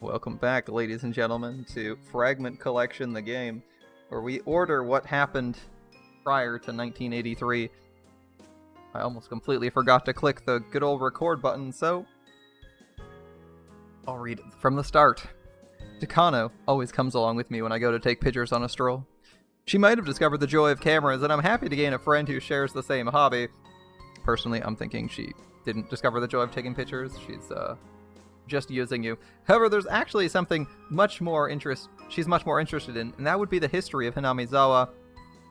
Welcome back, ladies and gentlemen, to Fragment Collection, the game, where we order what happened prior to 1983. I almost completely forgot to click the good old record button, so I'll read it from the start. Takano always comes along with me when I go to take pictures on a stroll. She might have discovered the joy of cameras, and I'm happy to gain a friend who shares the same hobby. Personally, I'm thinking she didn't discover the joy of taking pictures. She's, just using you. However, there's actually something she's much more interested in, and that would be the history of Hinamizawa.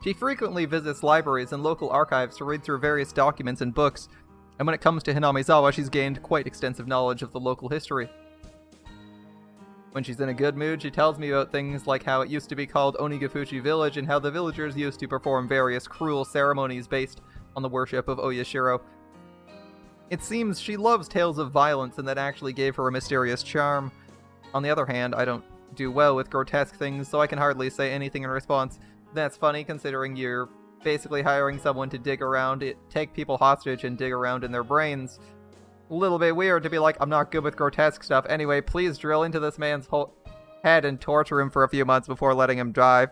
She frequently visits libraries and local archives to read through various documents and books, and when it comes to Hinamizawa, she's gained quite extensive knowledge of the local history. When she's in a good mood, she tells me about things like how it used to be called Onigafuchi Village and how the villagers used to perform various cruel ceremonies based on the worship of Oyashiro. It seems she loves tales of violence, and that actually gave her a mysterious charm. On the other hand, I don't do well with grotesque things, so I can hardly say anything in response. That's funny, considering you're basically hiring someone to take people hostage and dig around in their brains. A little bit weird to be like, I'm not good with grotesque stuff. Anyway, please drill into this man's whole head and torture him for a few months before letting him die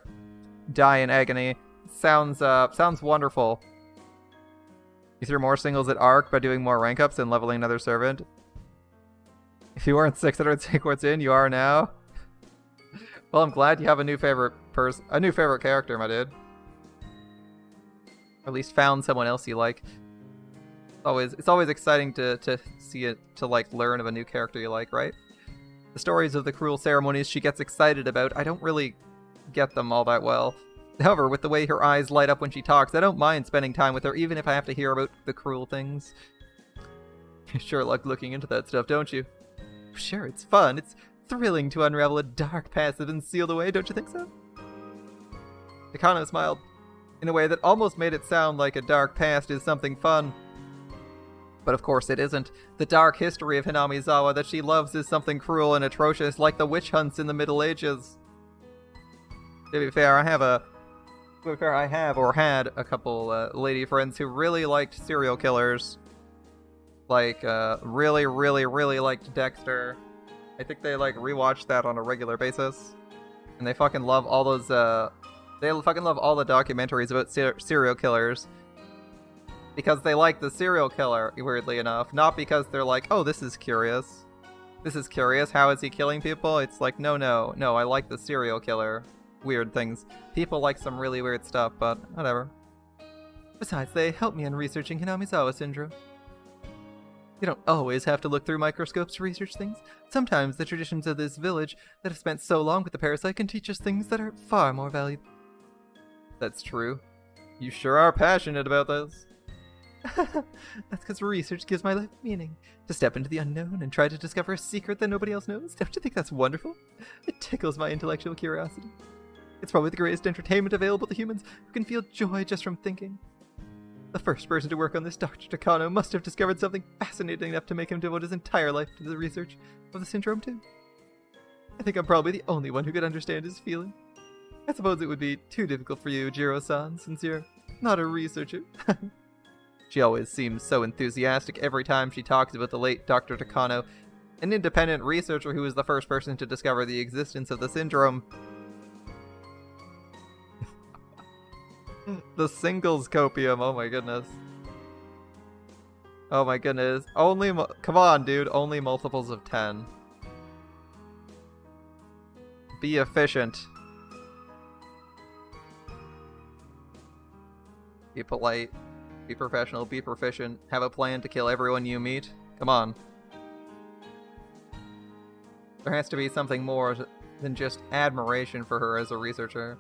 in agony. Sounds wonderful. You threw more singles at Arc by doing more rank ups and leveling another servant. If you weren't 600 sequence in, you are now. Well, I'm glad you have a new favorite character, my dude. Or at least found someone else you like. It's always exciting to see it, to like learn of a new character you like, right? The stories of the cruel ceremonies she gets excited about, I don't really get them all that well. However, with the way her eyes light up when she talks, I don't mind spending time with her, even if I have to hear about the cruel things. You sure like looking into that stuff, don't you? Sure, it's fun. It's thrilling to unravel a dark past that's been sealed away, don't you think so? Takano smiled, in a way that almost made it sound like a dark past is something fun. But of course it isn't. The dark history of Hinamizawa that she loves is something cruel and atrocious, like the witch hunts in the Middle Ages. To be fair, I have or had a couple lady friends who really liked serial killers. Like, really, really, really liked Dexter. I think they, like, rewatch that on a regular basis. And they fucking love all those, they fucking love all the documentaries about serial killers. Because they like the serial killer, weirdly enough. Not because they're like, oh, this is curious. This is curious, how is he killing people? It's like, no, I like the serial killer. Weird things. People like some really weird stuff, but whatever. Besides, they help me in researching Hinamizawa syndrome. You don't always have to look through microscopes to research things. Sometimes the traditions of this village that have spent so long with the parasite can teach us things that are far more valuable. That's true. You sure are passionate about this. That's because research gives my life meaning. To step into the unknown and try to discover a secret that nobody else knows. Don't you think that's wonderful? It tickles my intellectual curiosity. It's probably the greatest entertainment available to humans who can feel joy just from thinking. The first person to work on this, Dr. Takano, must have discovered something fascinating enough to make him devote his entire life to the research of the syndrome too. I think I'm probably the only one who could understand his feeling. I suppose it would be too difficult for you, Jiro-san, since you're not a researcher. She always seems so enthusiastic every time she talks about the late Dr. Takano, an independent researcher who was the first person to discover the existence of the syndrome. The singles copium, oh my goodness. Oh my goodness. Come on, dude, only multiples of 10. Be efficient. Be polite. Be professional, be proficient, have a plan to kill everyone you meet. Come on. There has to be something more than just admiration for her as a researcher.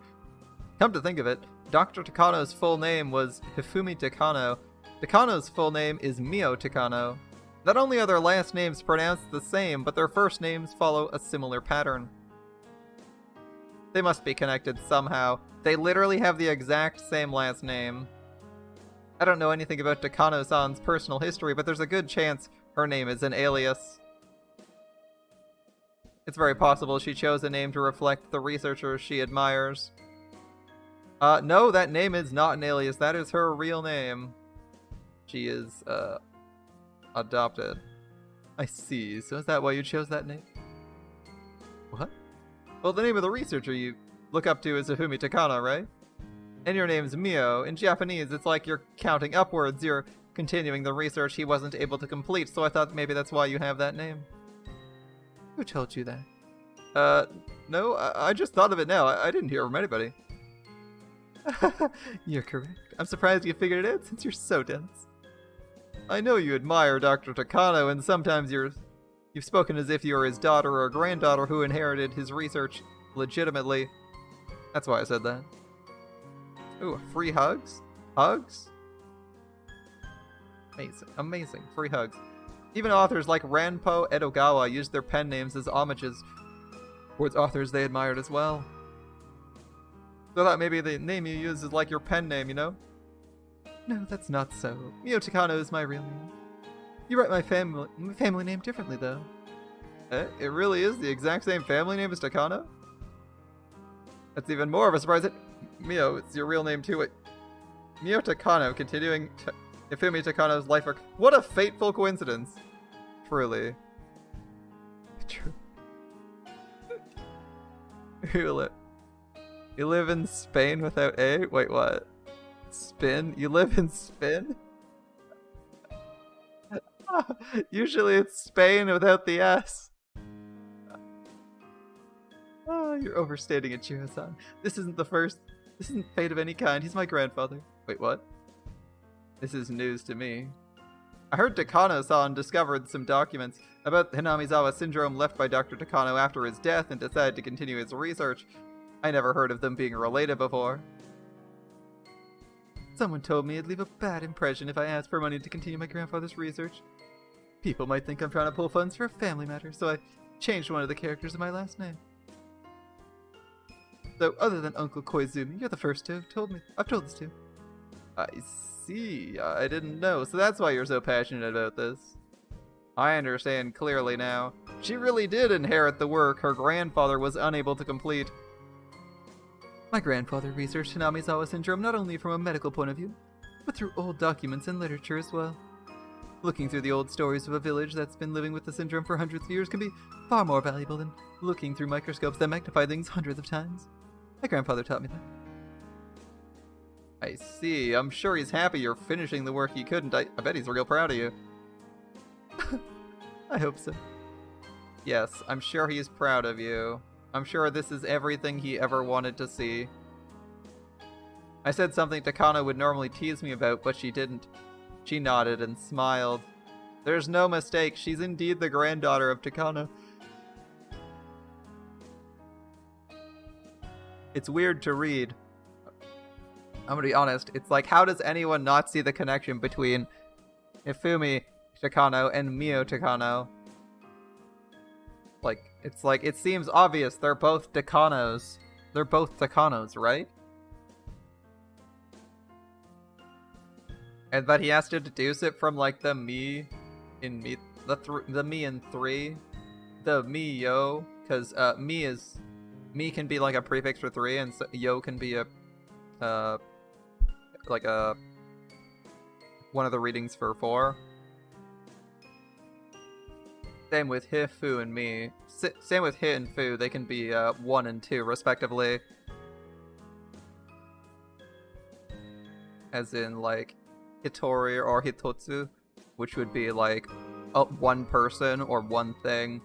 Come to think of it, Dr. Takano's full name was Hifumi Takano. Takano's full name is Mio Takano. Not only are their last names pronounced the same, but their first names follow a similar pattern. They must be connected somehow. They literally have the exact same last name. I don't know anything about Takano-san's personal history, but there's a good chance her name is an alias. It's very possible she chose a name to reflect the researcher she admires. No, that name is not an alias. That is her real name. She is, adopted. I see. So is that why you chose that name? Well, the name of the researcher you look up to is Hifumi Takano, right? And your name's Mio. In Japanese, it's like you're counting upwards. You're continuing the research he wasn't able to complete, so I thought maybe that's why you have that name. Who told you that? No, I just thought of it now. I didn't hear it from anybody. You're correct. I'm surprised you figured it out since you're so dense. I know you admire Dr. Takano, and sometimes you've spoken as if you were his daughter or granddaughter who inherited his research legitimately. That's why I said that. Ooh, free hugs? Hugs? Amazing. Amazing. Free hugs. Even authors like Ranpo Edogawa used their pen names as homages towards authors they admired as well. So I thought maybe the name you use is like your pen name, you know? No, that's not so. Mio Takano is my real name. You write my family name differently, though. It really is the exact same family name as Takano? That's even more of a surprise. Mio, it's your real name too. Wait. Mio Takano, continuing Hifumi Takano's life arc. What a fateful coincidence. Truly. True. You live in Spain without A? Wait, what? Spin? You live in Spin? Usually it's Spain without the S. Oh, you're overstating it, Chiro-san. This isn't fate of any kind. He's my grandfather. Wait, what? This is news to me. I heard Takano-san discovered some documents about the Hinamizawa syndrome left by Dr. Takano after his death and decided to continue his research. I never heard of them being related before. Someone told me it'd leave a bad impression if I asked for money to continue my grandfather's research. People might think I'm trying to pull funds for a family matter, so I changed one of the characters in my last name. So, other than Uncle Koizumi, you're the first to have told me. I've told this to. I see. I didn't know. So that's why you're so passionate about this. I understand clearly now. She really did inherit the work her grandfather was unable to complete. My grandfather researched Hinamizawa syndrome not only from a medical point of view, but through old documents and literature as well. Looking through the old stories of a village that's been living with the syndrome for hundreds of years can be far more valuable than looking through microscopes that magnify things hundreds of times. My grandfather taught me that. I see. I'm sure he's happy you're finishing the work he couldn't. I bet he's real proud of you. I hope so. Yes, I'm sure he's proud of you. I'm sure this is everything he ever wanted to see. I said something Takano would normally tease me about, but she didn't. She nodded and smiled. There's no mistake, she's indeed the granddaughter of Takano. It's weird to read. I'm gonna be honest, it's like, how does anyone not see the connection between Hifumi Takano and Mio Takano? Like, it seems obvious they're both Takanos. They're both Takanos, right? And but he has to deduce it from, like, the me in me, the me in 3, the me yo, because me can be like a prefix for 3, and so yo can be a like a one of the readings for 4. Same with Hi, Fu, and me. Same with Hi and Fu. They can be 1 and 2, respectively. As in, like, Hitori or Hitotsu, which would be, like, one person or one thing.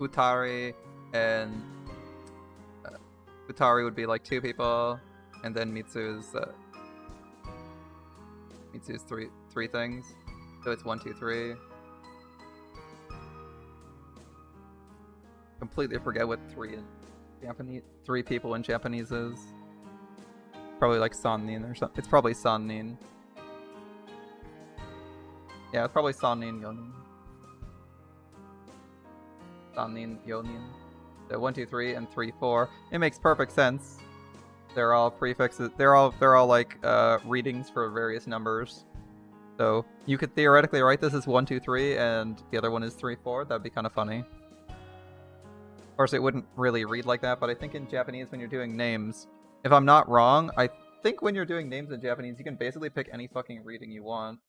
Futari and... Futari would be, like, 2 people. And then Mitsu's three things. So it's 1, 2, 3. Completely forget what 3 in Japanese, 3 people in Japanese is. Probably like Sannin or something. It's probably Sannin. Yeah, it's probably Sannin Yonin. Sannin Yonin. So 1, 2, 3, and 3, 4. It makes perfect sense. They're all prefixes. They're all like readings for various numbers. So you could theoretically write this as 1, 2, 3, and the other one is 3, 4. That'd be kind of funny. Of course, it wouldn't really read like that, but I think in Japanese, when you're doing names, if I'm not wrong, I think when you're doing names in Japanese, you can basically pick any fucking reading you want.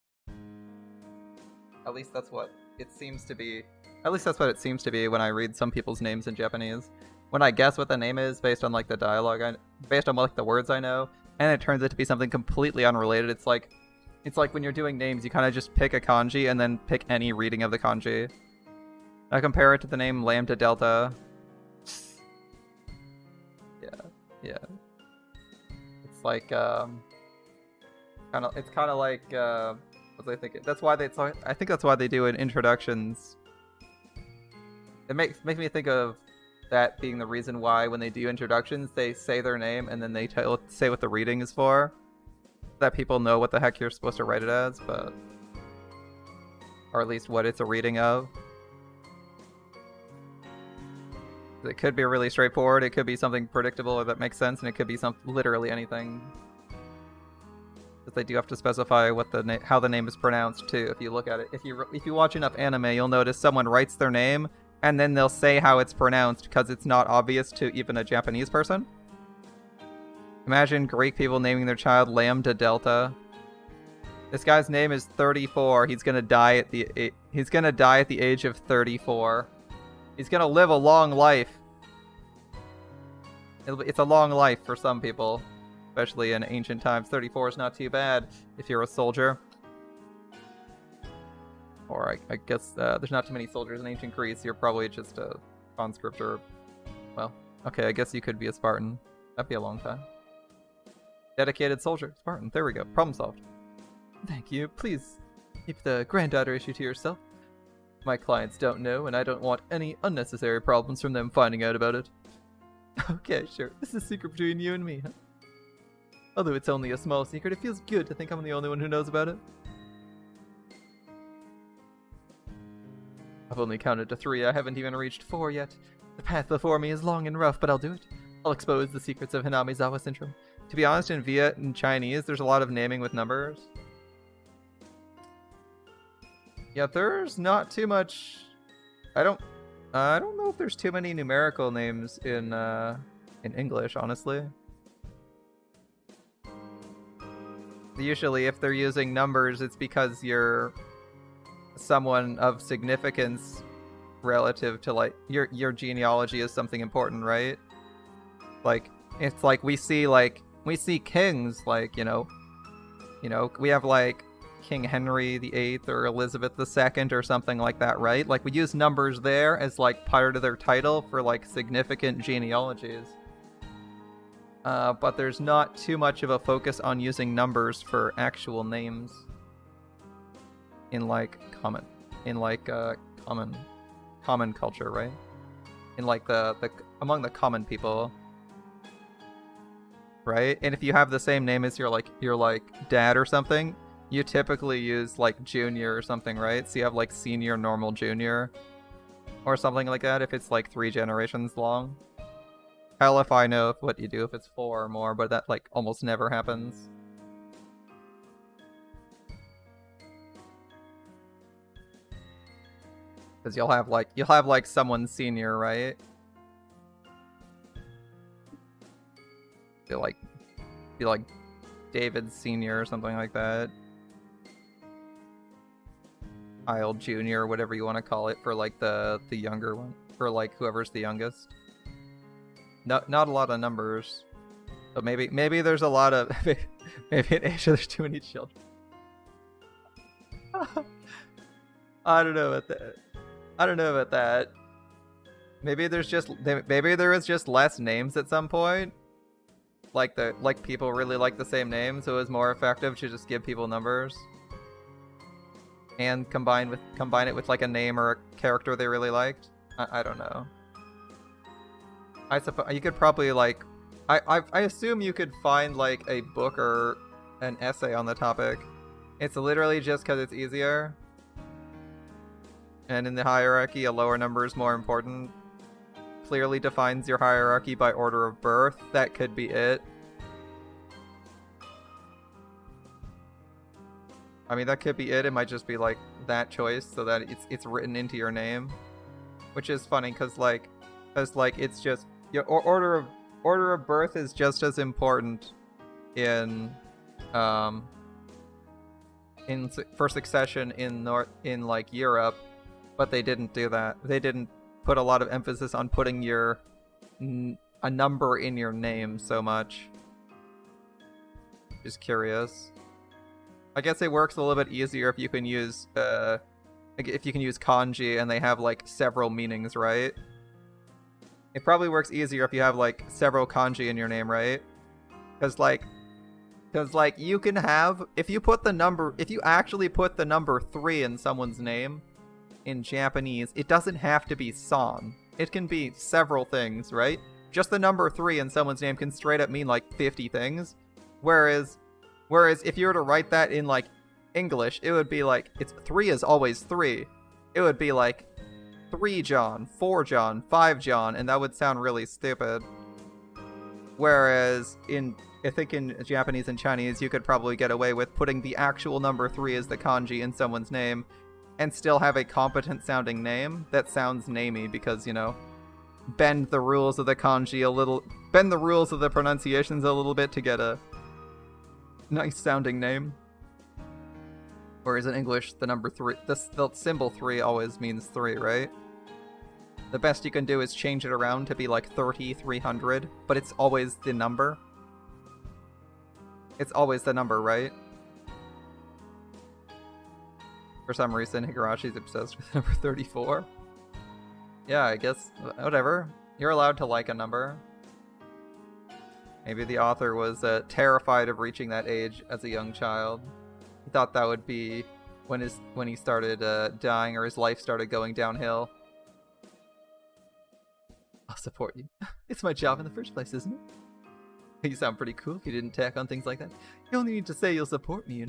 At least that's what it seems to be At least that's what it seems to be when I read some people's names in Japanese. When I guess what the name is based on like the dialogue, based on like the words I know, and it turns out to be something completely unrelated. It's like when you're doing names, you kind of just pick a kanji and then pick any reading of the kanji. I compare it to the name Lambda Delta. Yeah. It's like it's kind of like what was I thinking? That's why I think that's why they do it in introductions. It makes me think of that being the reason why when they do introductions, they say their name and then they say what the reading is for. That people know what the heck you're supposed to write it as, or at least what it's a reading of. It could be really straightforward, it could be something predictable or that makes sense, and it could be literally anything. But they do have to specify what how the name is pronounced too. If you look at it, if you watch enough anime, you'll notice someone writes their name and then they'll say how it's pronounced because it's not obvious to even a Japanese person. Imagine Greek people naming their child Lambda Delta. This guy's name is 34. He's gonna die at the age of 34. He's gonna live a long life. It's a long life for some people, especially in ancient times. 34 is not too bad if you're a soldier. Or I guess there's not too many soldiers in ancient Greece. You're probably just a conscript or... Well, okay, I guess you could be a Spartan. That'd be a long time. Dedicated soldier. Spartan. There we go. Problem solved. Thank you. Please keep the granddaughter issue to yourself. My clients don't know, and I don't want any unnecessary problems from them finding out about it. Okay, sure. This is a secret between you and me, huh? Although it's only a small secret, it feels good to think I'm the only one who knows about it. I've only counted to 3. I haven't even reached 4 yet. The path before me is long and rough, but I'll do it. I'll expose the secrets of Hinamizawa syndrome. To be honest, in Viet and Chinese, there's a lot of naming with numbers. Yeah, there's not too much. I don't know if there's too many numerical names in English, honestly. Usually, if they're using numbers, it's because you're someone of significance relative to like your genealogy is something important, right? Like it's like we see kings, like you know we have like King Henry VIII or Elizabeth II or something like that, right? Like we use numbers there as like part of their title for like significant genealogies. But there's not too much of a focus on using numbers for actual names in like common culture, right? In like the among the common people, right? And if you have the same name as your dad or something, you typically use like junior or something, right? So you have like senior, normal, junior, or something like that if it's like 3 generations long. Hell if I know what you do if it's 4 or more, but that like almost never happens. Because you'll have like someone senior, right? Be like David Senior or something like that. Kyle Jr., whatever you want to call it, for like the younger one, for like whoever's the youngest. Not a lot of numbers, but maybe there's a lot of maybe in Asia there's too many children. I don't know about that. Maybe there is just less names at some point. Like people really like the same name, so it was more effective to just give people numbers. And combine it with like a name or a character they really liked. I don't know. I suppose you could probably like I assume you could find like a book or an essay on the topic. It's literally just because it's easier. And in the hierarchy, a lower number is more important. Clearly defines your hierarchy by order of birth. That could be it. I mean, that could be it. It might just be like that choice so that it's written into your name, which is funny because it's just your order of birth is just as important for succession in like Europe But they didn't do that. They didn't put a lot of emphasis on putting a number in your name so much. Just curious. I guess it works a little bit easier if you can use kanji and they have like several meanings, right? It probably works easier if you have like several kanji in your name, right? Because you can have, if you actually put the number 3 in someone's name in Japanese, it doesn't have to be san. It can be several things, right? Just the number 3 in someone's name can straight up mean like 50 things. Whereas if you were to write that in like English, it would be like, 3 is always 3. It would be like 3 John, 4 John, 5 John, and that would sound really stupid. Whereas I think in Japanese and Chinese, you could probably get away with putting the actual number 3 as the kanji in someone's name and still have a competent sounding name that sounds namey because, bend the rules of the kanji a little, bend the rules of the pronunciations a little bit to get a nice sounding name. Whereas in English, the number 3, the symbol 3 always means 3, right? The best you can do is change it around to be like 30, 300, but it's always the number. It's always the number, right? For some reason, Higarashi's obsessed with number 34. Yeah, I guess, whatever. You're allowed to like a number. Maybe the author was terrified of reaching that age as a young child. He thought that would be when he started dying or his life started going downhill. I'll support you. It's my job in the first place, isn't it? You sound pretty cool if you didn't tack on things like that. You only need to say you'll support me,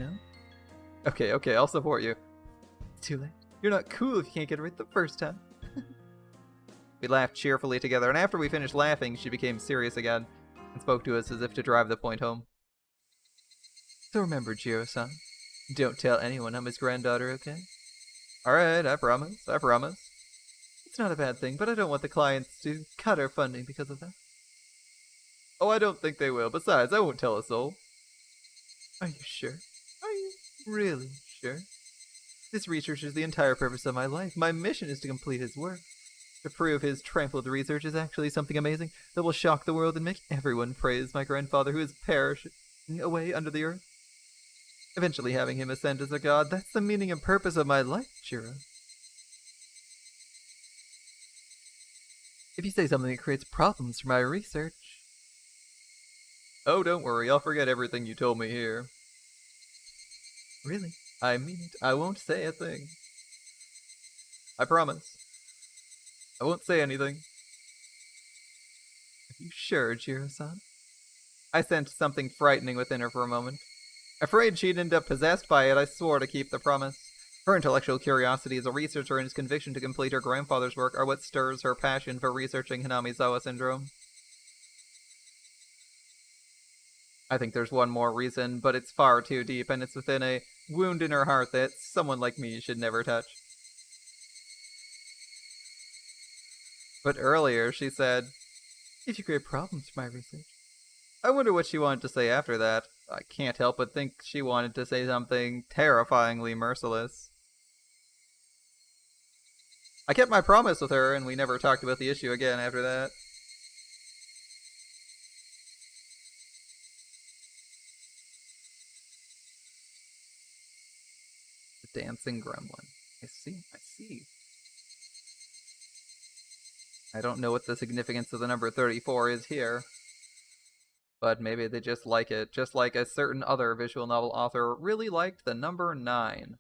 Okay, I'll support you. It's too late. You're not cool if you can't get it right the first time. We laughed cheerfully together, and after we finished laughing, she became serious again and spoke to us as if to drive the point home. So remember, Jiro-san, don't tell anyone I'm his granddaughter, okay? Alright, I promise. It's not a bad thing, but I don't want the clients to cut our funding because of that. Oh, I don't think they will. Besides, I won't tell a soul. Are you sure? Are you really sure? This research is the entire purpose of my life. My mission is to complete his work. To prove his trampled research is actually something amazing that will shock the world and make everyone praise my grandfather who is perishing away under the earth. Eventually having him ascend as a god, that's the meaning and purpose of my life, Jiro. If you say something that creates problems for my research... Oh, don't worry, I'll forget everything you told me here. Really? I mean it. I won't say a thing. I promise. I won't say anything. Are you sure, Jiro-san? I sensed something frightening within her for a moment. Afraid she'd end up possessed by it, I swore to keep the promise. Her intellectual curiosity as a researcher and his conviction to complete her grandfather's work are what stirs her passion for researching Hinamizawa syndrome. I think there's one more reason, but it's far too deep, and it's within a wound in her heart that someone like me should never touch. But earlier, she said, if you create problems for my research. I wonder what she wanted to say after that. I can't help but think she wanted to say something terrifyingly merciless. I kept my promise with her, and we never talked about the issue again after that. The dancing gremlin. I see. I don't know what the significance of the number 34 is here. But maybe they just like it, just like a certain other visual novel author really liked the number 9.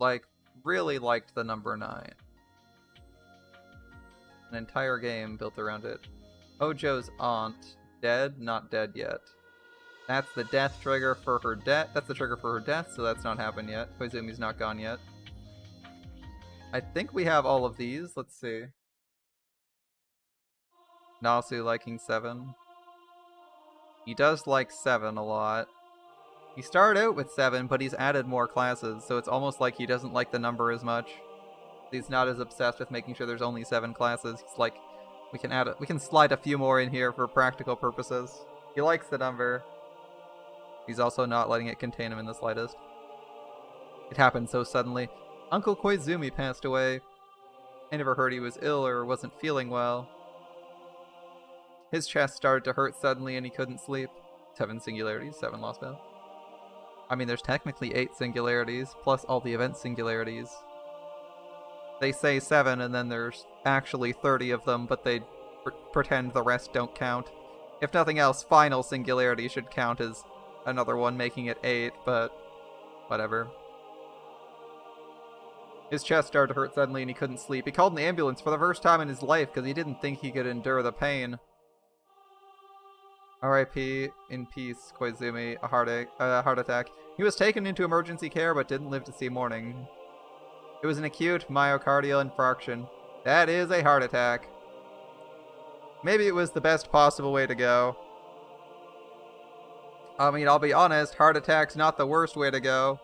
Like, really liked the number 9. An entire game built around it. Hojo's aunt. Dead? Not dead yet. That's the death trigger for her death. That's the trigger for her death, so that's not happened yet. Koizumi's not gone yet. I think we have all of these. Let's see. Nasu liking 7. He does like 7 a lot. He started out with 7, but he's added more classes, so it's almost like he doesn't like the number as much. He's not as obsessed with making sure there's only 7 classes. He's like, we can slide a few more in here for practical purposes. He likes the number. He's also not letting it contain him in the slightest. It happened so suddenly. Uncle Koizumi passed away. I never heard he was ill or wasn't feeling well. His chest started to hurt suddenly and he couldn't sleep. 7 singularities, 7 lost bell. I mean, there's technically 8 singularities, plus all the event singularities. They say 7, and then there's actually 30 of them, but they pretend the rest don't count. If nothing else, final singularity should count as another one, making it 8, but whatever. His chest started to hurt suddenly and he couldn't sleep. He called an ambulance for the first time in his life because he didn't think he could endure the pain. R.I.P. in peace, Koizumi. A heart attack. He was taken into emergency care but didn't live to see morning. It was an acute myocardial infarction. That is a heart attack. Maybe it was the best possible way to go. I mean, I'll be honest, heart attack's not the worst way to go.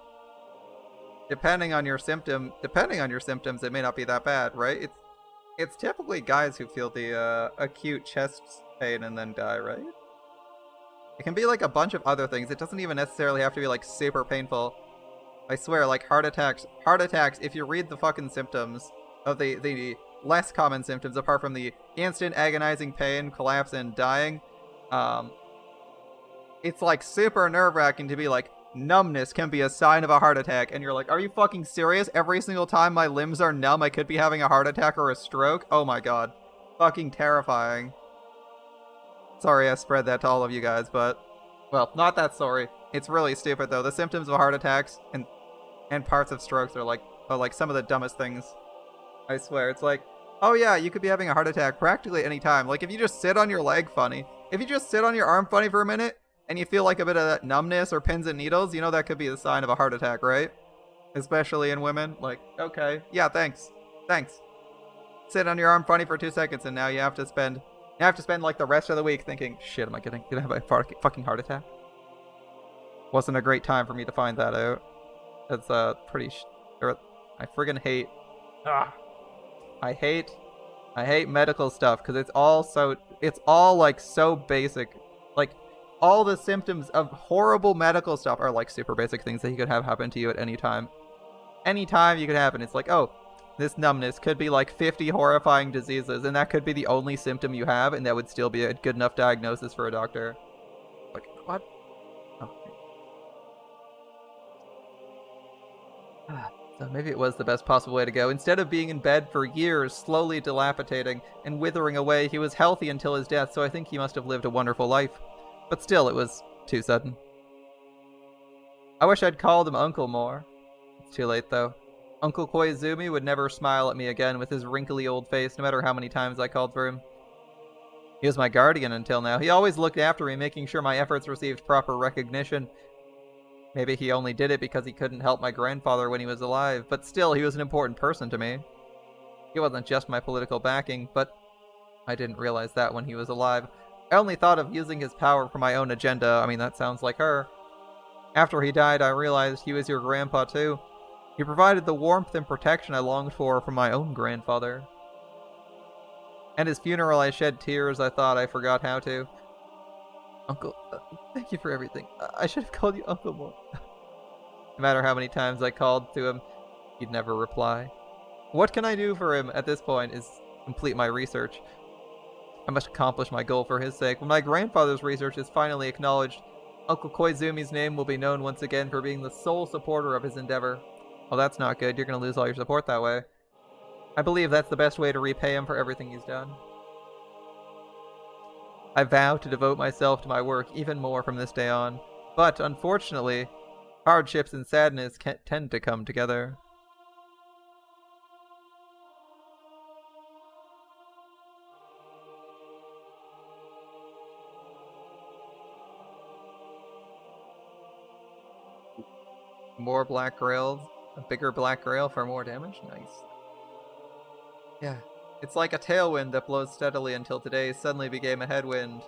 Depending on your symptoms, it may not be that bad, right? It's typically guys who feel the acute chest pain and then die, right? It can be like a bunch of other things. It doesn't even necessarily have to be like super painful. I swear, like heart attacks, if you read the fucking symptoms of the less common symptoms, apart from the instant agonizing pain, collapse, and dying, it's like super nerve-wracking to be like, numbness can be a sign of a heart attack, and you're like, are you fucking serious? Every single time my limbs are numb, I could be having a heart attack or a stroke? Oh my god. Fucking terrifying. Sorry I spread that to all of you guys, but... well, not that sorry. It's really stupid, though. The symptoms of heart attacks and parts of strokes are like some of the dumbest things. I swear. It's like, oh yeah, you could be having a heart attack practically any time. Like, if you just sit on your leg funny, if you just sit on your arm funny for a minute, and you feel like a bit of that numbness or pins and needles, you know that could be the sign of a heart attack, right? Especially in women. Like, okay, yeah, thanks. Sit on your arm funny for 2 seconds, and now you have to spend like the rest of the week thinking, shit, am I gonna have a fucking heart attack? Wasn't a great time for me to find that out. That's pretty. I friggin' hate. I hate medical stuff because it's all like so basic. Like all the symptoms of horrible medical stuff are like super basic things that you could have happen to you at any time. Anytime you could happen. It's like, oh, this numbness could be like 50 horrifying diseases, and that could be the only symptom you have, and that would still be a good enough diagnosis for a doctor. Like, what? Oh. So maybe it was the best possible way to go. Instead of being in bed for years, slowly dilapidating and withering away, he was healthy until his death, so I think he must have lived a wonderful life. But still, it was too sudden. I wish I'd called him Uncle more. It's too late, though. Uncle Koizumi would never smile at me again with his wrinkly old face, no matter how many times I called for him. He was my guardian until now. He always looked after me, making sure my efforts received proper recognition. Maybe he only did it because he couldn't help my grandfather when he was alive, but still, he was an important person to me. He wasn't just my political backing, but I didn't realize that when he was alive. I only thought of using his power for my own agenda. I mean, that sounds like her. After he died, I realized he was your grandpa, too. He provided the warmth and protection I longed for from my own grandfather. At his funeral, I shed tears. I thought I forgot how to. Uncle, thank you for everything. I should have called you Uncle more. No matter how many times I called to him, he'd never reply. What can I do for him at this point is complete my research. I must accomplish my goal for his sake. When my grandfather's research is finally acknowledged, Uncle Koizumi's name will be known once again for being the sole supporter of his endeavor. Well, that's not good. You're going to lose all your support that way. I believe that's the best way to repay him for everything he's done. I vow to devote myself to my work even more from this day on. But, unfortunately, hardships and sadness tend to come together. More black grails. A bigger black grail for more damage? Nice. Yeah. It's like a tailwind that blows steadily until today suddenly became a headwind.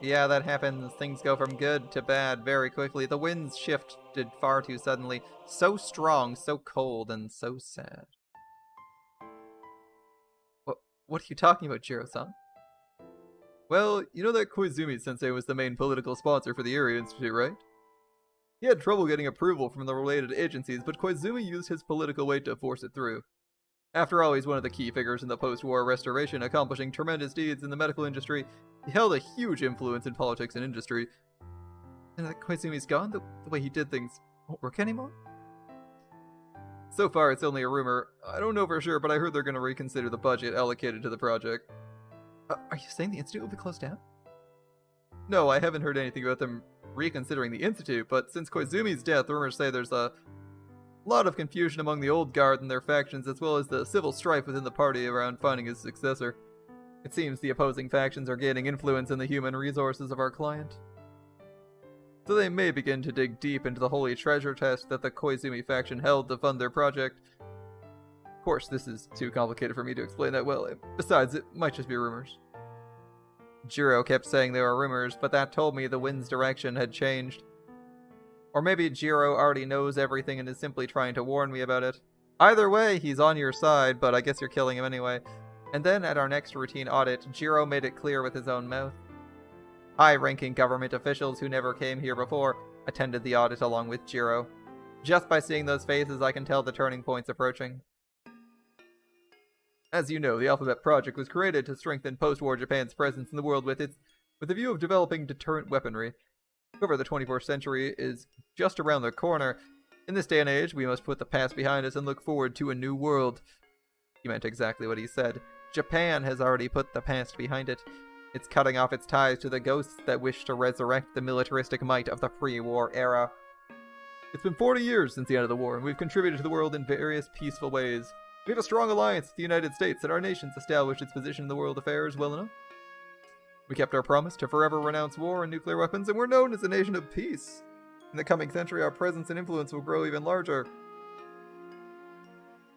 Yeah, that happens. Things go from good to bad very quickly. The winds shifted far too suddenly. So strong, so cold, and so sad. What are you talking about, Jiro-san? Well, you know that Koizumi-sensei was the main political sponsor for the Area Institute, right? He had trouble getting approval from the related agencies, but Koizumi used his political weight to force it through. After all, he's one of the key figures in the post-war restoration, accomplishing tremendous deeds in the medical industry. He held a huge influence in politics and industry. And that Koizumi's gone? The way he did things won't work anymore? So far, it's only a rumor. I don't know for sure, but I heard they're going to reconsider the budget allocated to the project. Are you saying the Institute will be closed down? No, I haven't heard anything about them reconsidering the Institute, but since Koizumi's death, rumors say there's a lot of confusion among the old guard and their factions, as well as the civil strife within the party around finding his successor. It seems the opposing factions are gaining influence in the human resources of our client. So they may begin to dig deep into the holy treasure chest that the Koizumi faction held to fund their project. Of course, this is too complicated for me to explain that well. Besides, it might just be rumors. Jiro kept saying there were rumors, but that told me the wind's direction had changed. Or maybe Jiro already knows everything and is simply trying to warn me about it. Either way, he's on your side, but I guess you're killing him anyway. And then at our next routine audit, Jiro made it clear with his own mouth. High-ranking government officials who never came here before attended the audit along with Jiro. Just by seeing those faces, I can tell the turning point's approaching. As you know, the Alphabet Project was created to strengthen post-war Japan's presence in the world with the view of developing deterrent weaponry. However, the 24th century is just around the corner. In this day and age, we must put the past behind us and look forward to a new world. He meant exactly what he said. Japan has already put the past behind it. It's cutting off its ties to the ghosts that wish to resurrect the militaristic might of the pre-war era. It's been 40 years since the end of the war, and we've contributed to the world in various peaceful ways. We have a strong alliance with the United States, and our nation's established its position in the world affairs well enough. We kept our promise to forever renounce war and nuclear weapons, and we're known as a nation of peace. In the coming century, our presence and influence will grow even larger.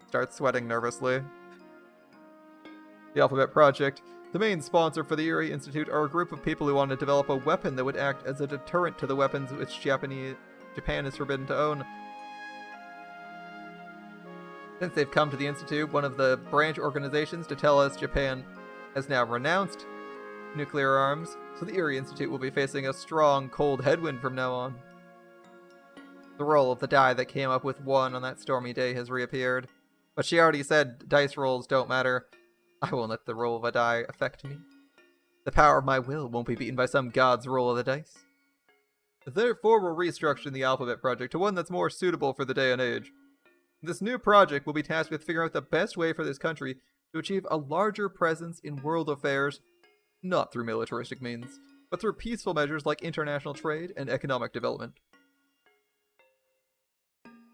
Starts sweating nervously. The Alphabet Project. The main sponsor for the Erie Institute are a group of people who want to develop a weapon that would act as a deterrent to the weapons which Japan is forbidden to own. Since they've come to the Institute, one of the branch organizations, to tell us Japan has now renounced nuclear arms, so the Erie Institute will be facing a strong, cold headwind from now on. The roll of the die that came up with 1 on that stormy day has reappeared, but she already said dice rolls don't matter. I won't let the roll of a die affect me. The power of my will won't be beaten by some god's roll of the dice. Therefore, we're restructuring the Alphabet Project to one that's more suitable for the day and age. This new project will be tasked with figuring out the best way for this country to achieve a larger presence in world affairs, not through militaristic means, but through peaceful measures like international trade and economic development.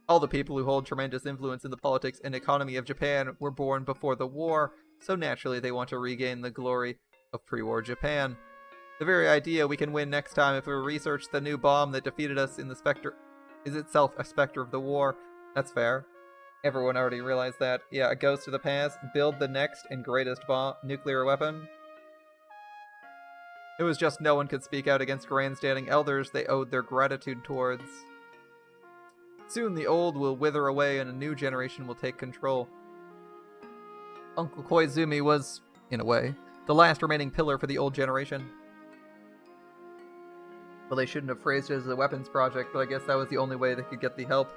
All the people who hold tremendous influence in the politics and economy of Japan were born before the war, so naturally they want to regain the glory of pre-war Japan. The very idea we can win next time if we research the new bomb that defeated us in the Spectre is itself a specter of the war. That's fair. Everyone already realized that. Yeah, a ghost of the past, build the next and greatest nuclear weapon. It was just no one could speak out against grandstanding elders they owed their gratitude towards. Soon the old will wither away and a new generation will take control. Uncle Koizumi was, in a way, the last remaining pillar for the old generation. Well, they shouldn't have phrased it as a weapons project, but I guess that was the only way they could get the help.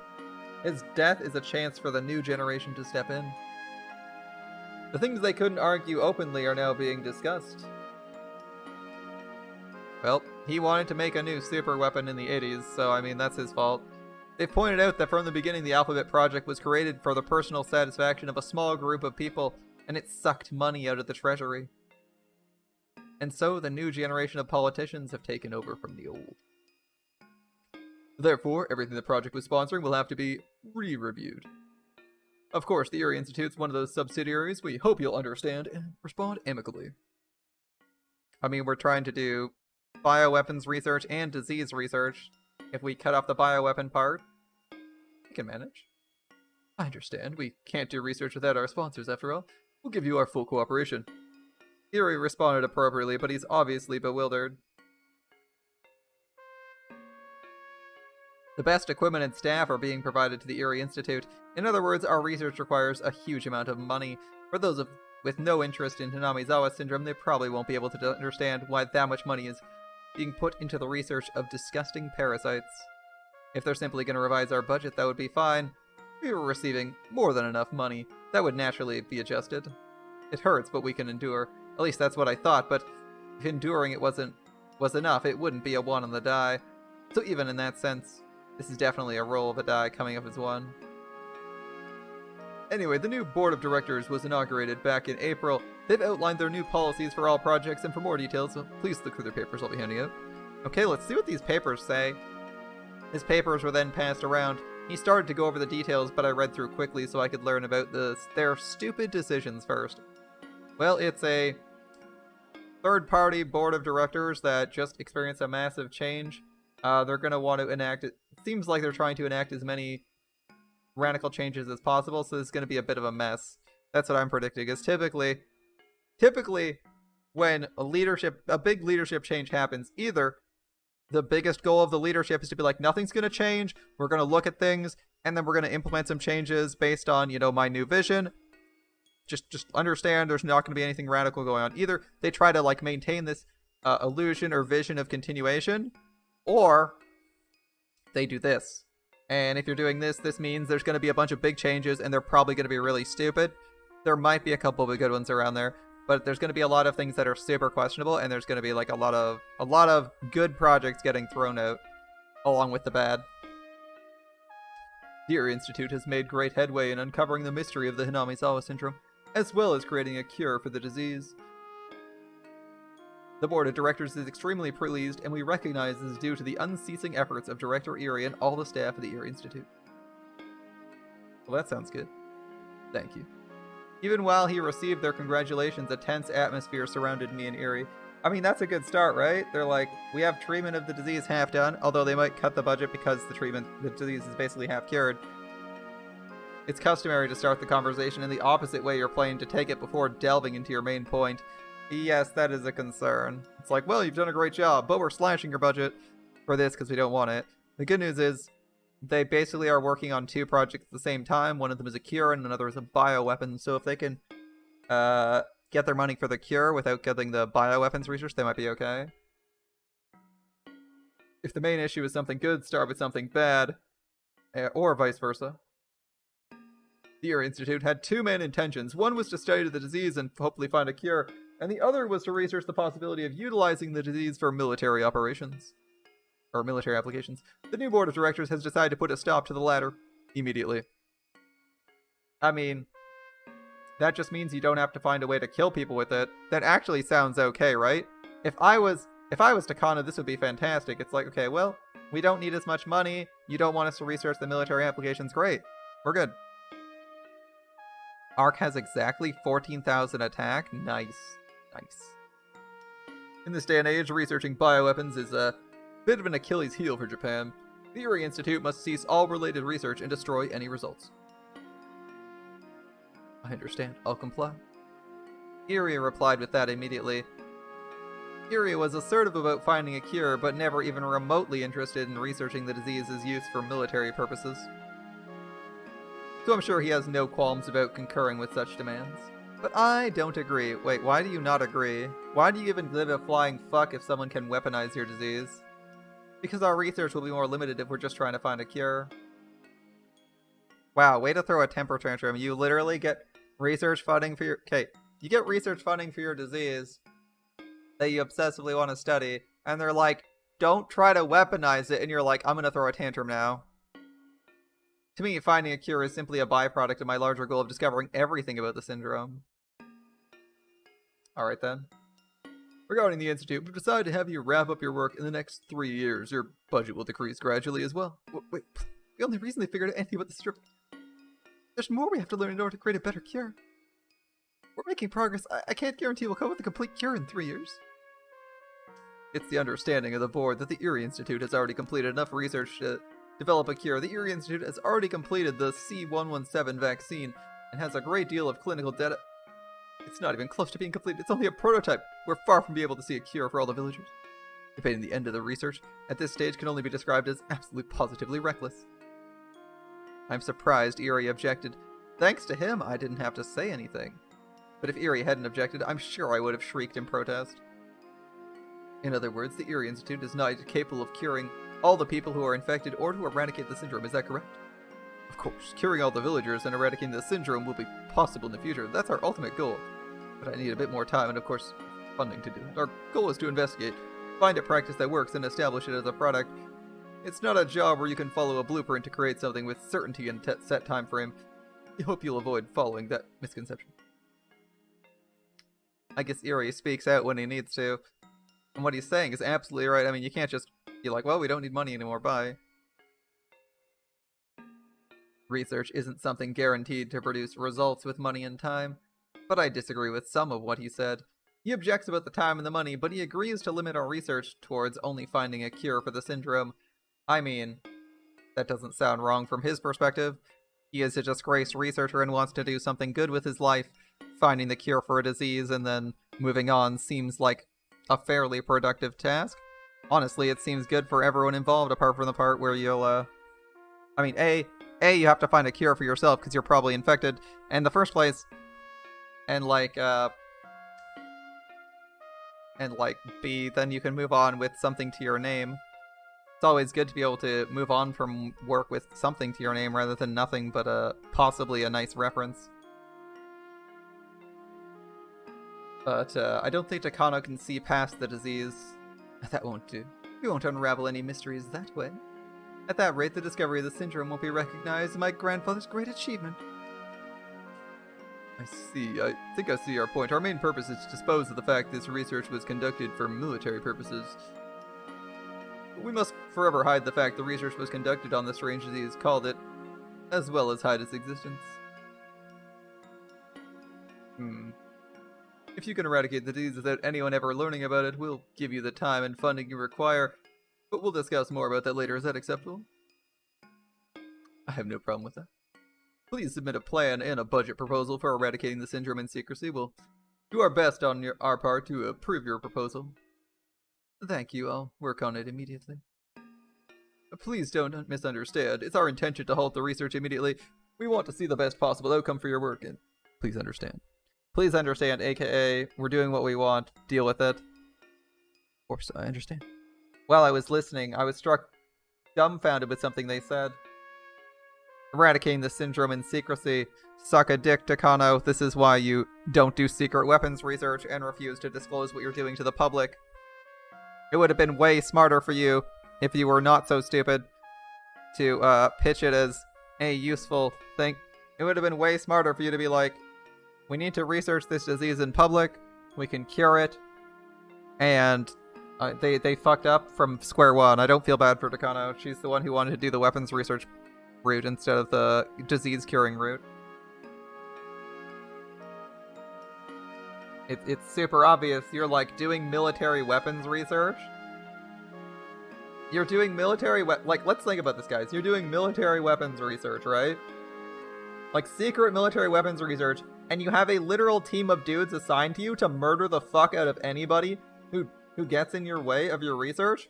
His death is a chance for the new generation to step in. The things they couldn't argue openly are now being discussed. Well, he wanted to make a new super weapon in the 80s, so I mean, that's his fault. They've pointed out that from the beginning the Alphabet Project was created for the personal satisfaction of a small group of people, and it sucked money out of the treasury. And so the new generation of politicians have taken over from the old. Therefore, everything the project was sponsoring will have to be re-reviewed. Of course, the Erie Institute's one of those subsidiaries. We hope you'll understand and respond amicably. I mean, we're trying to do bioweapons research and disease research. If we cut off the bioweapon part, we can manage. I understand. We can't do research without our sponsors, after all. We'll give you our full cooperation. Erie responded appropriately, but he's obviously bewildered. The best equipment and staff are being provided to the Erie Institute. In other words, our research requires a huge amount of money. For those with no interest in Hinamizawa syndrome, they probably won't be able to understand why that much money is being put into the research of disgusting parasites. If they're simply going to revise our budget, that would be fine. We were receiving more than enough money. That would naturally be adjusted. It hurts, but we can endure. At least that's what I thought, but if enduring it was enough, it wouldn't be a 1 on the die. So even in that sense, this is definitely a roll of a die coming up as 1. Anyway, the new board of directors was inaugurated back in April. They've outlined their new policies for all projects, and for more details, please look through their papers I'll be handing out. Okay, let's see what these papers say. His papers were then passed around. He started to go over the details, but I read through quickly so I could learn about their stupid decisions first. Well, it's a third-party board of directors that just experienced a massive change. They're going to want to enact it. It seems like they're trying to enact as many radical changes as possible, so this is going to be a bit of a mess. That's what I'm predicting, is typically when a big leadership change happens, either the biggest goal of the leadership is to be like, nothing's going to change, we're going to look at things, and then we're going to implement some changes based on, my new vision. Just understand there's not going to be anything radical going on. Either they try to, maintain this illusion or vision of continuation, or they do this. And if you're doing this, this means there's going to be a bunch of big changes, and they're probably going to be really stupid. There might be a couple of good ones around there, but there's going to be a lot of things that are super questionable, and there's going to be a lot of good projects getting thrown out, along with the bad. The Erie Institute has made great headway in uncovering the mystery of the Hinamizawa syndrome, as well as creating a cure for the disease. The board of directors is extremely pleased, and we recognize this is due to the unceasing efforts of Director Erie and all the staff of the Erie Institute. Well, that sounds good. Thank you. Even while he received their congratulations, a tense atmosphere surrounded me and Erie. I mean, that's a good start, right? They're like, we have treatment of the disease half done, although they might cut the budget because the disease is basically half cured. It's customary to start the conversation in the opposite way you're planning to take it before delving into your main point. Yes, that is a concern. It's like, well, you've done a great job, but we're slashing your budget for this because we don't want it. The good news is, they basically are working on 2 projects at the same time. One of them is a cure and another is a bioweapon. So if they can get their money for the cure without getting the bioweapons research, they might be okay. If the main issue is something good, start with something bad, or vice versa. The Erie Institute had 2 main intentions. One was to study the disease and hopefully find a cure, and the other was to research the possibility of utilizing the disease for military operations. Or military applications. The new board of directors has decided to put a stop to the latter immediately. I mean, that just means you don't have to find a way to kill people with it. That actually sounds okay, right? If I was Takano, this would be fantastic. It's like, okay, well, we don't need as much money. You don't want us to research the military applications. Great. We're good. Arc has exactly 14,000 attack. Nice. In this day and age, researching bioweapons is a bit of an Achilles heel for Japan. The Erie Institute must cease all related research and destroy any results. I understand. I'll comply. Erie replied with that immediately. Erie was assertive about finding a cure, but never even remotely interested in researching the disease's use for military purposes. So I'm sure he has no qualms about concurring with such demands. But I don't agree. Wait, why do you not agree? Why do you even give a flying fuck if someone can weaponize your disease? Because our research will be more limited if we're just trying to find a cure. Wow, way to throw a temper tantrum. You literally get research funding for your... Okay, you get research funding for your disease that you obsessively want to study, and they're like, don't try to weaponize it, and you're like, I'm gonna throw a tantrum now. To me, finding a cure is simply a byproduct of my larger goal of discovering everything about the syndrome. Alright then. Regarding the Institute, we've decided to have you wrap up your work in the next 3 years. Your budget will decrease gradually as well. Wait, the only reason they figured out anything about the strip... There's more we have to learn in order to create a better cure. We're making progress. I can't guarantee we'll come up with a complete cure in 3 years. It's the understanding of the board that the Erie Institute has already completed enough research to develop a cure. The Erie Institute has already completed the C117 vaccine and has a great deal of clinical data. It's not even close to being complete. It's only a prototype. We're far from being able to see a cure for all the villagers. Debating the end of the research at this stage can only be described as absolutely positively reckless. I'm surprised Erie objected. Thanks to him, I didn't have to say anything. But if Erie hadn't objected, I'm sure I would have shrieked in protest. In other words, the Erie Institute is not capable of curing all the people who are infected or to eradicate the syndrome. Is that correct? Of course, curing all the villagers and eradicating the syndrome will be possible in the future. That's our ultimate goal. But I need a bit more time and, of course, funding to do it. Our goal is to investigate, find a practice that works, and establish it as a product. It's not a job where you can follow a blueprint to create something with certainty and set time frame. I hope you'll avoid following that misconception. I guess Eri speaks out when he needs to. And what he's saying is absolutely right. I mean, you can't just be like, well, we don't need money anymore, bye. Research isn't something guaranteed to produce results with money and time, but I disagree with some of what he said. He objects about the time and the money, but he agrees to limit our research towards only finding a cure for the syndrome. I mean, that doesn't sound wrong from his perspective. He is a disgraced researcher and wants to do something good with his life. Finding the cure for a disease and then moving on seems like a fairly productive task. Honestly, it seems good for everyone involved, apart from the part where you'll, I mean, A, you have to find a cure for yourself because you're probably infected in the first place. And, B, then you can move on with something to your name. It's always good to be able to move on from work with something to your name rather than nothing but possibly a nice reference. But I don't think Takano can see past the disease. That won't do. We won't unravel any mysteries that way. At that rate, the discovery of the syndrome won't be recognized as my grandfather's great achievement. I see. I think I see our point. Our main purpose is to dispose of the fact this research was conducted for military purposes. We must forever hide the fact the research was conducted on the strange disease called it, as well as hide its existence. If you can eradicate the disease without anyone ever learning about it, we'll give you the time and funding you require, but we'll discuss more about that later. Is that acceptable? I have no problem with that. Please submit a plan and a budget proposal for eradicating the syndrome in secrecy. We'll do our best on our part to approve your proposal. Thank you. I'll work on it immediately. Please don't misunderstand. It's our intention to halt the research immediately. We want to see the best possible outcome for your work, and please understand. Please understand, aka, we're doing what we want. Deal with it. Of course, I understand. While I was listening, I was struck dumbfounded with something they said. Eradicating the syndrome in secrecy. Suck a dick, Takano. This is why you don't do secret weapons research and refuse to disclose what you're doing to the public. It would have been way smarter for you, if you were not so stupid, to pitch it as a useful thing. It would have been way smarter for you to be like, we need to research this disease in public, we can cure it, and they fucked up from square one. I don't feel bad for Takano. She's the one who wanted to do the weapons research route instead of the disease curing route. It's super obvious. You're like doing military weapons research. You're doing military let's think about this, guys. You're doing military weapons research, right? Like secret military weapons research, and you have a literal team of dudes assigned to you to murder the fuck out of anybody who gets in your way of your research.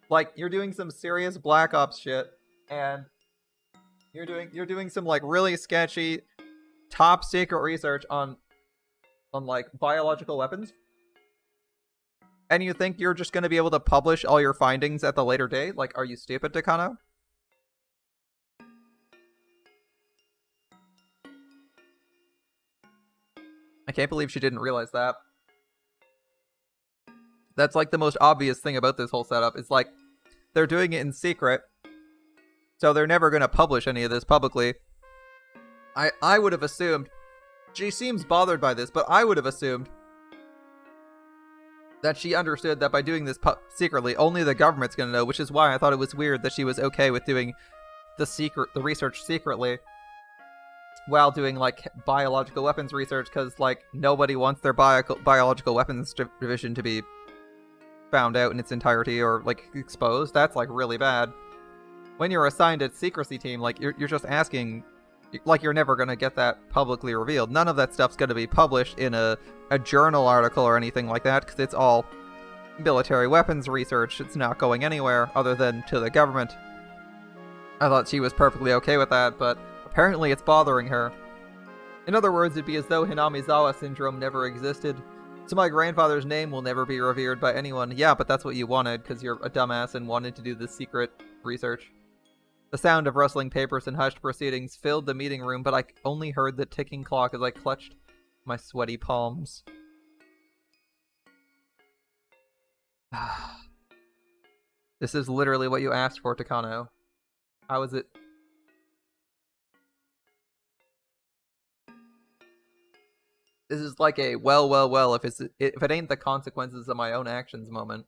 Like, you're doing some serious Black Ops shit, and you're doing some like really sketchy top secret research on like biological weapons. And you think you're just going to be able to publish all your findings at the later date? Like, are you stupid, Takano? I can't believe she didn't realize that. That's like the most obvious thing about this whole setup. It's like, they're doing it in secret, so they're never going to publish any of this publicly. I would have assumed, she seems bothered by this, but I would have assumed that she understood that by doing this secretly, only the government's going to know, which is why I thought it was weird that she was okay with doing the research secretly while doing like biological weapons research, because like nobody wants their biological weapons division to be found out in its entirety or like exposed. That's like really bad. When you're assigned a secrecy team, like you're just asking, like you're never going to get that publicly revealed. None of that stuff's going to be published in a journal article or anything like that, because it's all military weapons research. It's not going anywhere other than to the government. I thought she was perfectly okay with that, but apparently it's bothering her. In other words, it'd be as though Hinamizawa syndrome never existed. So my grandfather's name will never be revered by anyone. Yeah, but that's what you wanted, because you're a dumbass and wanted to do this secret research. The sound of rustling papers and hushed proceedings filled the meeting room, but I only heard the ticking clock as I clutched my sweaty palms. This is literally what you asked for, Takano. How is it? This is like a well, if it ain't the consequences of my own actions moment,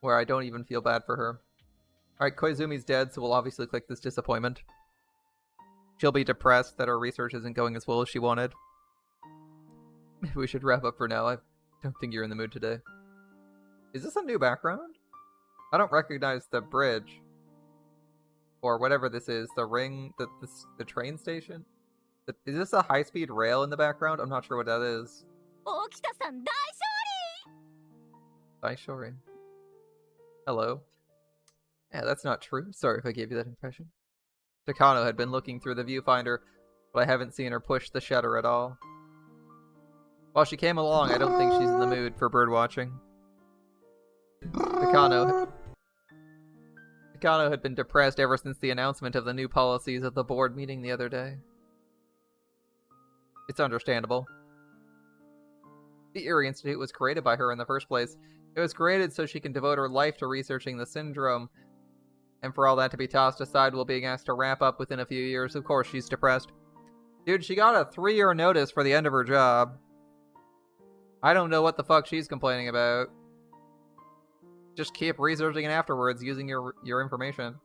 where I don't even feel bad for her. Alright, Koizumi's dead, so we'll obviously click this disappointment. She'll be depressed that her research isn't going as well as she wanted. Maybe we should wrap up for now. I don't think you're in the mood today. Is this a new background? I don't recognize the bridge. Or whatever this is. The ring, the train station? Is this a high-speed rail in the background? I'm not sure what that is. Daishori. Hello. Yeah, that's not true. Sorry if I gave you that impression. Takano had been looking through the viewfinder, but I haven't seen her push the shutter at all. While she came along, I don't think she's in the mood for birdwatching. Takano had been depressed ever since the announcement of the new policies at the board meeting the other day. It's understandable. The Erie Institute was created by her in the first place. It was created so she can devote her life to researching the syndrome, and for all that to be tossed aside while being asked to wrap up within a few years, of course she's depressed. Dude, she got a 3-year notice for the end of her job. I don't know what the fuck she's complaining about. Just keep researching it afterwards using your information.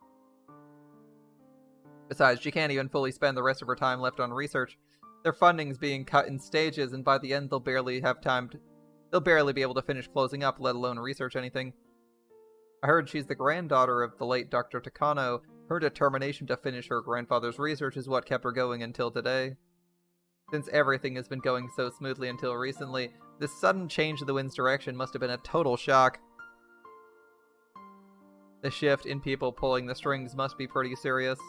Besides, she can't even fully spend the rest of her time left on research. Their funding's being cut in stages, and by the end they'll barely be able to finish closing up, let alone research anything. I heard she's the granddaughter of the late Dr. Takano. Her determination to finish her grandfather's research is what kept her going until today. Since everything has been going so smoothly until recently, this sudden change of the wind's direction must have been a total shock. The shift in people pulling the strings must be pretty serious.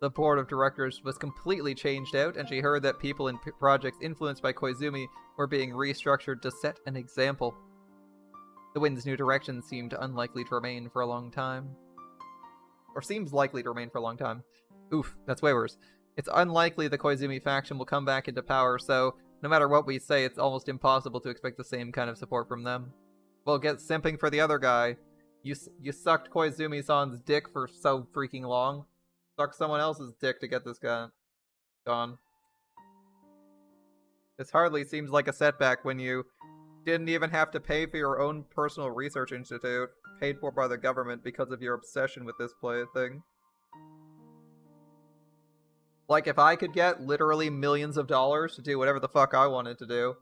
The board of directors was completely changed out, and she heard that people in projects influenced by Koizumi were being restructured to set an example. The wind's new direction seemed unlikely to remain for a long time. Or seems likely to remain for a long time. Oof, that's way worse. It's unlikely the Koizumi faction will come back into power, so no matter what we say, it's almost impossible to expect the same kind of support from them. Well, get simping for the other guy. You sucked Koizumi-san's dick for so freaking long. Suck someone else's dick to get this guy gone. This hardly seems like a setback when you didn't even have to pay for your own personal research institute, paid for by the government because of your obsession with this thing. Like, if I could get literally millions of dollars to do whatever the fuck I wanted to do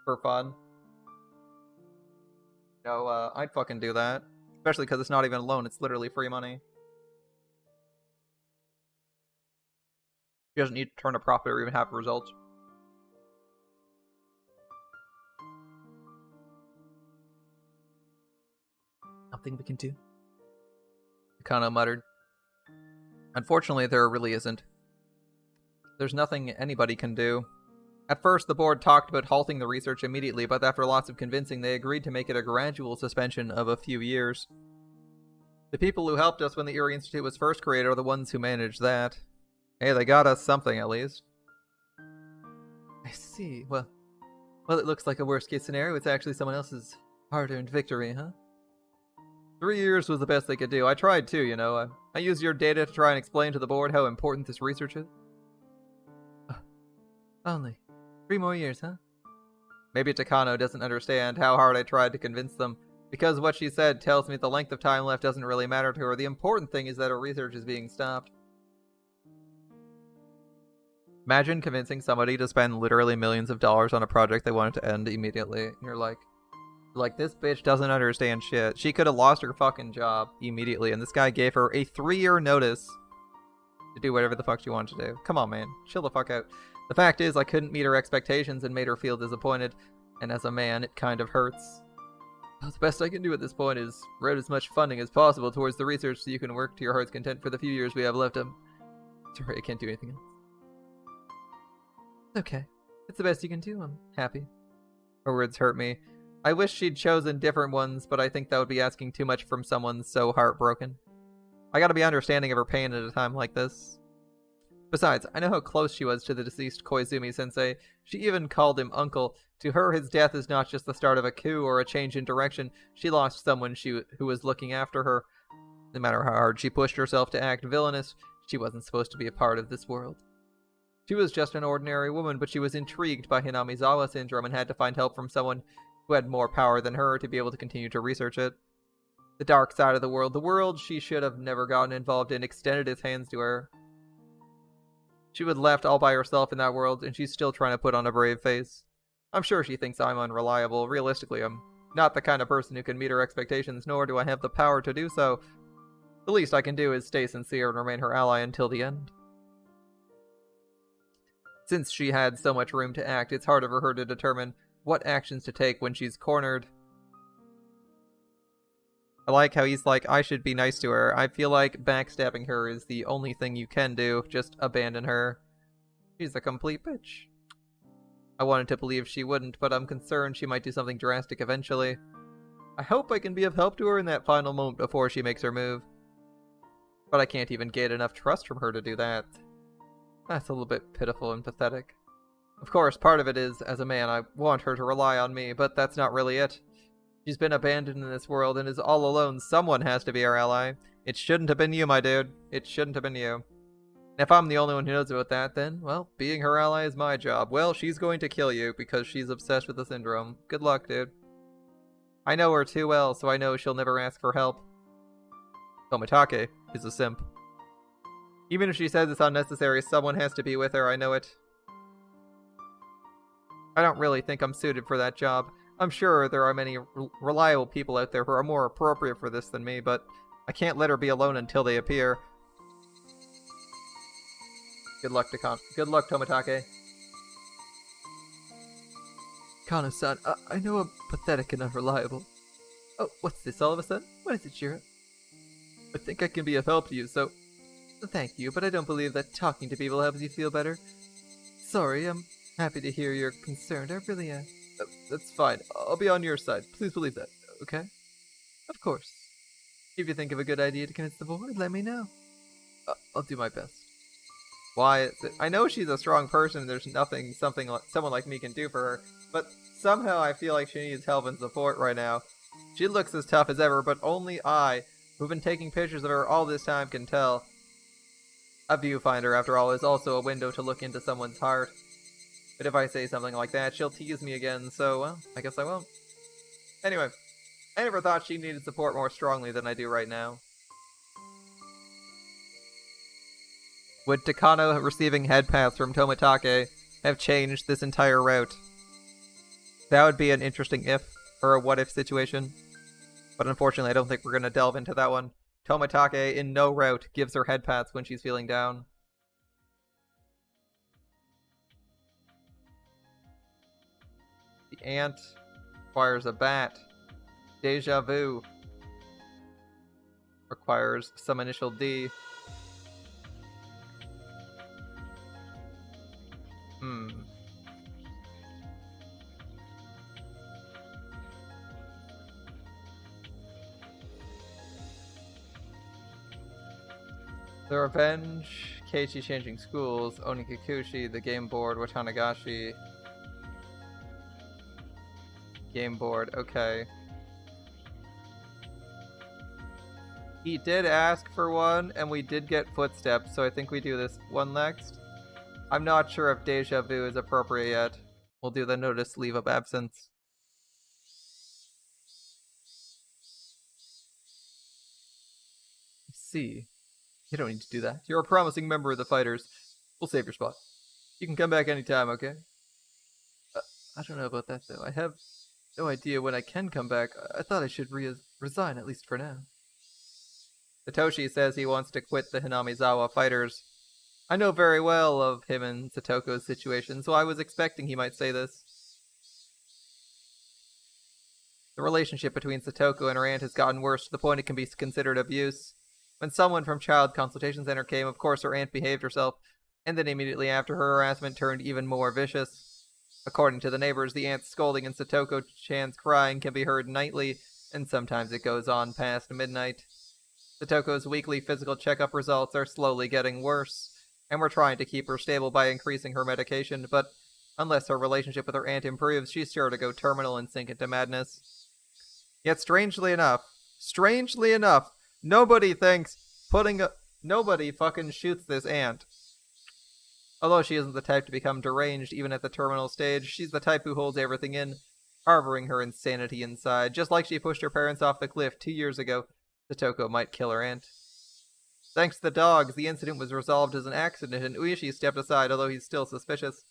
for fun, I'd fucking do that. Especially because it's not even a loan, it's literally free money. She doesn't need to turn a profit or even have results. Nothing we can do. Akano muttered. Unfortunately, there really isn't. There's nothing anybody can do. At first, the board talked about halting the research immediately, but after lots of convincing, they agreed to make it a gradual suspension of a few years. The people who helped us when the Erie Institute was first created are the ones who managed that. Hey, they got us something, at least. I see. Well, it looks like a worst-case scenario. It's actually someone else's hard-earned victory, huh? 3 years was the best they could do. I tried too, you know. I used your data to try and explain to the board how important this research is. Only 3 more years, huh? Maybe Takano doesn't understand how hard I tried to convince them, because what she said tells me the length of time left doesn't really matter to her. The important thing is that her research is being stopped. Imagine convincing somebody to spend literally millions of dollars on a project they wanted to end immediately. And you're like, this bitch doesn't understand shit. She could have lost her fucking job immediately, and this guy gave her a 3-year notice to do whatever the fuck she wanted to do. Come on, man. Chill the fuck out. The fact is, I couldn't meet her expectations and made her feel disappointed, and as a man, it kind of hurts. The best I can do at this point is route as much funding as possible towards the research so you can work to your heart's content for the few years we have left. Sorry, I can't do anything else. Okay. It's the best you can do. I'm happy. Her words hurt me. I wish she'd chosen different ones, but I think that would be asking too much from someone so heartbroken. I gotta be understanding of her pain at a time like this. Besides, I know how close she was to the deceased Koizumi-sensei. She even called him uncle. To her, his death is not just the start of a coup or a change in direction. She lost someone who was looking after her. No matter how hard she pushed herself to act villainous, she wasn't supposed to be a part of this world. She was just an ordinary woman, but she was intrigued by Hinamizawa syndrome and had to find help from someone who had more power than her to be able to continue to research it. The dark side of the world she should have never gotten involved in, extended its hands to her. She was left all by herself in that world, and she's still trying to put on a brave face. I'm sure she thinks I'm unreliable. Realistically, I'm not the kind of person who can meet her expectations, nor do I have the power to do so. The least I can do is stay sincere and remain her ally until the end. Since she had so much room to act, it's harder for her to determine what actions to take when she's cornered. I like how he's like, I should be nice to her. I feel like backstabbing her is the only thing you can do. Just abandon her. She's a complete bitch. I wanted to believe she wouldn't, but I'm concerned she might do something drastic eventually. I hope I can be of help to her in that final moment before she makes her move. But I can't even get enough trust from her to do that. That's a little bit pitiful and pathetic. Of course, part of it is, as a man, I want her to rely on me, but that's not really it. She's been abandoned in this world and is all alone. Someone has to be our ally. It shouldn't have been you, my dude. It shouldn't have been you. And if I'm the only one who knows about that, then, well, being her ally is my job. Well, she's going to kill you because she's obsessed with the syndrome. Good luck, dude. I know her too well, so I know she'll never ask for help. Tomitake is a simp. Even if she says it's unnecessary, someone has to be with her, I know it. I don't really think I'm suited for that job. I'm sure there are many reliable people out there who are more appropriate for this than me, but I can't let her be alone until they appear. Good luck, Tomitake. Kano-san, I know I'm pathetic and unreliable. Oh, what's this all of a sudden? What is it, Shira? I think I can be of help to you, so thank you, but I don't believe that talking to people helps you feel better. Sorry, I'm happy to hear you're concerned. I really am. That's fine. I'll be on your side. Please believe that, okay? Of course. If you think of a good idea to convince the board, let me know. I'll do my best. Why is it? I know she's a strong person and there's nothing someone like me can do for her, but somehow I feel like she needs help and support right now. She looks as tough as ever, but only I, who've been taking pictures of her all this time, can tell. A viewfinder, after all, is also a window to look into someone's heart. But if I say something like that, she'll tease me again, so, well, I guess I won't. Anyway, I never thought she needed support more strongly than I do right now. Would Takano receiving head pats from Tomitake have changed this entire route? That would be an interesting if, or a what-if situation. But unfortunately, I don't think we're going to delve into that one. Tomitake, in no route, gives her head pats when she's feeling down. The ant requires a bat. Deja vu requires some initial D. The Revenge, Keiichi changing schools, Onikikushi, the game board, Watanagashi. Game board, okay. He did ask for one, and we did get footsteps, so I think we do this one next. I'm not sure if Deja Vu is appropriate yet. We'll do the notice leave of absence. I see. You don't need to do that. You're a promising member of the fighters. We'll save your spot. You can come back anytime, okay? I don't know about that, though. I have no idea when I can come back. I thought I should resign, at least for now. Satoshi says he wants to quit the Hinamizawa fighters. I know very well of him and Satoko's situation, so I was expecting he might say this. The relationship between Satoko and her aunt has gotten worse to the point it can be considered abuse. When someone from Child Consultation Center came, of course her aunt behaved herself, and then immediately after her harassment turned even more vicious. According to the neighbors, the aunt's scolding and Satoko-chan's crying can be heard nightly, and sometimes it goes on past midnight. Satoko's weekly physical checkup results are slowly getting worse, and we're trying to keep her stable by increasing her medication, but unless her relationship with her aunt improves, she's sure to go terminal and sink into madness. Yet strangely enough, nobody thinks nobody fucking shoots this aunt. Although she isn't the type to become deranged even at the terminal stage, she's the type who holds everything in, harboring her insanity inside. Just like she pushed her parents off the cliff 2 years ago, Satoko might kill her aunt. Thanks to the dogs, the incident was resolved as an accident, and Ueshi stepped aside, although he's still suspicious.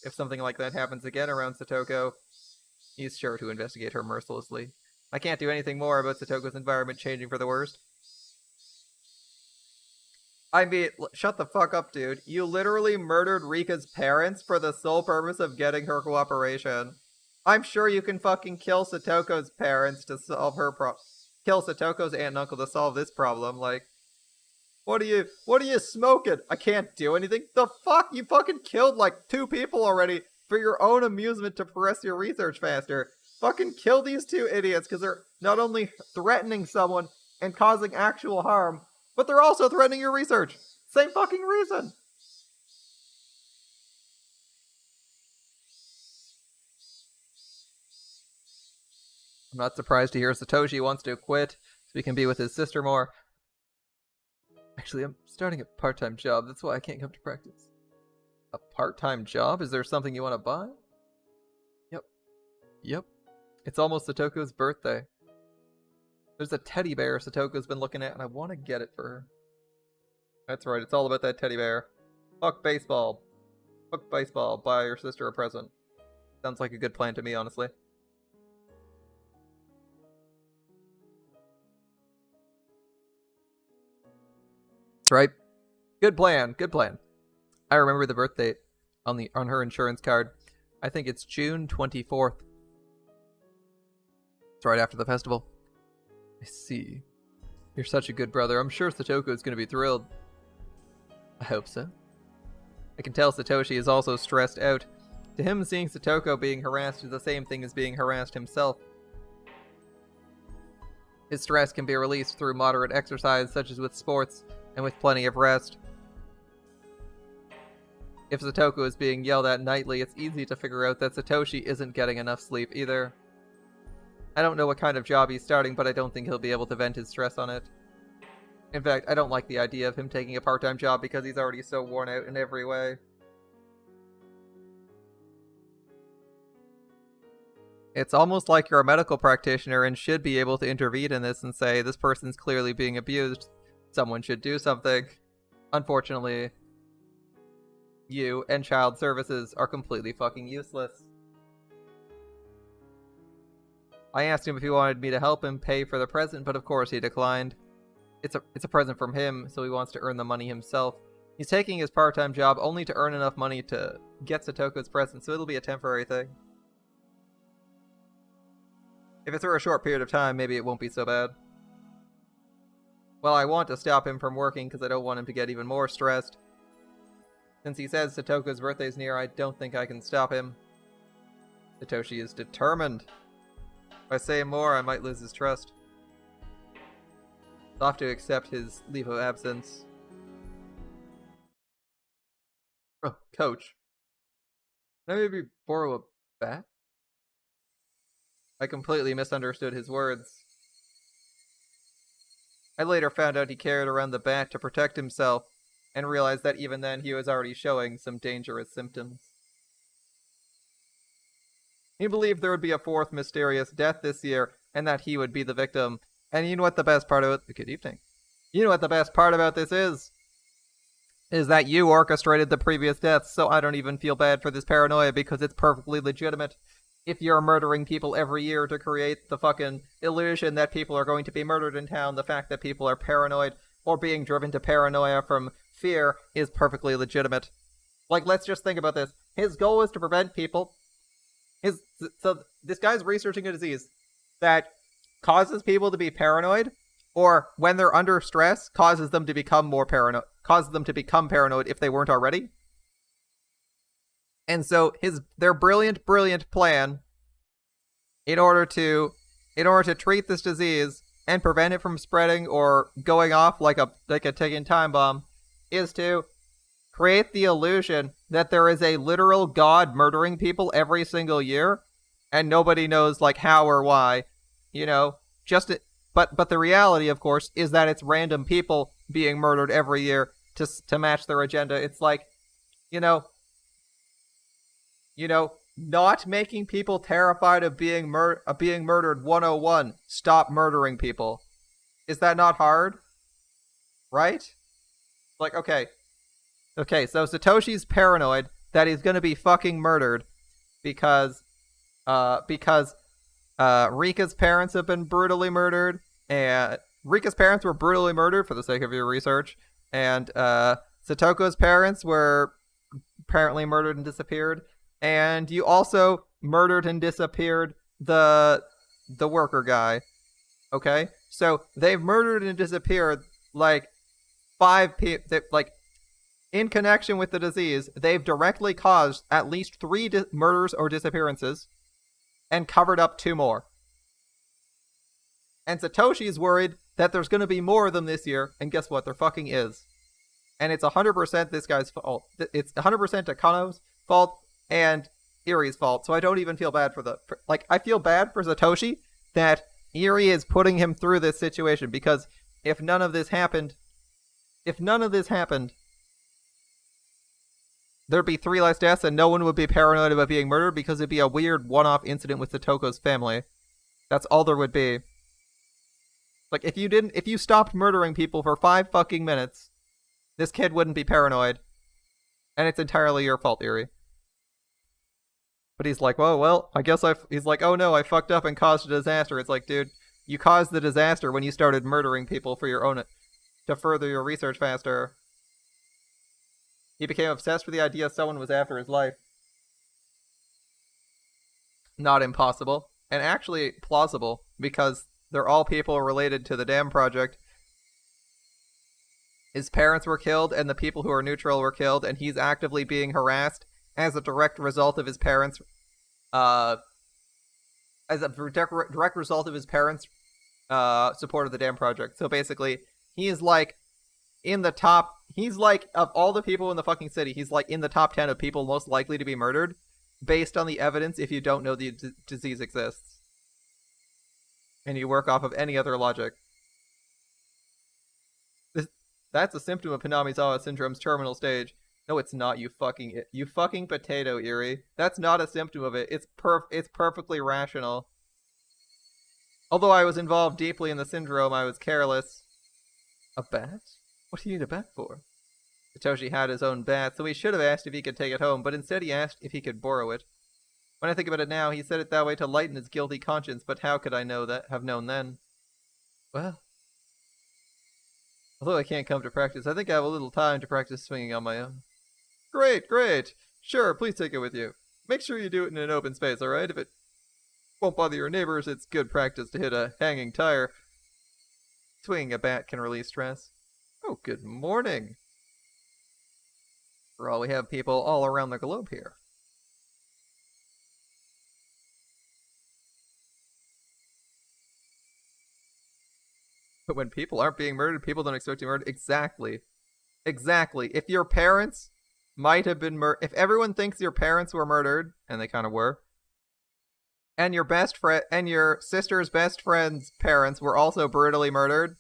If something like that happens again around Satoko, he's sure to investigate her mercilessly. I can't do anything more about Satoko's environment changing for the worst. I mean, shut the fuck up, dude. You literally murdered Rika's parents for the sole purpose of getting her cooperation. I'm sure you can fucking kill Satoko's parents to solve her kill Satoko's aunt and uncle to solve this problem. Like, what are you smoking? I can't do anything. The fuck? You fucking killed like 2 people already for your own amusement to progress your research faster. Fucking kill these 2 idiots because they're not only threatening someone and causing actual harm, but they're also threatening your research. Same fucking reason. I'm not surprised to hear Satoshi wants to quit so he can be with his sister more. Actually, I'm starting a part-time job. That's why I can't come to practice. A part-time job? Is there something you want to buy? Yep. It's almost Satoko's birthday. There's a teddy bear Satoko's been looking at, and I want to get it for her. That's right, it's all about that teddy bear. Fuck baseball. Fuck baseball. Buy your sister a present. Sounds like a good plan to me, honestly. That's right. Good plan. I remember the birth date on her insurance card. I think it's June 24th. It's right after the festival. I see. You're such a good brother. I'm sure Satoko is going to be thrilled. I hope so. I can tell Satoshi is also stressed out. To him, seeing Satoko being harassed is the same thing as being harassed himself. His stress can be released through moderate exercise, such as with sports, and with plenty of rest. If Satoko is being yelled at nightly, it's easy to figure out that Satoshi isn't getting enough sleep either. I don't know what kind of job he's starting, but I don't think he'll be able to vent his stress on it. In fact, I don't like the idea of him taking a part-time job because he's already so worn out in every way. It's almost like you're a medical practitioner and should be able to intervene in this and say, this person's clearly being abused. Someone should do something. Unfortunately, you and child services are completely fucking useless. I asked him if he wanted me to help him pay for the present, but of course he declined. It's a present from him, so he wants to earn the money himself. He's taking his part-time job only to earn enough money to get Satoko's present, so it'll be a temporary thing. If it's for a short period of time, maybe it won't be so bad. Well, I want to stop him from working because I don't want him to get even more stressed. Since he says Satoko's birthday's near, I don't think I can stop him. Satoshi is determined. If I say more, I might lose his trust. I'll have to accept his leave of absence. Oh, coach. Can I maybe borrow a bat? I completely misunderstood his words. I later found out he carried around the bat to protect himself, and realized that even then he was already showing some dangerous symptoms. He believed there would be a 4th mysterious death this year, and that he would be the victim. And you know what the best part about it? Good evening. You know what the best part about this is? Is that you orchestrated the previous deaths, so I don't even feel bad for this paranoia because it's perfectly legitimate. If you're murdering people every year to create the fucking illusion that people are going to be murdered in town, the fact that people are paranoid or being driven to paranoia from fear is perfectly legitimate. Like, let's just think about this. His goal is to prevent people. So this guy's researching a disease that causes people to be paranoid, or when they're under stress, causes them to become more paranoid. Causes them to become paranoid if they weren't already. And so their brilliant, brilliant plan in order to treat this disease and prevent it from spreading or going off like a ticking time bomb is to create the illusion that there is a literal god murdering people every single year, and nobody knows like how or why. You know, but the reality, of course, is that it's random people being murdered every year to match their agenda. It's like, you know, not making people terrified of being murdered 101. Stop murdering people. Is that not hard? Right? Like, okay, so Satoshi's paranoid that he's gonna be fucking murdered because Rika's parents have been brutally murdered, and Rika's parents were brutally murdered for the sake of your research, and Satoko's parents were apparently murdered and disappeared, and you also murdered and disappeared the worker guy. Okay, so they've murdered and disappeared like 5 people. Like, in connection with the disease, they've directly caused at least 3 murders or disappearances and covered up 2 more. And Satoshi's worried that there's going to be more of them this year, and guess what? There fucking is. And it's 100% this guy's fault. It's 100% Takano's fault and Irie's fault, so I don't even feel bad I feel bad for Satoshi that Irie is putting him through this situation, because if none of this happened, there'd be 3 less deaths and no one would be paranoid about being murdered because it'd be a weird one-off incident with Satoko's family. That's all there would be. Like, if you stopped murdering people for 5 fucking minutes, this kid wouldn't be paranoid. And it's entirely your fault, Irie. But he's like, well, I guess he's like, oh no, I fucked up and caused a disaster. It's like, dude, you caused the disaster when you started murdering people for your own, to further your research faster. He became obsessed with the idea someone was after his life. Not impossible, and actually plausible, because they're all people related to the Dam Project. His parents were killed, and the people who are neutral were killed, and he's actively being harassed as a direct result of his parents' support of the Dam Project. So basically, he is like in the top. He's like, of all the people in the fucking city, he's like in the top 10 of people most likely to be murdered, based on the evidence if you don't know the disease exists. And you work off of any other logic. That's a symptom of Hinamizawa syndrome's terminal stage. No, it's not, you fucking potato, Irie. That's not a symptom of it. It's perfectly rational. Although I was involved deeply in the syndrome, I was careless. A bat? What do you need a bat for? Satoshi had his own bat, so he should have asked if he could take it home, but instead he asked if he could borrow it. When I think about it now, he said it that way to lighten his guilty conscience, but how could I have known then? Well, although I can't come to practice, I think I have a little time to practice swinging on my own. Great. Sure, please take it with you. Make sure you do it in an open space, alright? If it won't bother your neighbors, it's good practice to hit a hanging tire. Swinging a bat can release stress. Oh, good morning. For all, we have people all around the globe here. But when people aren't being murdered, people don't expect to be murdered. Exactly. If your parents might have been if everyone thinks your parents were murdered, and they kind of were, and your best friend and your sister's best friend's parents were also brutally murdered,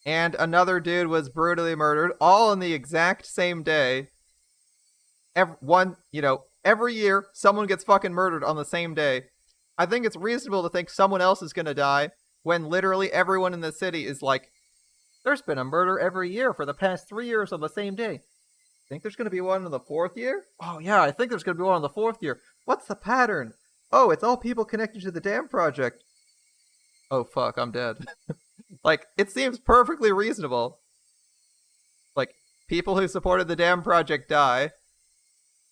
and another dude was brutally murdered, all on the exact same day. Every year someone gets fucking murdered on the same day. I think it's reasonable to think someone else is gonna die when literally everyone in the city is like, there's been a murder every year for the past 3 years on the same day. Think there's gonna be one in the 4th year? Oh yeah, I think there's gonna be one in the 4th year. What's the pattern? Oh, it's all people connected to the Dam Project. Oh fuck, I'm dead. Like, it seems perfectly reasonable. Like, people who supported the Dam Project die.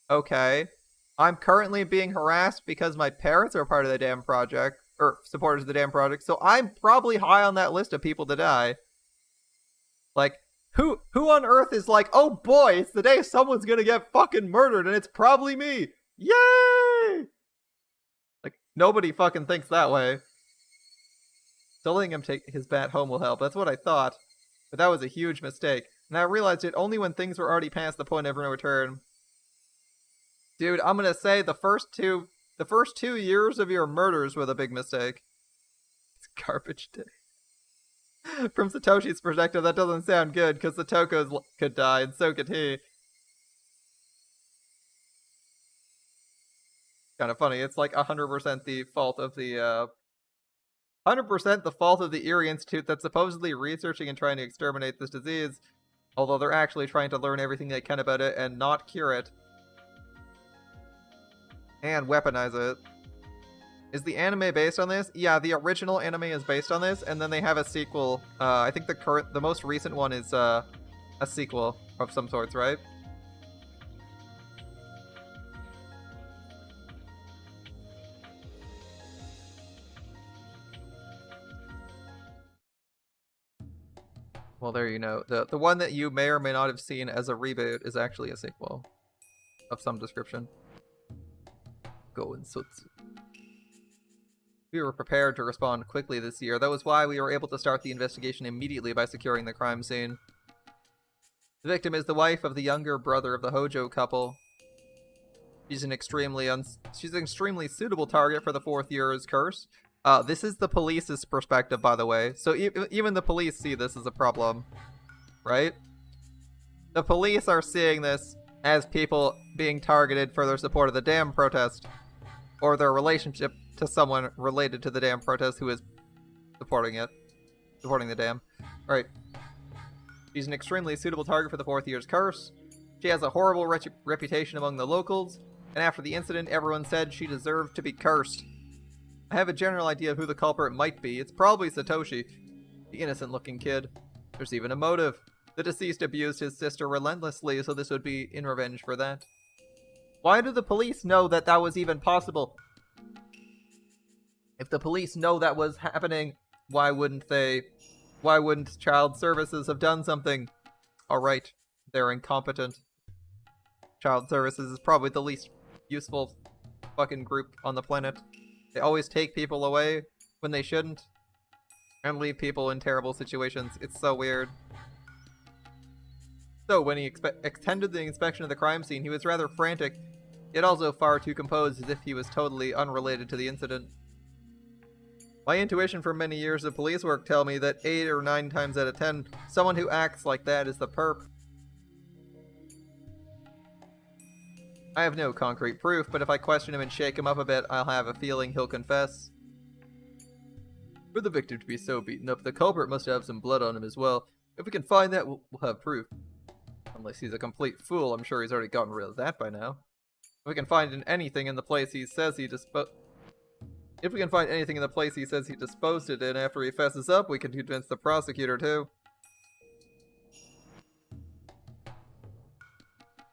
Okay. I'm currently being harassed because my parents are part of the Dam Project, or supporters of the Dam Project, so I'm probably high on that list of people to die. Like, Who on earth is like, oh boy, it's the day someone's gonna get fucking murdered and it's probably me. Yay! Like, nobody fucking thinks that way. So letting him take his bat home will help. That's what I thought. But that was a huge mistake. And I realized it only when things were already past the point of no return. Dude, I'm gonna say the first two years of your murders were the big mistake. It's garbage day. From Satoshi's perspective, that doesn't sound good, because the Tokos could die, and so could he. Kind of funny. It's like 100% the fault of the, 100% the fault of the Erie Institute that's supposedly researching and trying to exterminate this disease, although they're actually trying to learn everything they can about it and not cure it. And weaponize it. Is the anime based on this? Yeah, the original anime is based on this, and then they have a sequel. I think the most recent one is a sequel of some sorts, right? Well, there you know. The one that you may or may not have seen as a reboot is actually a sequel of some description. Go in Sutsu. We were prepared to respond quickly this year. That was why we were able to start the investigation immediately by securing the crime scene. The victim is the wife of the younger brother of the Hojo couple. She's an extremely suitable target for the fourth year's curse. This is the police's perspective, by the way. So even the police see this as a problem, right? The police are seeing this as people being targeted for their support of the dam protest, or their relationship to someone related to the dam protest who is supporting the dam. Right. She's an extremely suitable target for the fourth year's curse. She has a horrible reputation among the locals, and after the incident, everyone said she deserved to be cursed. I have a general idea of who the culprit might be. It's probably Satoshi, the innocent-looking kid. There's even a motive. The deceased abused his sister relentlessly, so this would be in revenge for that. Why do the police know that that was even possible? If the police know that was happening, why wouldn't Child Services have done something? Alright, they're incompetent. Child Services is probably the least useful fucking group on the planet. They always take people away when they shouldn't, and leave people in terrible situations. It's so weird. So, when he attended the inspection of the crime scene, he was rather frantic, yet also far too composed, as if he was totally unrelated to the incident. My intuition from many years of police work tell me that 8 or 9 times out of 10, someone who acts like that is the perp. I have no concrete proof, but if I question him and shake him up a bit, I'll have a feeling he'll confess. For the victim to be so beaten up, the culprit must have some blood on him as well. If we can find that, we'll have proof. Unless he's a complete fool, I'm sure he's already gotten rid of that by now. If we can find anything in the place he says he disposed it in after he fesses up, we can convince the prosecutor too.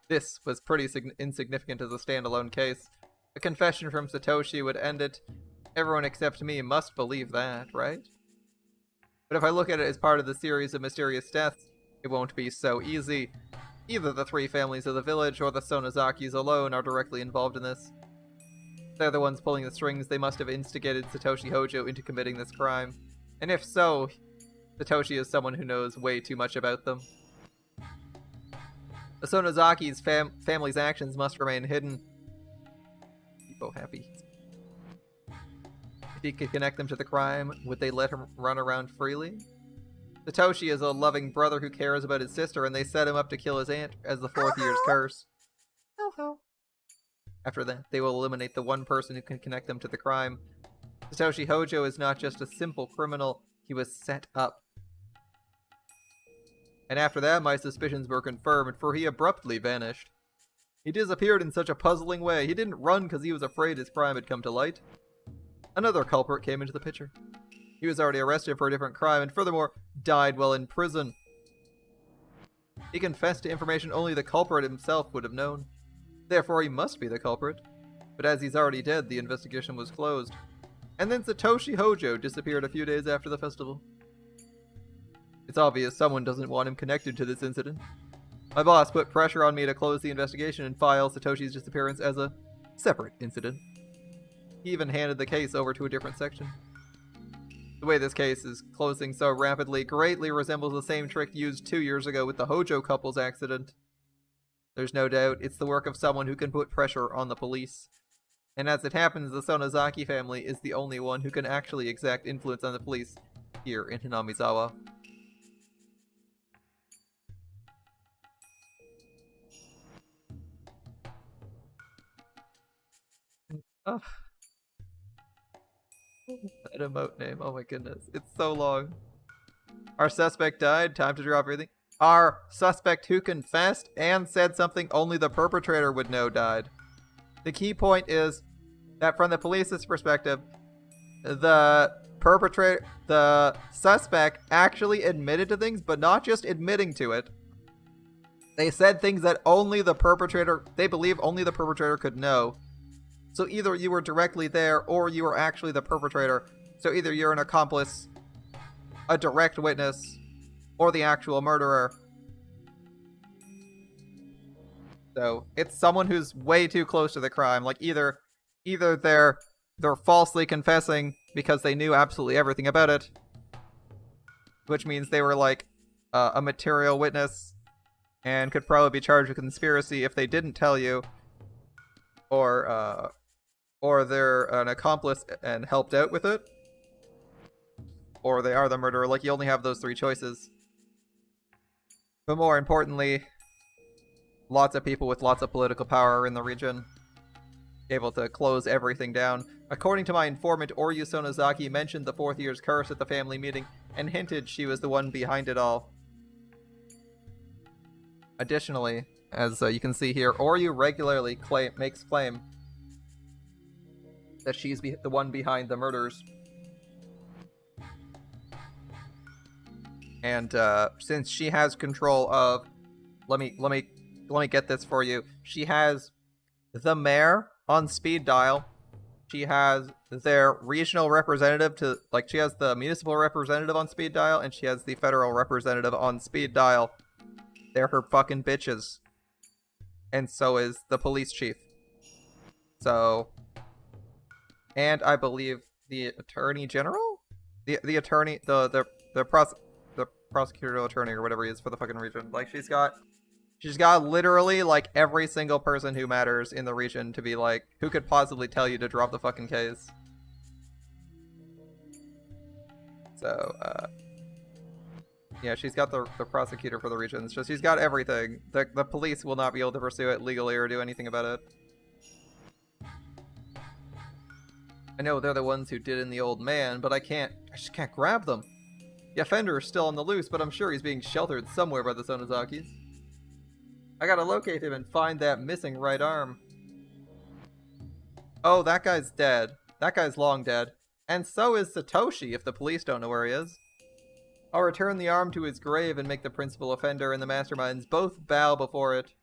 This was pretty insignificant as a standalone case. A confession from Satoshi would end it. Everyone except me must believe that, right? But if I look at it as part of the series of mysterious deaths, it won't be so easy. Either the 3 families of the village or the Sonozakis alone are directly involved in this. They're the ones pulling the strings. They must have instigated Satoshi Hojo into committing this crime. And if so, Satoshi is someone who knows way too much about them. The Sonozaki's family's actions must remain hidden. Keep happy. If he could connect them to the crime, would they let him run around freely? Satoshi is a loving brother who cares about his sister, and they set him up to kill his aunt as the 4th year's curse. After that, they will eliminate the one person who can connect them to the crime. Satoshi Hojo is not just a simple criminal, he was set up. And after that, my suspicions were confirmed, for he abruptly vanished. He disappeared in such a puzzling way. He didn't run because he was afraid his crime had come to light. Another culprit came into the picture. He was already arrested for a different crime, and furthermore, died while in prison. He confessed to information only the culprit himself would have known. Therefore, he must be the culprit. But as he's already dead, the investigation was closed. And then Satoshi Hojo disappeared a few days after the festival. It's obvious someone doesn't want him connected to this incident. My boss put pressure on me to close the investigation and file Satoshi's disappearance as a separate incident. He even handed the case over to a different section. The way this case is closing so rapidly greatly resembles the same trick used 2 years ago with the Hojo couple's accident. There's no doubt it's the work of someone who can put pressure on the police. And as it happens, the Sonozaki family is the only one who can actually exact influence on the police here in Hinamizawa. Oh. That emote name, oh my goodness. It's so long. Our suspect died, time to drop everything. Our suspect who confessed and said something only the perpetrator would know died. The key point is that from the police's perspective, the suspect actually admitted to things, but not just admitting to it. They said things that they believe only the perpetrator could know. So either you were directly there or you were actually the perpetrator. So either you're an accomplice, a direct witness, or the actual murderer. So it's someone who's way too close to the crime. Like either they're falsely confessing because they knew absolutely everything about it, which means they were like a material witness and could probably be charged with conspiracy if they didn't tell you, or they're an accomplice and helped out with it, or they are the murderer. Like, you only have those three choices. But more importantly, lots of people with lots of political power in the region, able to close everything down. According to my informant, Oryu Sonozaki mentioned the 4th year's curse at the family meeting and hinted she was the one behind it all. Additionally, as you can see here, Oryu regularly makes claim that she's the one behind the murders. And since she has control of, let me get this for you. She has the mayor on speed dial. She has their regional representative she has the municipal representative on speed dial, and she has the federal representative on speed dial. They're her fucking bitches. And so is the police chief. So, and I believe the attorney general? The attorney, the prosecutorial attorney or whatever he is for the fucking region. Like, she's got literally like every single person who matters in the region to be like, who could possibly tell you to drop the fucking case. So, yeah, she's got the prosecutor for the region. So she's got everything. The police will not be able to pursue it legally or do anything about it. I know they're the ones who did in the old man, but I just can't grab them. The offender is still on the loose, but I'm sure he's being sheltered somewhere by the Sonozakis. I gotta locate him and find that missing right arm. Oh, that guy's dead. That guy's long dead. And so is Satoshi, if the police don't know where he is. I'll return the arm to his grave and make the principal offender and the masterminds both bow before it.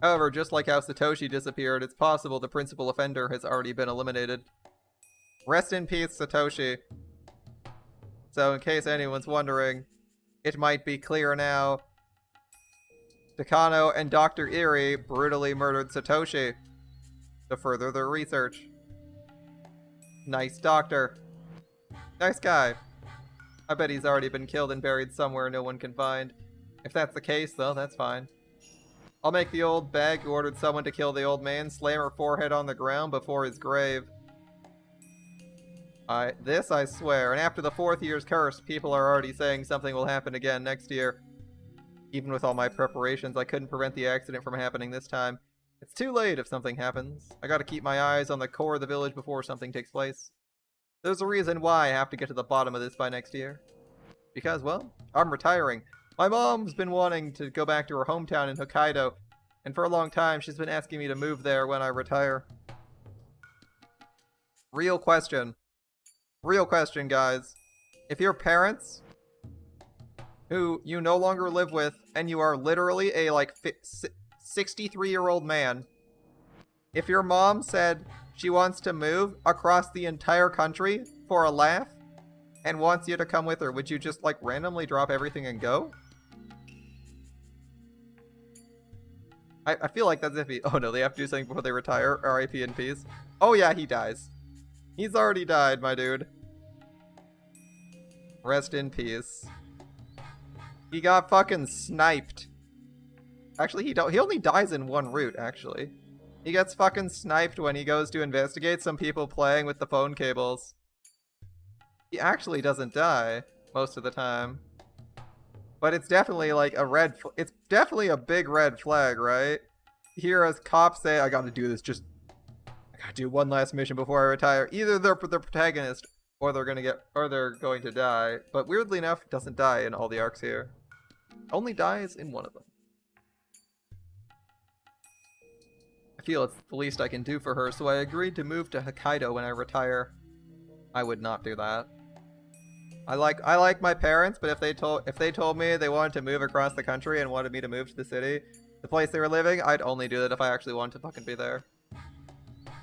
However, just like how Satoshi disappeared, it's possible the principal offender has already been eliminated. Rest in peace, Satoshi. So in case anyone's wondering, it might be clear now. Takano and Dr. Iri brutally murdered Satoshi to further their research. Nice doctor. Nice guy. I bet he's already been killed and buried somewhere no one can find. If that's the case, though, that's fine. I'll make the old bag who ordered someone to kill the old man slam her forehead on the ground before his grave. This I swear. And after the 4th year's curse, people are already saying something will happen again next year. Even with all my preparations, I couldn't prevent the accident from happening this time. It's too late if something happens. I gotta keep my eyes on the core of the village before something takes place. There's a reason why I have to get to the bottom of this by next year. Because, well, I'm retiring. My mom's been wanting to go back to her hometown in Hokkaido, and for a long time she's been asking me to move there when I retire. Real question. Real question, guys. If your parents, who you no longer live with, and you are literally a, 63-year-old man, if your mom said she wants to move across the entire country for a laugh, and wants you to come with her, would you just, like, randomly drop everything and go? I feel like that's if he... Oh no, they have to do something before they retire. R.I.P. in peace. Oh yeah, he dies. He's already died, my dude. Rest in peace. He got fucking sniped. Actually, he only dies in one route, actually. He gets fucking sniped when he goes to investigate some people playing with the phone cables. He actually doesn't die most of the time. But it's definitely like a it's definitely a big red flag, right? Here as cops say, I gotta do this, I gotta do one last mission before I retire. Either they're the protagonist, or they're going to die. But weirdly enough, doesn't die in all the arcs here. Only dies in one of them. I feel it's the least I can do for her, so I agreed to move to Hokkaido when I retire. I would not do that. I like my parents, but if they told me they wanted to move across the country and wanted me to move to the city, the place they were living, I'd only do that if I actually wanted to fucking be there.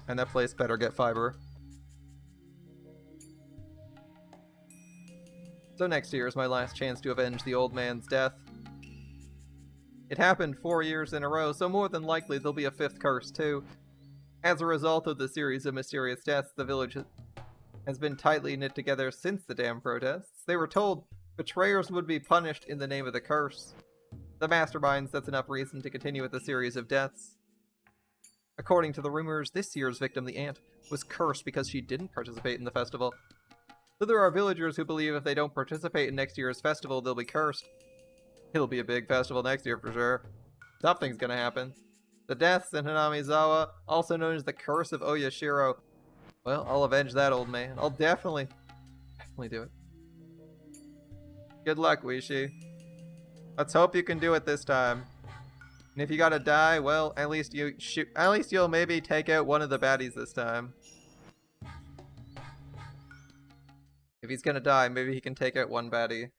And that place better get fiber. So next year is my last chance to avenge the old man's death. It happened 4 years in a row, so more than likely there'll be a 5th curse too. As a result of the series of mysterious deaths, the village has been tightly knit together since the damn protests. They were told betrayers would be punished in the name of the curse. The masterminds, that's enough reason to continue with the series of deaths. According to the rumors, this year's victim, the ant, was cursed because she didn't participate in the festival. So there are villagers who believe if they don't participate in next year's festival, they'll be cursed. It'll be a big festival next year for sure. Something's gonna happen. The deaths in Hinamizawa, also known as the Curse of Oyashiro. Well, I'll avenge that old man. I'll definitely do it. Good luck, Wishi. Let's hope you can do it this time. And if you gotta die, well, at least you'll maybe take out one of the baddies this time. If he's gonna die, maybe he can take out one baddie.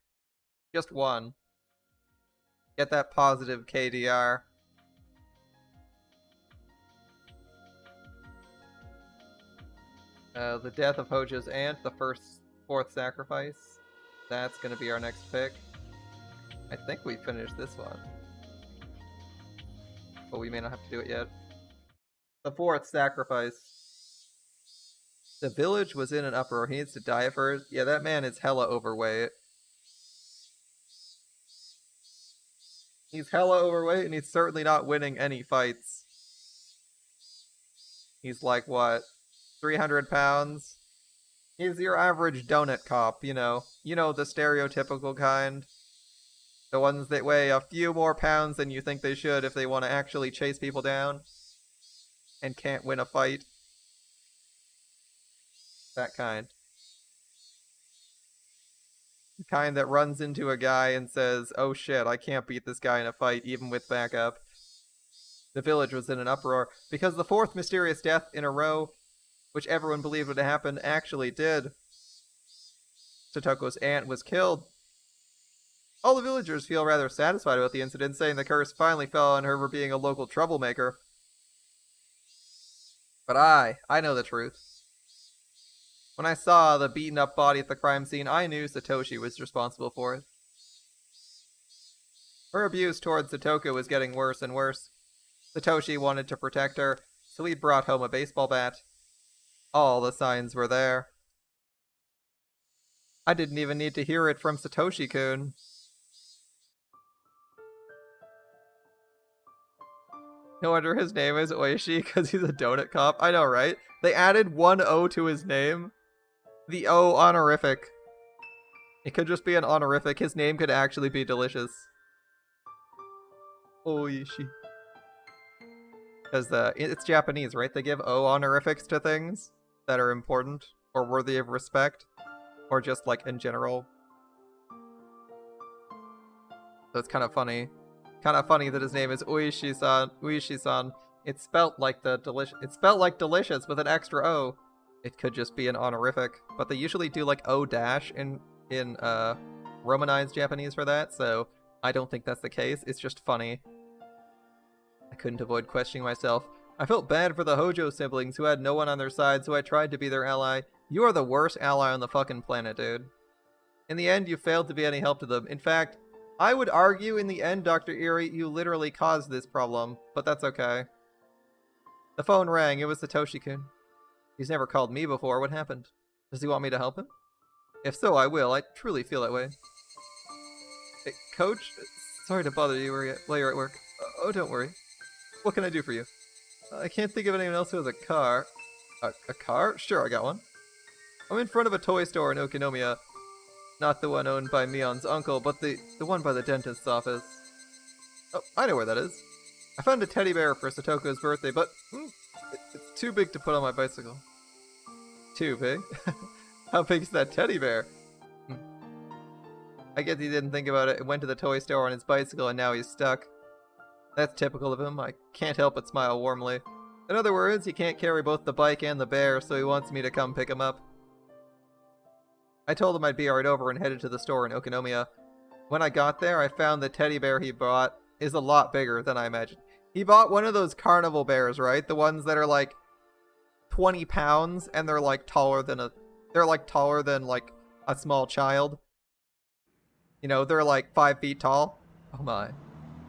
Just one. Get that positive KDR. The death of Hojo's aunt, the fourth sacrifice. That's gonna be our next pick. I think we finished this one. But we may not have to do it yet. The fourth sacrifice. The village was in an uproar. He needs to die first. Yeah, that man is hella overweight. He's hella overweight, and he's certainly not winning any fights. He's like, what, 300 pounds? He's your average donut cop, you know. You know, the stereotypical kind. The ones that weigh a few more pounds than you think they should if they want to actually chase people down. And can't win a fight. That kind. The kind that runs into a guy and says, oh shit, I can't beat this guy in a fight even with backup. The village was in an uproar because the fourth mysterious death in a row, which everyone believed would happen, actually did. Satoko's aunt was killed. All the villagers feel rather satisfied about the incident, saying the curse finally fell on her for being a local troublemaker. But I know the truth. When I saw the beaten-up body at the crime scene, I knew Satoshi was responsible for it. Her abuse towards Satoko was getting worse and worse. Satoshi wanted to protect her, so he brought home a baseball bat. All the signs were there. I didn't even need to hear it from Satoshi-kun. No wonder his name is Oishi, because he's a donut cop. I know, right? They added one O to his name. The O honorific. It could just be an honorific. His name could actually be delicious. Oishi. Because it's Japanese, right? They give O honorifics to things that are important or worthy of respect. Or just, like, in general. So it's kind of funny. Kind of funny that his name is Uishi-san. Uishi-san. It's spelt like delicious with an extra O. It could just be an honorific, but they usually do like O dash in Romanized Japanese for that, so I don't think that's the case. It's just funny. I couldn't avoid questioning myself. I felt bad for the Hojo siblings who had no one on their side, so I tried to be their ally. You are the worst ally on the fucking planet, dude. In the end, you failed to be any help to them. In fact, I would argue in the end, Dr. Erie, you literally caused this problem, but that's okay. The phone rang. It was Satoshi-kun. He's never called me before. What happened? Does he want me to help him? If so, I will. I truly feel that way. Hey, Coach? Sorry to bother you while you're at work. Oh, don't worry. What can I do for you? I can't think of anyone else who has a car. A car? Sure, I got one. I'm in front of a toy store in Okinomiya. Not the one owned by Mion's uncle, but the one by the dentist's office. Oh, I know where that is. I found a teddy bear for Satoko's birthday, but it's too big to put on my bicycle. Too big? How big is that teddy bear? I guess he didn't think about it and went to the toy store on his bicycle and now he's stuck. That's typical of him. I can't help but smile warmly. In other words, he can't carry both the bike and the bear, so he wants me to come pick him up. I told him I'd be right over and headed to the store in Okinomiya. When I got there, I found the teddy bear he bought is a lot bigger than I imagined. He bought one of those carnival bears, right? The ones that are like 20 pounds and they're like taller than like a small child. You know, they're like 5 feet tall. Oh my.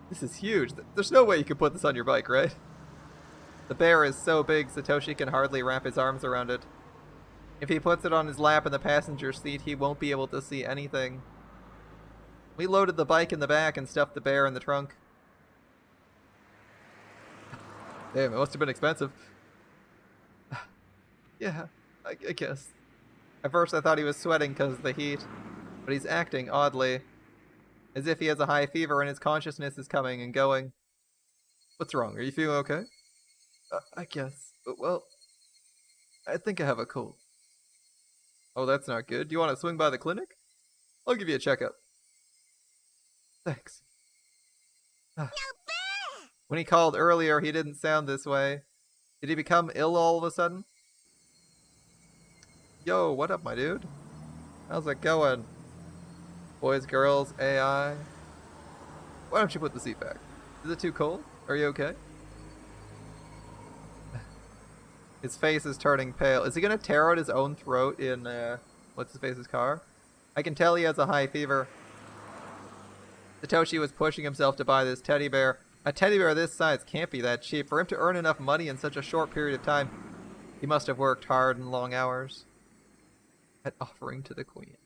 This is huge. There's no way you could put this on your bike, right? The bear is so big, Satoshi can hardly wrap his arms around it. If he puts it on his lap in the passenger seat, he won't be able to see anything. We loaded the bike in the back and stuffed the bear in the trunk. Damn, it must have been expensive. Yeah, I guess. At first I thought he was sweating because of the heat, but he's acting oddly. As if he has a high fever and his consciousness is coming and going. What's wrong? Are you feeling okay? I guess. Well, I think I have a cold. Oh, that's not good. Do you want to swing by the clinic? I'll give you a checkup. Thanks. When he called earlier, he didn't sound this way. Did he become ill all of a sudden? Yo, what up, my dude? How's it going? Boys, girls, AI. Why don't you put the seat back? Is it too cold? Are you okay? His face is turning pale. Is he gonna tear out his own throat in, what's his face's car? I can tell he has a high fever. Satoshi was pushing himself to buy this teddy bear. A teddy bear this size can't be that cheap. For him to earn enough money in such a short period of time, he must have worked hard and long hours. An offering to the queen.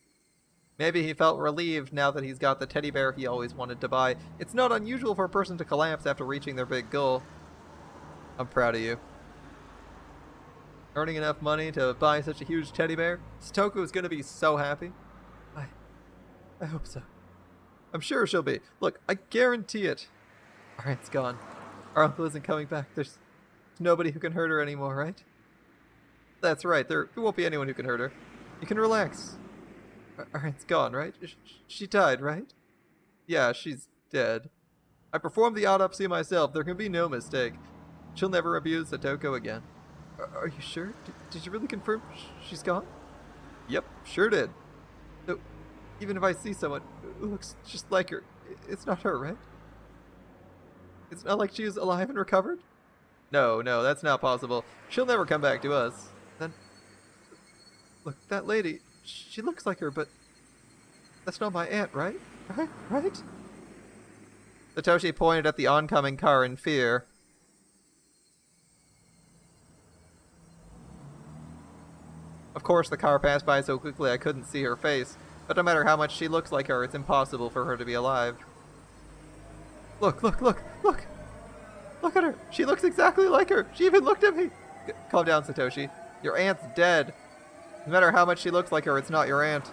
Maybe he felt relieved now that he's got the teddy bear he always wanted to buy. It's not unusual for a person to collapse after reaching their big goal. I'm proud of you. Earning enough money to buy such a huge teddy bear? Satoko is going to be so happy. I hope so. I'm sure she'll be. Look, I guarantee it. Our aunt's gone. Our uncle isn't coming back. There's nobody who can hurt her anymore, right? That's right. There won't be anyone who can hurt her. You can relax. Our aunt's gone, right? She died, right? Yeah, she's dead. I performed the autopsy myself. There can be no mistake. She'll never abuse Satoko again. Are you sure? Did you really confirm she's gone? Yep, sure did. So, even if I see someone who looks just like her, it's not her, right? It's not like she's alive and recovered? No, that's not possible. She'll never come back to us. Then, look, that lady, she looks like her, but that's not my aunt, right? Right? Satoshi pointed at the oncoming car in fear. Of course, the car passed by so quickly I couldn't see her face, but no matter how much she looks like her, it's impossible for her to be alive. Look! Look at her! She looks exactly like her! She even looked at me! Calm down, Satoshi. Your aunt's dead. No matter how much she looks like her, it's not your aunt.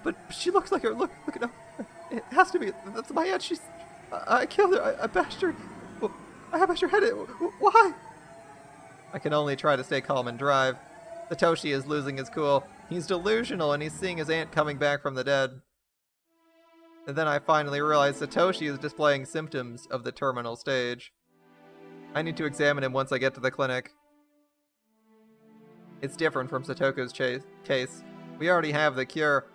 But she looks like her. Look at her. It has to be. That's my aunt. I killed her. I bashed her. I bashed her head in. Why? I can only try to stay calm and drive. Satoshi is losing his cool. He's delusional and he's seeing his aunt coming back from the dead. And then I finally realize Satoshi is displaying symptoms of the terminal stage. I need to examine him once I get to the clinic. It's different from Satoko's case. We already have the cure.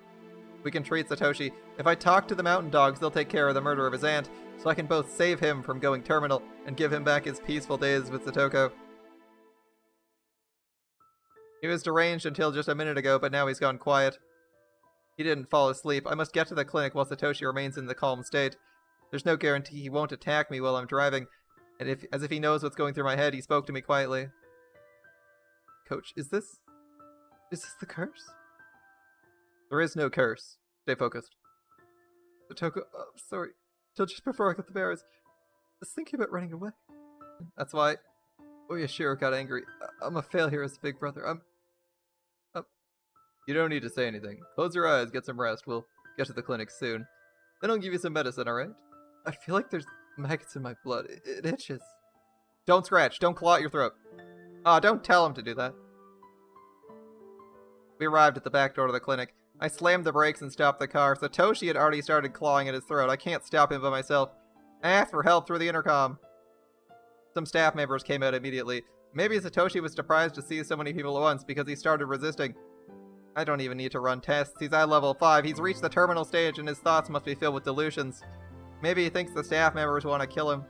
We can treat Satoshi. If I talk to the mountain dogs, they'll take care of the murder of his aunt, so I can both save him from going terminal and give him back his peaceful days with Satoko. He was deranged until just a minute ago, but now he's gone quiet. He didn't fall asleep. I must get to the clinic while Satoshi remains in the calm state. There's no guarantee he won't attack me while I'm driving, and as if he knows what's going through my head, he spoke to me quietly. Coach, is this the curse? There is no curse. Stay focused. Satoko, sorry. Till just before I got the bears, I was thinking about running away. That's why Oyashiro got angry. I'm a failure as a big brother. I'm... You don't need to say anything. Close your eyes, get some rest. We'll get to the clinic soon. Then I'll give you some medicine, alright? I feel like there's maggots in my blood. It itches. Don't scratch. Don't claw at your throat. Don't tell him to do that. We arrived at the back door to the clinic. I slammed the brakes and stopped the car. Satoshi had already started clawing at his throat. I can't stop him by myself. I asked for help through the intercom. Some staff members came out immediately. Maybe Satoshi was surprised to see so many people at once because he started resisting. I don't even need to run tests. He's at level 5. He's reached the terminal stage and his thoughts must be filled with delusions. Maybe he thinks the staff members want to kill him.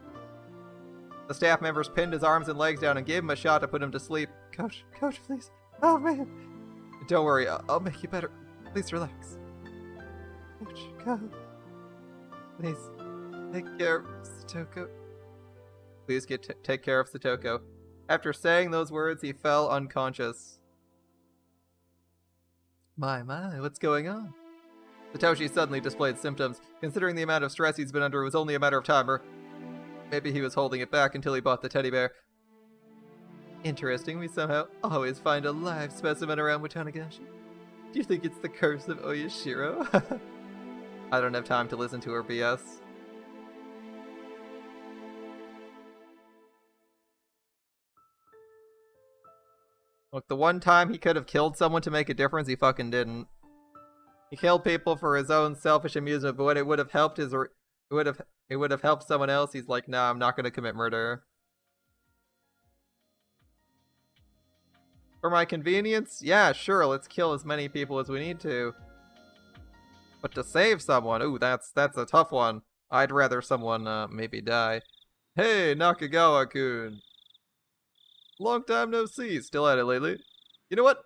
The staff members pinned his arms and legs down and gave him a shot to put him to sleep. Coach, please. Oh, man. Don't worry, I'll make you better. Please relax. Coach, please, take care of Satoko. Please take care of Satoko. After saying those words, he fell unconscious. My, what's going on? Satoshi suddenly displayed symptoms. Considering the amount of stress he's been under, it was only a matter of time, or maybe he was holding it back until he bought the teddy bear. Interesting, we somehow always find a live specimen around Watanagashi. Do you think it's the curse of Oyashiro? I don't have time to listen to her BS. Look, the one time he could have killed someone to make a difference, he fucking didn't. He killed people for his own selfish amusement, but when it would have helped it would have helped someone else, he's like, nah, I'm not gonna commit murder. For my convenience? Yeah, sure, let's kill as many people as we need to. But to save someone, ooh, that's a tough one. I'd rather someone, maybe die. Hey, Nakagawa-kun. Long time no see. Still at it lately? You know what?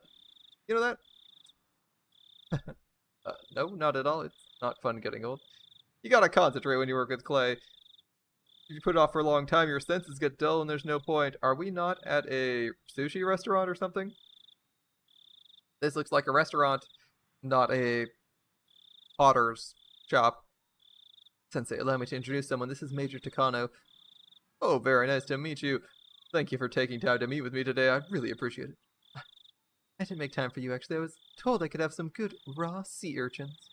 You know that? No, not at all. It's not fun getting old. You gotta concentrate when you work with clay. If you put it off for a long time, your senses get dull and there's no point. Are we not at a sushi restaurant or something? This looks like a restaurant, not a potter's shop. Sensei, allow me to introduce someone. This is Major Takano. Oh, very nice to meet you. Thank you for taking time to meet with me today. I really appreciate it. I didn't make time for you, actually. I was told I could have some good raw sea urchins.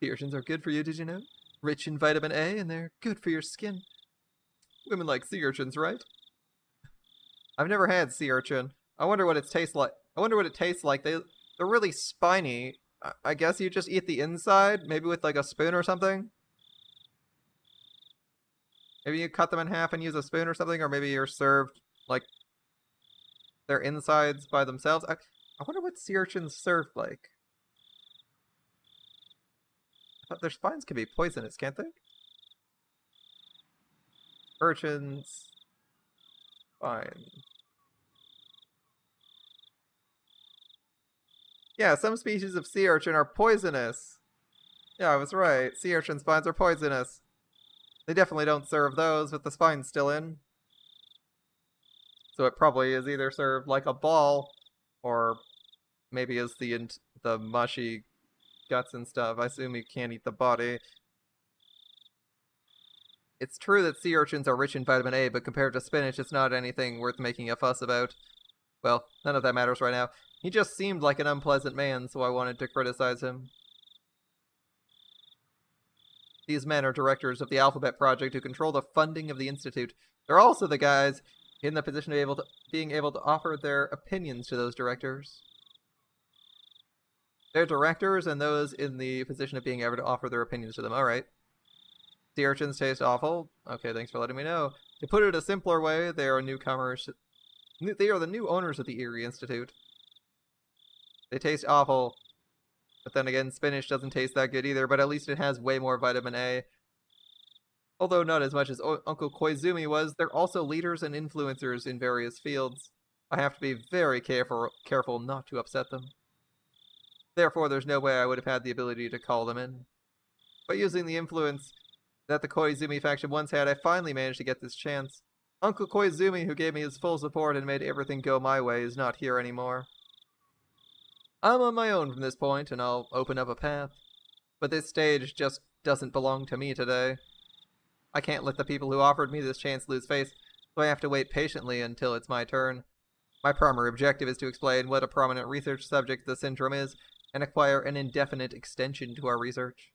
Sea urchins are good for you, did you know? Rich in vitamin A, and they're good for your skin. Women like sea urchins, right? I've never had sea urchin. I wonder what it tastes like. They're really spiny. I guess you just eat the inside, maybe with like a spoon or something? Maybe you cut them in half and use a spoon or something, or maybe you're served, like, their insides by themselves. I wonder what sea urchins served like. I thought their spines could be poisonous, can't they? Urchins. Fine. Yeah, some species of sea urchin are poisonous. Yeah, I was right. Sea urchin spines are poisonous. They definitely don't serve those with the spines still in. So it probably is either served like a ball, or maybe as the mushy guts and stuff. I assume you can't eat the body. It's true that sea urchins are rich in vitamin A, but compared to spinach, it's not anything worth making a fuss about. Well, none of that matters right now. He just seemed like an unpleasant man, so I wanted to criticize him. These men are directors of the Alphabet Project who control the funding of the Institute. They're also the guys in the position of being able to offer their opinions to those directors. They're directors and those in the position of being able to offer their opinions to them. Alright. Sea urchins taste awful. Okay, thanks for letting me know. To put it a simpler way, they are newcomers. They are the new owners of the Erie Institute. They taste awful. But then again, spinach doesn't taste that good either, but at least it has way more vitamin A. Although not as much as Uncle Koizumi was, they're also leaders and influencers in various fields. I have to be very careful not to upset them. Therefore, there's no way I would have had the ability to call them in. But using the influence that the Koizumi faction once had, I finally managed to get this chance. Uncle Koizumi, who gave me his full support and made everything go my way, is not here anymore. I'm on my own from this point, and I'll open up a path. But this stage just doesn't belong to me today. I can't let the people who offered me this chance lose face, so I have to wait patiently until it's my turn. My primary objective is to explain what a prominent research subject the syndrome is, and acquire an indefinite extension to our research.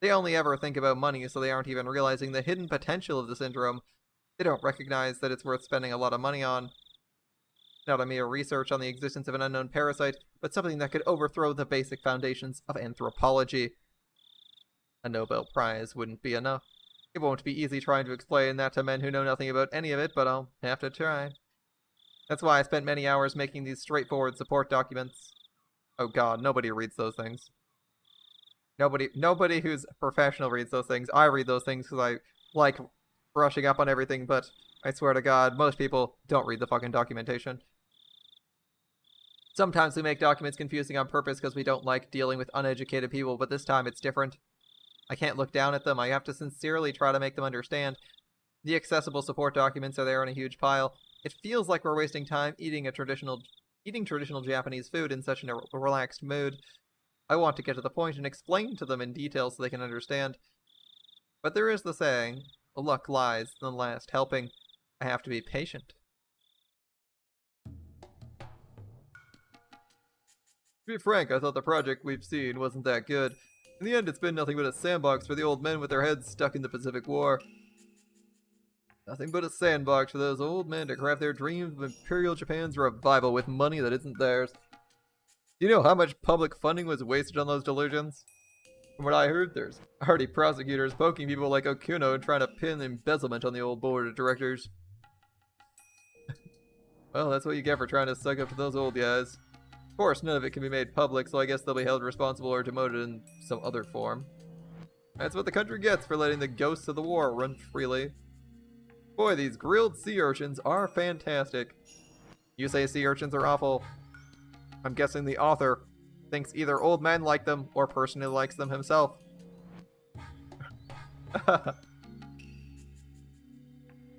They only ever think about money, so they aren't even realizing the hidden potential of the syndrome. They don't recognize that it's worth spending a lot of money on. Not a mere research on the existence of an unknown parasite, but something that could overthrow the basic foundations of anthropology. A Nobel Prize wouldn't be enough. It won't be easy trying to explain that to men who know nothing about any of it, but I'll have to try. That's why I spent many hours making these straightforward support documents. Oh god, nobody reads those things. Nobody who's professional reads those things. I read those things because I like brushing up on everything, but I swear to god, most people don't read the fucking documentation. Sometimes we make documents confusing on purpose because we don't like dealing with uneducated people, but this time it's different. I can't look down at them. I have to sincerely try to make them understand. The accessible support documents are there in a huge pile. It feels like we're wasting time eating traditional Japanese food in such a relaxed mood. I want to get to the point and explain to them in detail so they can understand. But there is the saying, luck lies in the last helping. I have to be patient. To be frank, I thought the project we've seen wasn't that good. In the end, it's been nothing but a sandbox for the old men with their heads stuck in the Pacific War. Nothing but a sandbox for those old men to craft their dreams of Imperial Japan's revival with money that isn't theirs. Do you know how much public funding was wasted on those delusions? From what I heard, there's already prosecutors poking people like Okuno and trying to pin embezzlement on the old board of directors. Well, that's what you get for trying to suck up to those old guys. Of course, none of it can be made public, so I guess they'll be held responsible or demoted in some other form. That's what the country gets for letting the ghosts of the war run freely. Boy, these grilled sea urchins are fantastic. You say sea urchins are awful. I'm guessing the author thinks either old men like them or personally likes them himself.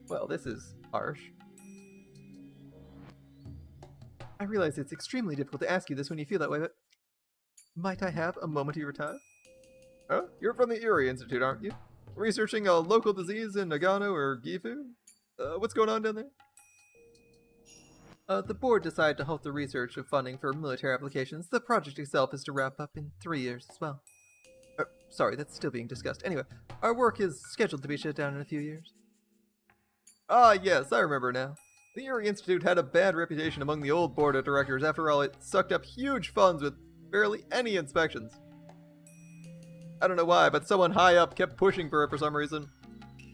Well, this is harsh. I realize it's extremely difficult to ask you this when you feel that way, but might I have a moment of your time? Oh, you're from the Erie Institute, aren't you? Researching a local disease in Nagano or Gifu? What's going on down there? The board decided to halt the research of funding for military applications. The project itself is to wrap up in 3 years as well. Sorry, that's still being discussed. Anyway, our work is scheduled to be shut down in a few years. Ah, yes, I remember now. The Erie Institute had a bad reputation among the old board of directors. After all, it sucked up huge funds with barely any inspections. I don't know why, but someone high up kept pushing for it for some reason.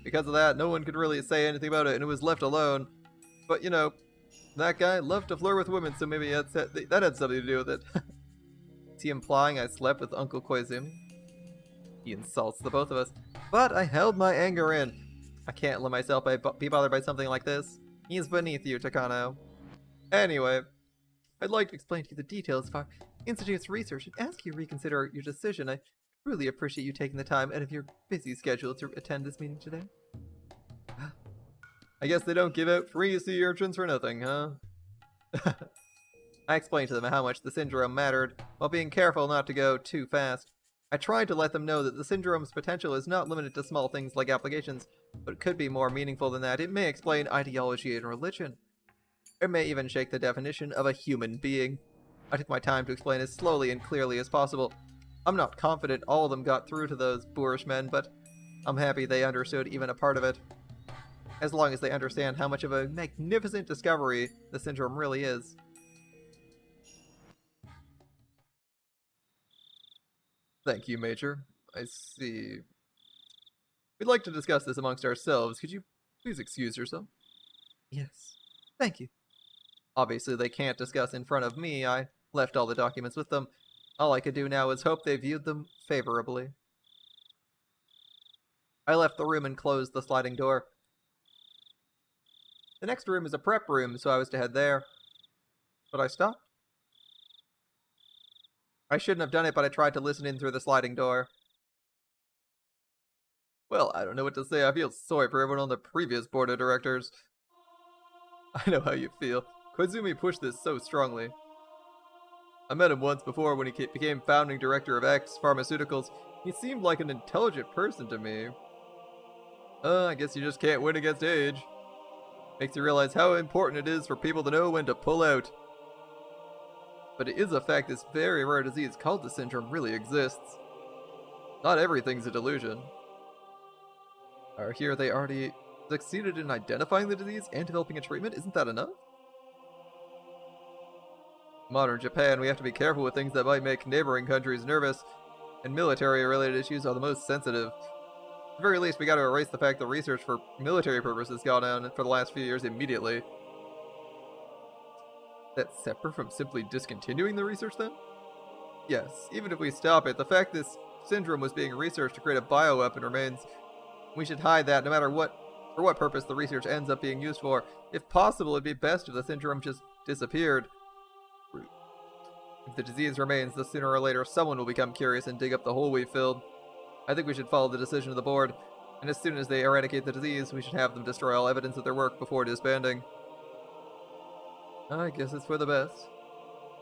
Because of that, no one could really say anything about it, and it was left alone. But, you know, that guy loved to flirt with women, so maybe that had something to do with it. Is he implying I slept with Uncle Koizumi? He insults the both of us. But I held my anger in. I can't let myself be bothered by something like this. He's beneath you, Takano. Anyway, I'd like to explain to you the details of our Institute's research and ask you to reconsider your decision. I really appreciate you taking the time out of your busy schedule to attend this meeting today. I guess they don't give out free sea urchins for nothing, huh? I explained to them how much the syndrome mattered, while being careful not to go too fast. I tried to let them know that the syndrome's potential is not limited to small things like applications, but it could be more meaningful than that. It may explain ideology and religion. It may even shake the definition of a human being. I took my time to explain as slowly and clearly as possible. I'm not confident all of them got through to those boorish men, but I'm happy they understood even a part of it. As long as they understand how much of a magnificent discovery the syndrome really is. Thank you, Major. I see. We'd like to discuss this amongst ourselves. Could you please excuse yourself? Yes. Thank you. Obviously, they can't discuss in front of me. I left all the documents with them. All I could do now is hope they viewed them favorably. I left the room and closed the sliding door. The next room is a prep room, so I was to head there. But I stopped. I shouldn't have done it, but I tried to listen in through the sliding door. Well, I don't know what to say. I feel sorry for everyone on the previous board of directors. I know how you feel. Koizumi pushed this so strongly. I met him once before when he became founding director of X Pharmaceuticals. He seemed like an intelligent person to me. I guess you just can't win against age. Makes you realize how important it is for people to know when to pull out. But it is a fact this very rare disease called the syndrome really exists. Not everything's a delusion. Or here they already succeeded in identifying the disease and developing a treatment? Isn't that enough? Modern Japan, we have to be careful with things that might make neighboring countries nervous, and military-related issues are the most sensitive. At the very least, we gotta erase the fact that research for military purposes gone on for the last few years immediately. That's separate from simply discontinuing the research then? Yes, even if we stop it, the fact this syndrome was being researched to create a bioweapon remains. We should hide that no matter for what purpose the research ends up being used for. If possible, it'd be best if the syndrome just disappeared. If the disease remains, then sooner or later someone will become curious and dig up the hole we filled. I think we should follow the decision of the board, and as soon as they eradicate the disease, we should have them destroy all evidence of their work before disbanding. I guess it's for the best.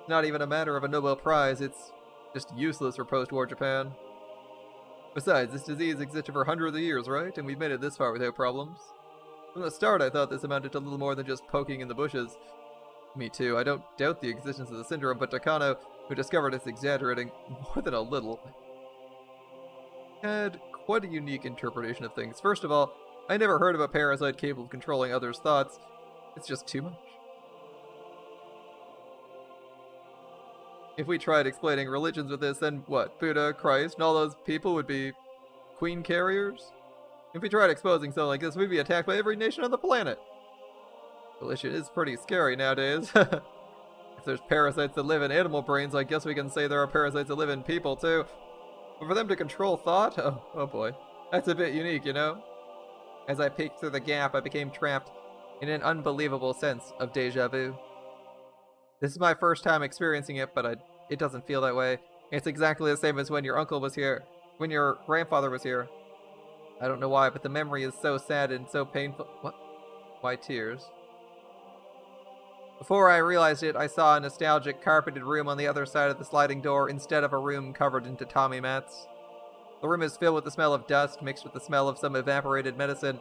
It's not even a matter of a Nobel Prize, it's just useless for post-war Japan. Besides, this disease existed for hundreds of years, right? And we've made it this far without problems. From the start, I thought this amounted to little more than just poking in the bushes. Me too, I don't doubt the existence of the syndrome, but Takano, who discovered it's exaggerating more than a little, had quite a unique interpretation of things. First of all, I never heard of a parasite capable of controlling others' thoughts. It's just too much. If we tried explaining religions with this, then what? Buddha, Christ, and all those people would be queen carriers? If we tried exposing something like this, we'd be attacked by every nation on the planet. Religion is pretty scary nowadays. If there's parasites that live in animal brains, I guess we can say there are parasites that live in people too. But for them to control thought? Oh boy. That's a bit unique, you know? As I peeked through the gap, I became trapped in an unbelievable sense of deja vu. This is my first time experiencing it, but it doesn't feel that way. It's exactly the same as when your uncle was here, when your grandfather was here. I don't know why, but the memory is so sad and so painful. What? Why tears? Before I realized it, I saw a nostalgic carpeted room on the other side of the sliding door instead of a room covered in tatami mats. The room is filled with the smell of dust mixed with the smell of some evaporated medicine,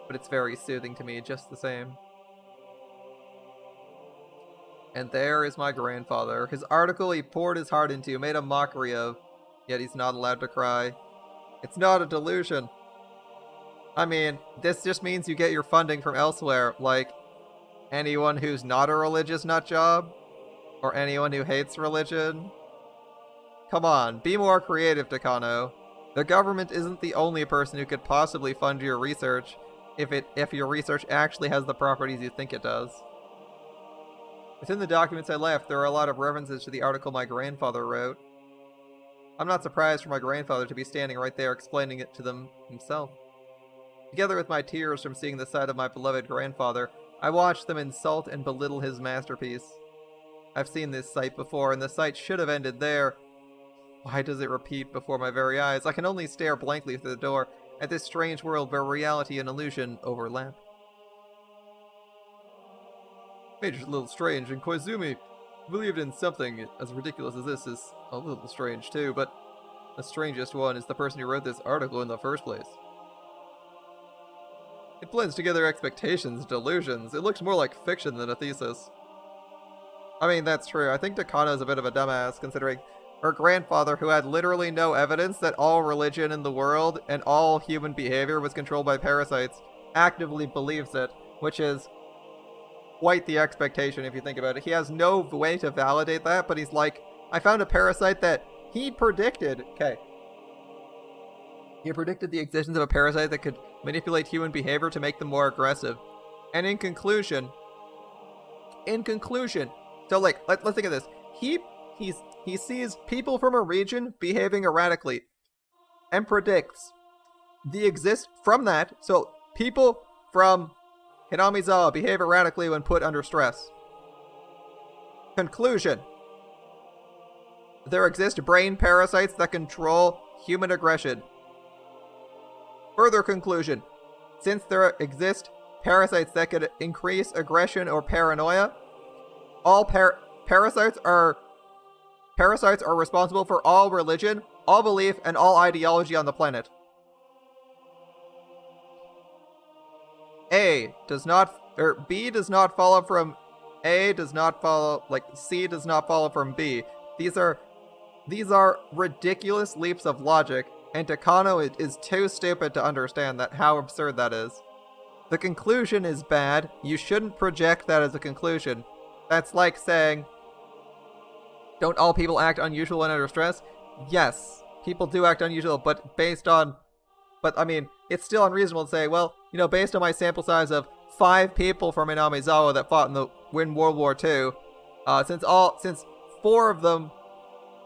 but it's very soothing to me just the same. And there is my grandfather. His article he poured his heart into, made a mockery of, yet he's not allowed to cry. It's not a delusion. I mean, this just means you get your funding from elsewhere, like anyone who's not a religious nutjob, or anyone who hates religion. Come on, be more creative, Takano. The government isn't the only person who could possibly fund your research, if your research actually has the properties you think it does. Within the documents I left, there are a lot of references to the article my grandfather wrote. I'm not surprised for my grandfather to be standing right there explaining it to them himself. Together with my tears from seeing the sight of my beloved grandfather, I watched them insult and belittle his masterpiece. I've seen this sight before, and the sight should have ended there. Why does it repeat before my very eyes? I can only stare blankly through the door at this strange world where reality and illusion overlap. Major's a little strange, and Koizumi believed in something as ridiculous as this is a little strange too, but the strangest one is the person who wrote this article in the first place. It blends together expectations, delusions. It looks more like fiction than a thesis. I mean, that's true. I think Takano's a bit of a dumbass, considering her grandfather, who had literally no evidence that all religion in the world and all human behavior was controlled by parasites, actively believes it, which is quite the expectation if you think about it. He has no way to validate that, but he's like, I found a parasite that he predicted. Okay. He predicted the existence of a parasite that could manipulate human behavior to make them more aggressive. And in conclusion, so like, let's think of this. He sees people from a region behaving erratically and predicts the exist from that. So people from Hinamizawa behave erratically when put under stress. Conclusion. There exist brain parasites that control human aggression. Further conclusion. Since there exist parasites that could increase aggression or paranoia, all parasites are responsible for all religion, all belief, and all ideology on the planet. B does not follow from A, does not follow, like, C does not follow from B. These are ridiculous leaps of logic, and Takano is too stupid to understand that how absurd that is. The conclusion is bad. You shouldn't project that as a conclusion. That's like saying, don't all people act unusual when under stress? Yes, people do act unusual, but I mean, it's still unreasonable to say, well, you know, based on my sample size of 5 people from Hinamizawa that fought in World War II, since 4 of them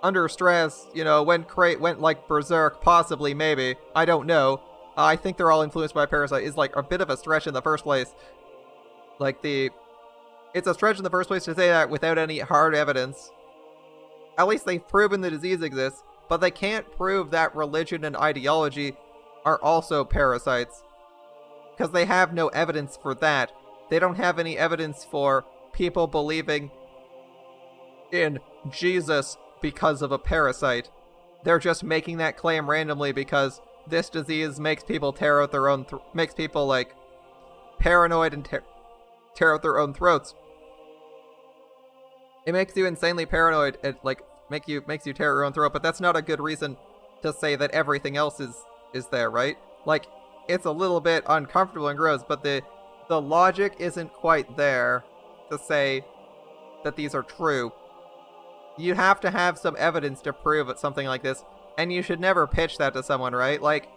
under stress, you know, went like berserk, possibly, maybe, I don't know. I think they're all influenced by a parasite is like a bit of a stretch in the first place. It's a stretch in the first place to say that without any hard evidence. At least they've proven the disease exists, but they can't prove that religion and ideology are also parasites. Because they have no evidence for that. They don't have any evidence for people believing in Jesus because of a parasite. They're just making that claim randomly because this disease makes people tear out their own makes people like paranoid and tear out their own throats. It makes you insanely paranoid and like makes you tear your own throat, but that's not a good reason to say that everything else is there, right? Like, it's a little bit uncomfortable and gross, but the logic isn't quite there to say that these are true. You have to have some evidence to prove something like this, and you should never pitch that to someone, right? Like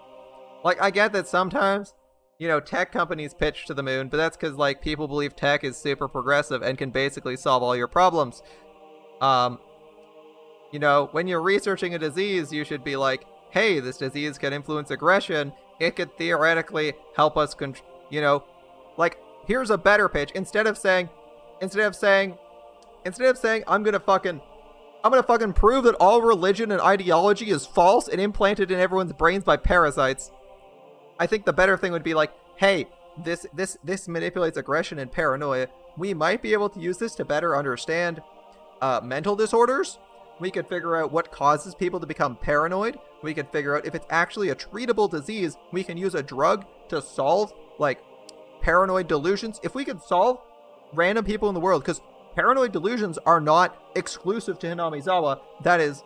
I get that sometimes, you know, tech companies pitch to the moon, but that's because, like, people believe tech is super progressive and can basically solve all your problems. You know, when you're researching a disease, you should be like, hey, this disease can influence aggression. It could theoretically help us, you know, like, here's a better pitch. Instead of saying, I'm gonna fucking prove that all religion and ideology is false and implanted in everyone's brains by parasites. I think the better thing would be like, hey, this manipulates aggression and paranoia. We might be able to use this to better understand mental disorders. We could figure out what causes people to become paranoid. We could figure out if it's actually a treatable disease. We can use a drug to solve, like, paranoid delusions. If we could solve random people in the world, because paranoid delusions are not exclusive to Hinamizawa. That is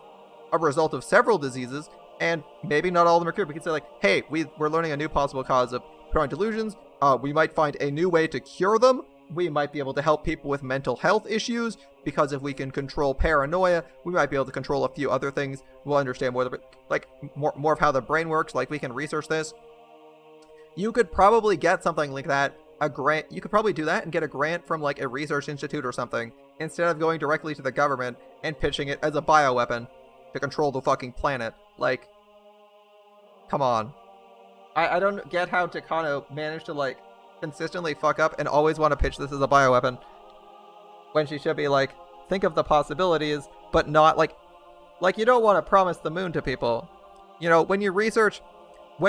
a result of several diseases, and maybe not all of them are cured. We could say, like, hey, we're learning a new possible cause of paranoid delusions. We might find a new way to cure them. We might be able to help people with mental health issues, because if we can control paranoia, we might be able to control a few other things. We'll understand more of how the brain works. Like, we can research this. You could probably get something like that, a grant. You could probably do that and get a grant from, like, a research institute or something, instead of going directly to the government and pitching it as a bioweapon to control the fucking planet. Like, come on. I don't get how Takano managed to, like, consistently fuck up and always want to pitch this as a bioweapon, when she should be like, think of the possibilities, but not like you don't want to promise the moon to people. You know, when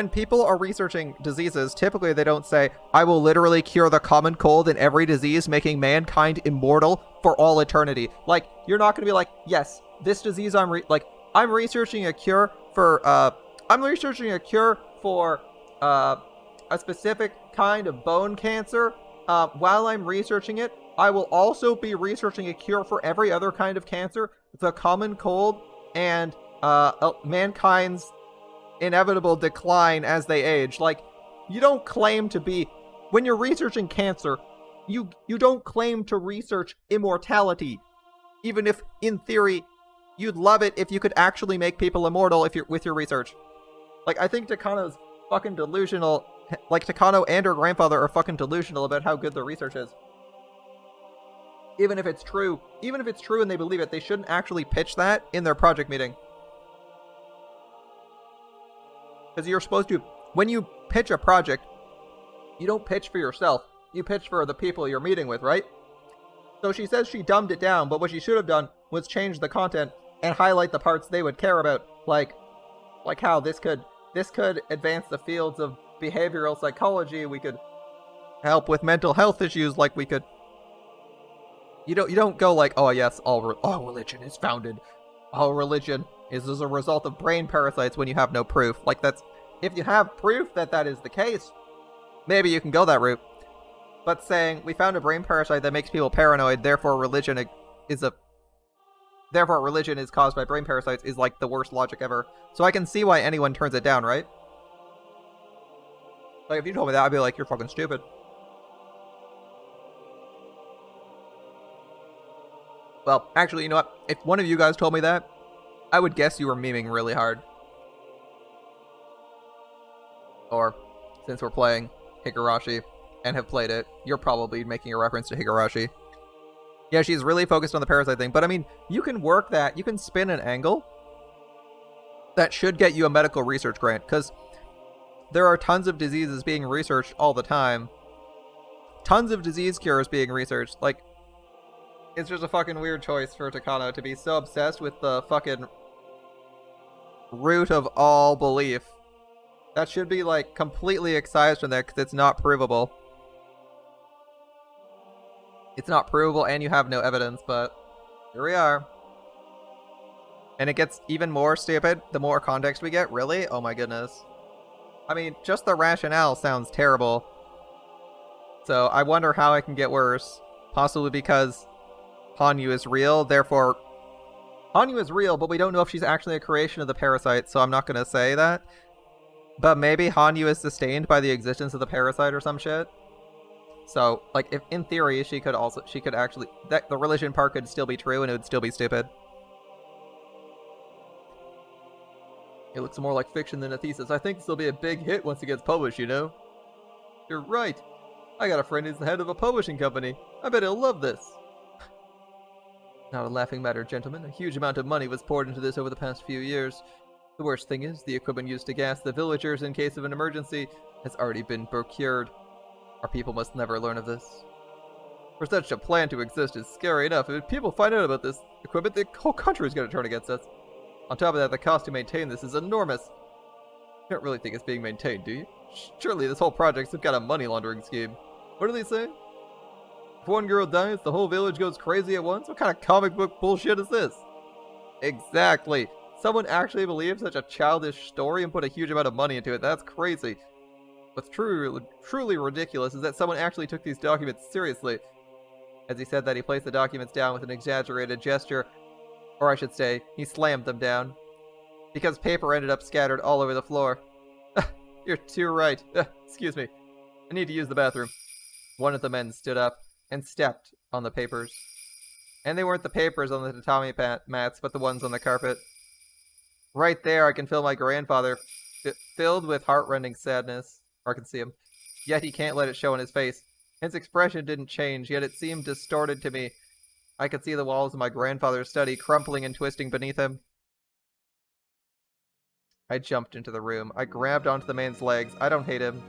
people are researching diseases, typically they don't say, I will literally cure the common cold in every disease, making mankind immortal for all eternity. Like, you're not going to be like, yes, this disease I'm researching a cure for a specific kind of bone cancer. While I'm researching it, I will also be researching a cure for every other kind of cancer, the common cold, and mankind's inevitable decline as they age. Like, you don't claim to be, when you're researching cancer, you don't claim to research immortality, even if, in theory, you'd love it if you could actually make people immortal with your research. Like, I think Takano's fucking delusional. Like, Takano and her grandfather are fucking delusional about how good their research is. Even if it's true and they believe it, they shouldn't actually pitch that in their project meeting. Because you're supposed to, when you pitch a project, you don't pitch for yourself. You pitch for the people you're meeting with, right? So she says she dumbed it down, but what she should have done was change the content and highlight the parts they would care about, like how this could advance the fields of behavioral psychology. We could help with mental health issues. Like we could. You don't go like, oh yes, all religion is founded. All religion is as a result of brain parasites when you have no proof. Like that's if you have proof that is the case, maybe you can go that route. But saying we found a brain parasite that makes people paranoid, therefore religion is caused by brain parasites is like the worst logic ever. So I can see why anyone turns it down, right? Like if you told me that, I'd be like, you're fucking stupid. Well, actually, you know what? If one of you guys told me that, I would guess you were memeing really hard. Or, since we're playing Higurashi and have played it, you're probably making a reference to Higurashi. Yeah, she's really focused on the parasite thing, but I mean, you can work that, you can spin an angle that should get you a medical research grant, because there are tons of diseases being researched all the time. Tons of disease cures being researched. Like, it's just a fucking weird choice for Takano to be so obsessed with the fucking root of all belief. That should be, like, completely excised from there, because it's not provable. It's not provable, and you have no evidence, but here we are. And it gets even more stupid the more context we get. Really? Oh my goodness. I mean, just the rationale sounds terrible. So I wonder how it can get worse. Possibly because Hanyu is real, therefore... Hanyu is real, but we don't know if she's actually a creation of the parasite, so I'm not going to say that. But maybe Hanyu is sustained by the existence of the parasite or some shit. So, like, if in theory, she could actually... the religion part could still be true, and it would still be stupid. It looks more like fiction than a thesis. I think this will be a big hit once it gets published, you know? You're right. I got a friend who's the head of a publishing company. I bet he'll love this. Not a laughing matter, gentlemen. A huge amount of money was poured into this over the past few years. The worst thing is, the equipment used to gas the villagers in case of an emergency has already been procured. Our people must never learn of this. For such a plan to exist is scary enough. If people find out about this equipment, the whole country is going to turn against us. On top of that, the cost to maintain this is enormous. You don't really think it's being maintained, do you? Surely this whole project's some kind of money laundering scheme. What do they say? If one girl dies, the whole village goes crazy at once? What kind of comic book bullshit is this? Exactly. Someone actually believed such a childish story and put a huge amount of money into it. That's crazy. What's truly ridiculous is that someone actually took these documents seriously. As he said that, he placed the documents down with an exaggerated gesture. Or I should say, he slammed them down. Because paper ended up scattered all over the floor. You're too right. Excuse me. I need to use the bathroom. One of the men stood up and stepped on the papers. And they weren't the papers on the tatami mats, but the ones on the carpet. Right there, I can feel my grandfather filled with heartrending sadness. Or I can see him. Yet he can't let it show in his face. His expression didn't change, yet it seemed distorted to me. I could see the walls of my grandfather's study crumpling and twisting beneath him. I jumped into the room. I grabbed onto the man's legs. I don't hate him.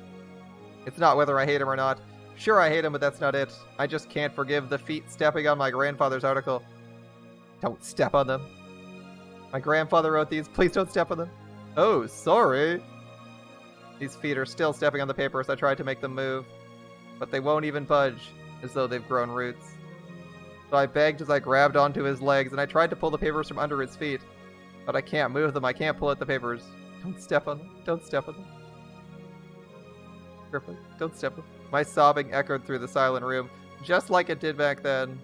It's not whether I hate him or not. Sure, I hate him, but that's not it. I just can't forgive the feet stepping on my grandfather's article. Don't step on them. My grandfather wrote these. Please don't step on them. Oh, sorry. These feet are still stepping on the paper as I tried to make them move. But they won't even budge, as though they've grown roots. So I begged as I grabbed onto his legs, and I tried to pull the papers from under his feet. But I can't move them. I can't pull at the papers. Don't step on them. Don't step on them. Carefully. Don't step on them. My sobbing echoed through the silent room, just like it did back then.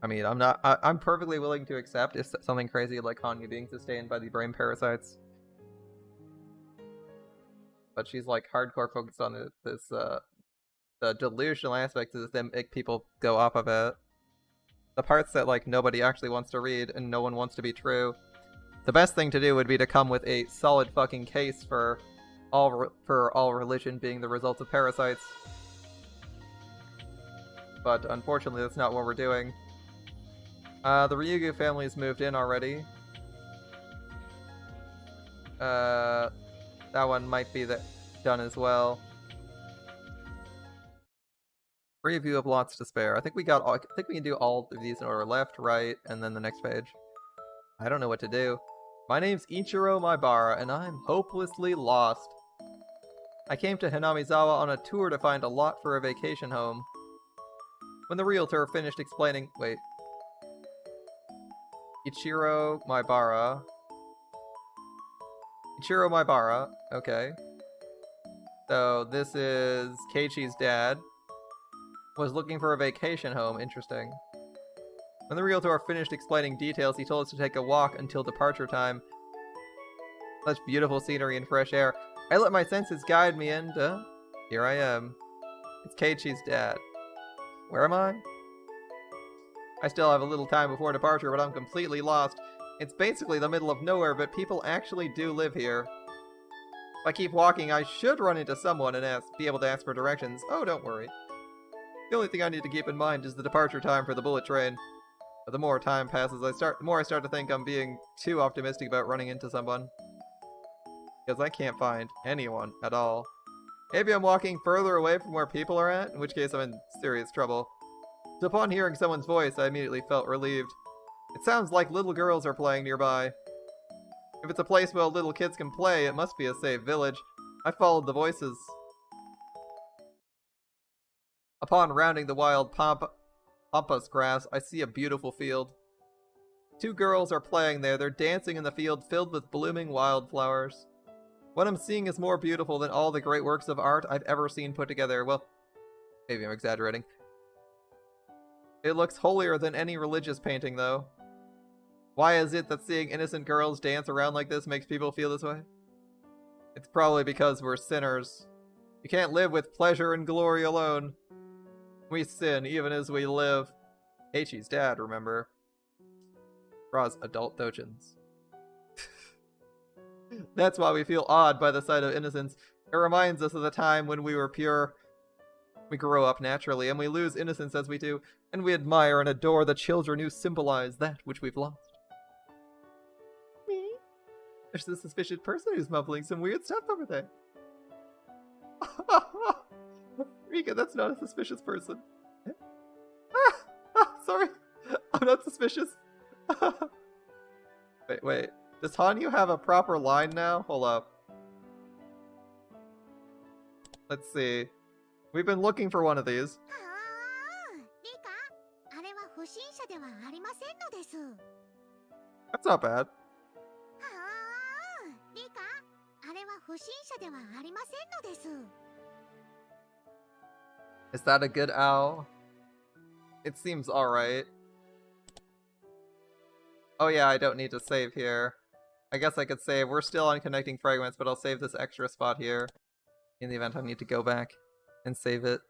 I mean, I'm perfectly willing to accept if something crazy like Hanyu being sustained by the brain parasites. But she's like hardcore focused on the delusional aspects of them make people go off of it. The parts that like nobody actually wants to read and no one wants to be true. The best thing to do would be to come with a solid fucking case for all religion being the result of parasites. But unfortunately, that's not what we're doing. The Ryugu family's moved in already. That one might be done as well. Three of you have lots to spare. I think we can do all of these in order. Left, right, and then the next page. I don't know what to do. My name's Ichiro Maibara, and I'm hopelessly lost. I came to Hinamizawa on a tour to find a lot for a vacation home. When the realtor finished explaining... Wait. Ichiro Maibara. Ichiro Maibara. Okay. So, this is Keiichi's dad. Was looking for a vacation home. Interesting. When the realtor finished explaining details, he told us to take a walk until departure time. Such beautiful scenery and fresh air. I let my senses guide me and, here I am. It's Keiichi's dad. Where am I? I still have a little time before departure, but I'm completely lost. It's basically the middle of nowhere, but people actually do live here. If I keep walking, I should run into someone and be able to ask for directions. Oh, don't worry. The only thing I need to keep in mind is the departure time for the bullet train. But the more time passes, the more I start to think I'm being too optimistic about running into someone. Because I can't find anyone at all. Maybe I'm walking further away from where people are at, in which case I'm in serious trouble. So upon hearing someone's voice, I immediately felt relieved. It sounds like little girls are playing nearby. If it's a place where little kids can play, it must be a safe village. I followed the voices. Upon rounding the wild pampas grass, I see a beautiful field. Two girls are playing there. They're dancing in the field filled with blooming wildflowers. What I'm seeing is more beautiful than all the great works of art I've ever seen put together. Well, maybe I'm exaggerating. It looks holier than any religious painting, though. Why is it that seeing innocent girls dance around like this makes people feel this way? It's probably because we're sinners. You can't live with pleasure and glory alone. We sin even as we live. Keiichi's dad, remember? Draws adult dojins. That's why we feel awed by the sight of innocence. It reminds us of the time when we were pure. We grow up naturally, and we lose innocence as we do, and we admire and adore the children who symbolize that which we've lost. Me? There's this suspicious person who's mumbling some weird stuff over there. Rika, that's not a suspicious person. Sorry. I'm not suspicious. Wait. Does Hanyu have a proper line now? Hold up. Let's see. We've been looking for one of these. That's not bad. Is that a good owl? It seems alright. Oh yeah, I don't need to save here. I guess I could save. We're still on connecting fragments, but I'll save this extra spot here in the event I need to go back and save it.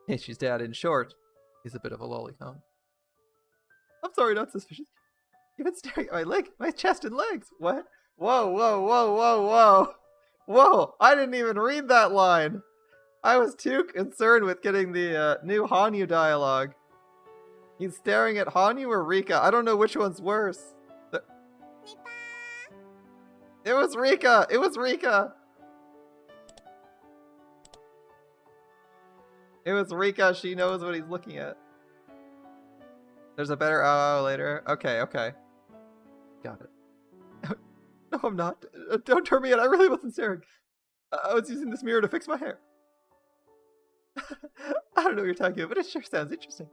Keiichi's dad, in short, is a bit of a lolicon. I'm sorry, not suspicious. You've been staring at my leg, my chest and legs. What? Whoa, whoa, whoa, whoa, whoa. Whoa, I didn't even read that line. I was too concerned with getting the new Hanyu dialogue. He's staring at Hanyu or Rika. I don't know which one's worse. It was Rika! It was Rika! It was Rika. She knows what he's looking at. There's a better later. Okay. Got it. No, I'm not. Don't turn me in. I really wasn't staring. I was using this mirror to fix my hair. I don't know what you're talking about, but it sure sounds interesting.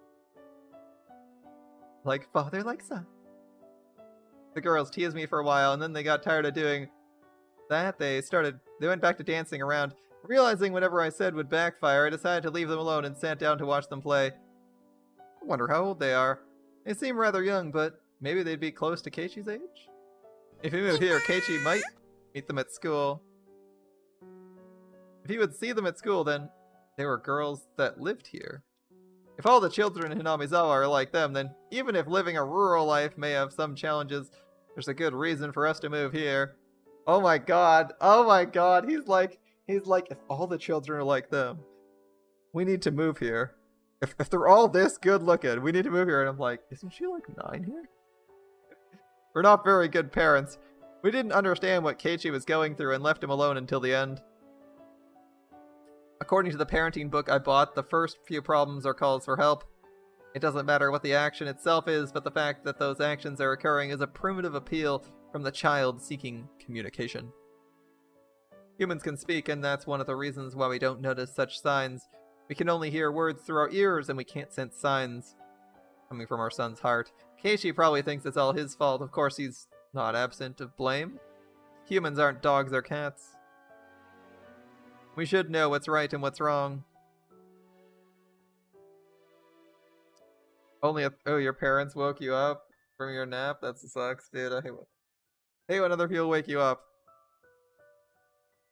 Like father, like son. The girls teased me for a while, and then they got tired of doing that. They went back to dancing around. Realizing whatever I said would backfire, I decided to leave them alone and sat down to watch them play. I wonder how old they are. They seem rather young, but maybe they'd be close to Keiichi's age? If he moved here, Keiichi might meet them at school. If he would see them at school, then they were girls that lived here. If all the children in Hinamizawa are like them, then even if living a rural life may have some challenges, there's a good reason for us to move here. Oh my god. He's like, if all the children are like them, we need to move here. If they're all this good looking, we need to move here. And I'm like, isn't she like 9 here? We're not very good parents. We didn't understand what Keiichi was going through and left him alone until the end. According to the parenting book I bought, the first few problems are calls for help. It doesn't matter what the action itself is, but the fact that those actions are occurring is a primitive appeal from the child seeking communication. Humans can speak, and that's one of the reasons why we don't notice such signs. We can only hear words through our ears, and we can't sense signs coming from our son's heart. Keiichi probably thinks it's all his fault. Of course, he's not absent of blame. Humans aren't dogs or cats. We should know what's right and what's wrong. Only oh, your parents woke you up from your nap? That sucks, dude. I hate when other people wake you up.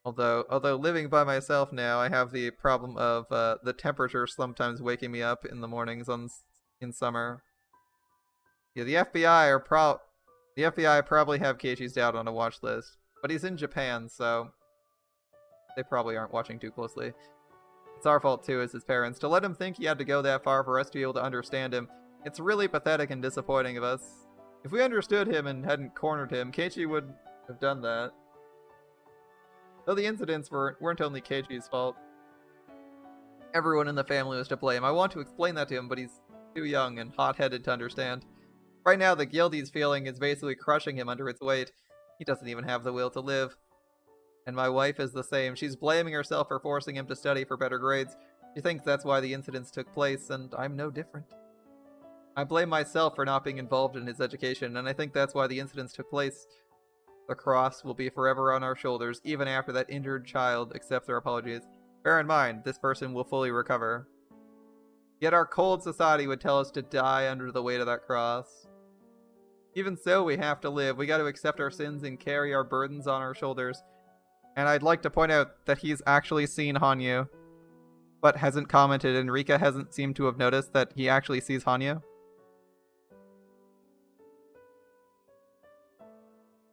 Although living by myself now, I have the problem of the temperature sometimes waking me up in the mornings in summer. Yeah, the FBI probably have Keiichi's dad on a watch list, but he's in Japan, so they probably aren't watching too closely. It's our fault too, as his parents, to let him think he had to go that far for us to be able to understand him. It's really pathetic and disappointing of us. If we understood him and hadn't cornered him, Keiichi would have done that. Though the incidents weren't only Keiichi's fault. Everyone in the family was to blame. I want to explain that to him, but he's too young and hot-headed to understand. Right now, the guilt he's feeling is basically crushing him under its weight. He doesn't even have the will to live. And my wife is the same. She's blaming herself for forcing him to study for better grades. She thinks that's why the incidents took place, and I'm no different. I blame myself for not being involved in his education, and I think that's why the incidents took place. The cross will be forever on our shoulders, even after that injured child accepts our apologies. Bear in mind, this person will fully recover. Yet our cold society would tell us to die under the weight of that cross. Even so, we have to live. We got to accept our sins and carry our burdens on our shoulders. And I'd like to point out that he's actually seen Hanyu, but hasn't commented, and Rika hasn't seemed to have noticed that he actually sees Hanyu.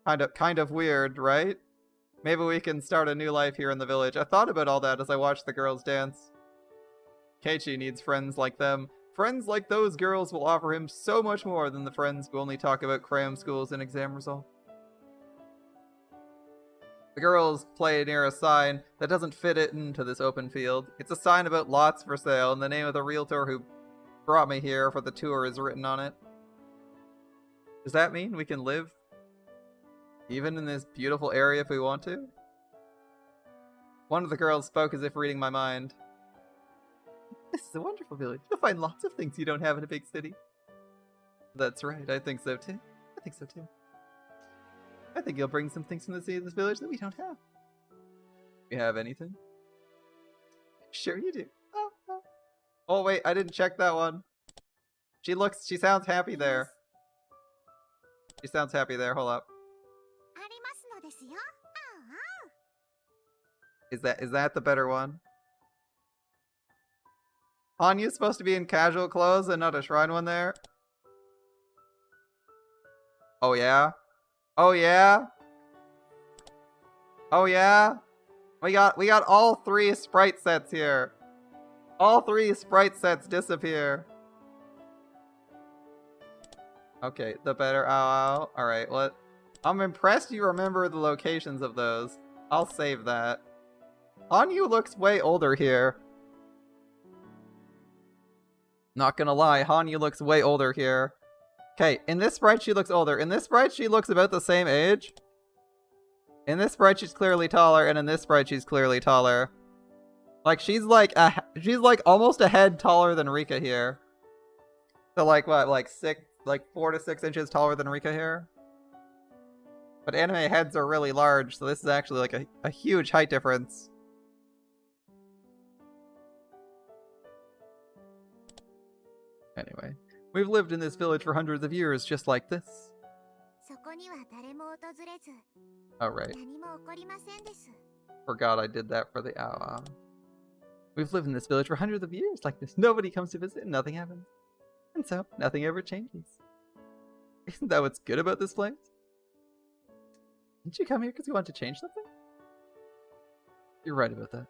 Kind of weird, right? Maybe we can start a new life here in the village. I thought about all that as I watched the girls dance. Keiichi needs friends like them. Friends like those girls will offer him so much more than the friends who only talk about cram schools and exam results. The girls play near a sign that doesn't fit it into this open field. It's a sign about lots for sale, and the name of the realtor who brought me here for the tour is written on it. Does that mean we can live even in this beautiful area if we want to? One of the girls spoke as if reading my mind. This is a wonderful village. You'll find lots of things you don't have in a big city. That's right, I think so too. I think so too. I think you'll bring some things from the city to this village that we don't have. You have anything? Sure you do. Oh wait, I didn't check that one. She sounds happy there. She sounds happy there, hold up. Is that the better one? Hanyu's supposed to be in casual clothes and not a shrine one there? Oh yeah? Oh yeah? Oh yeah? We got all 3 sprite sets here. All 3 sprite sets disappear. Okay, the better ow. Alright, what? I'm impressed you remember the locations of those. I'll save that. Hanyu looks way older here. Not gonna lie, Hanyu looks way older here. Okay, in this sprite she looks older. In this sprite she looks about the same age. In this sprite she's clearly taller, and in this sprite she's clearly taller. Like she's like almost a head taller than Rika here. So like what, like 4 to 6 inches taller than Rika here? But anime heads are really large, so this is actually like a huge height difference. Anyway, we've lived in this village for hundreds of years, just like this. Oh, right. Forgot I did that for the ow. We've lived in this village for hundreds of years like this. Nobody comes to visit and nothing happens. And so, nothing ever changes. Isn't that what's good about this place? Didn't you come here because you want to change something? You're right about that.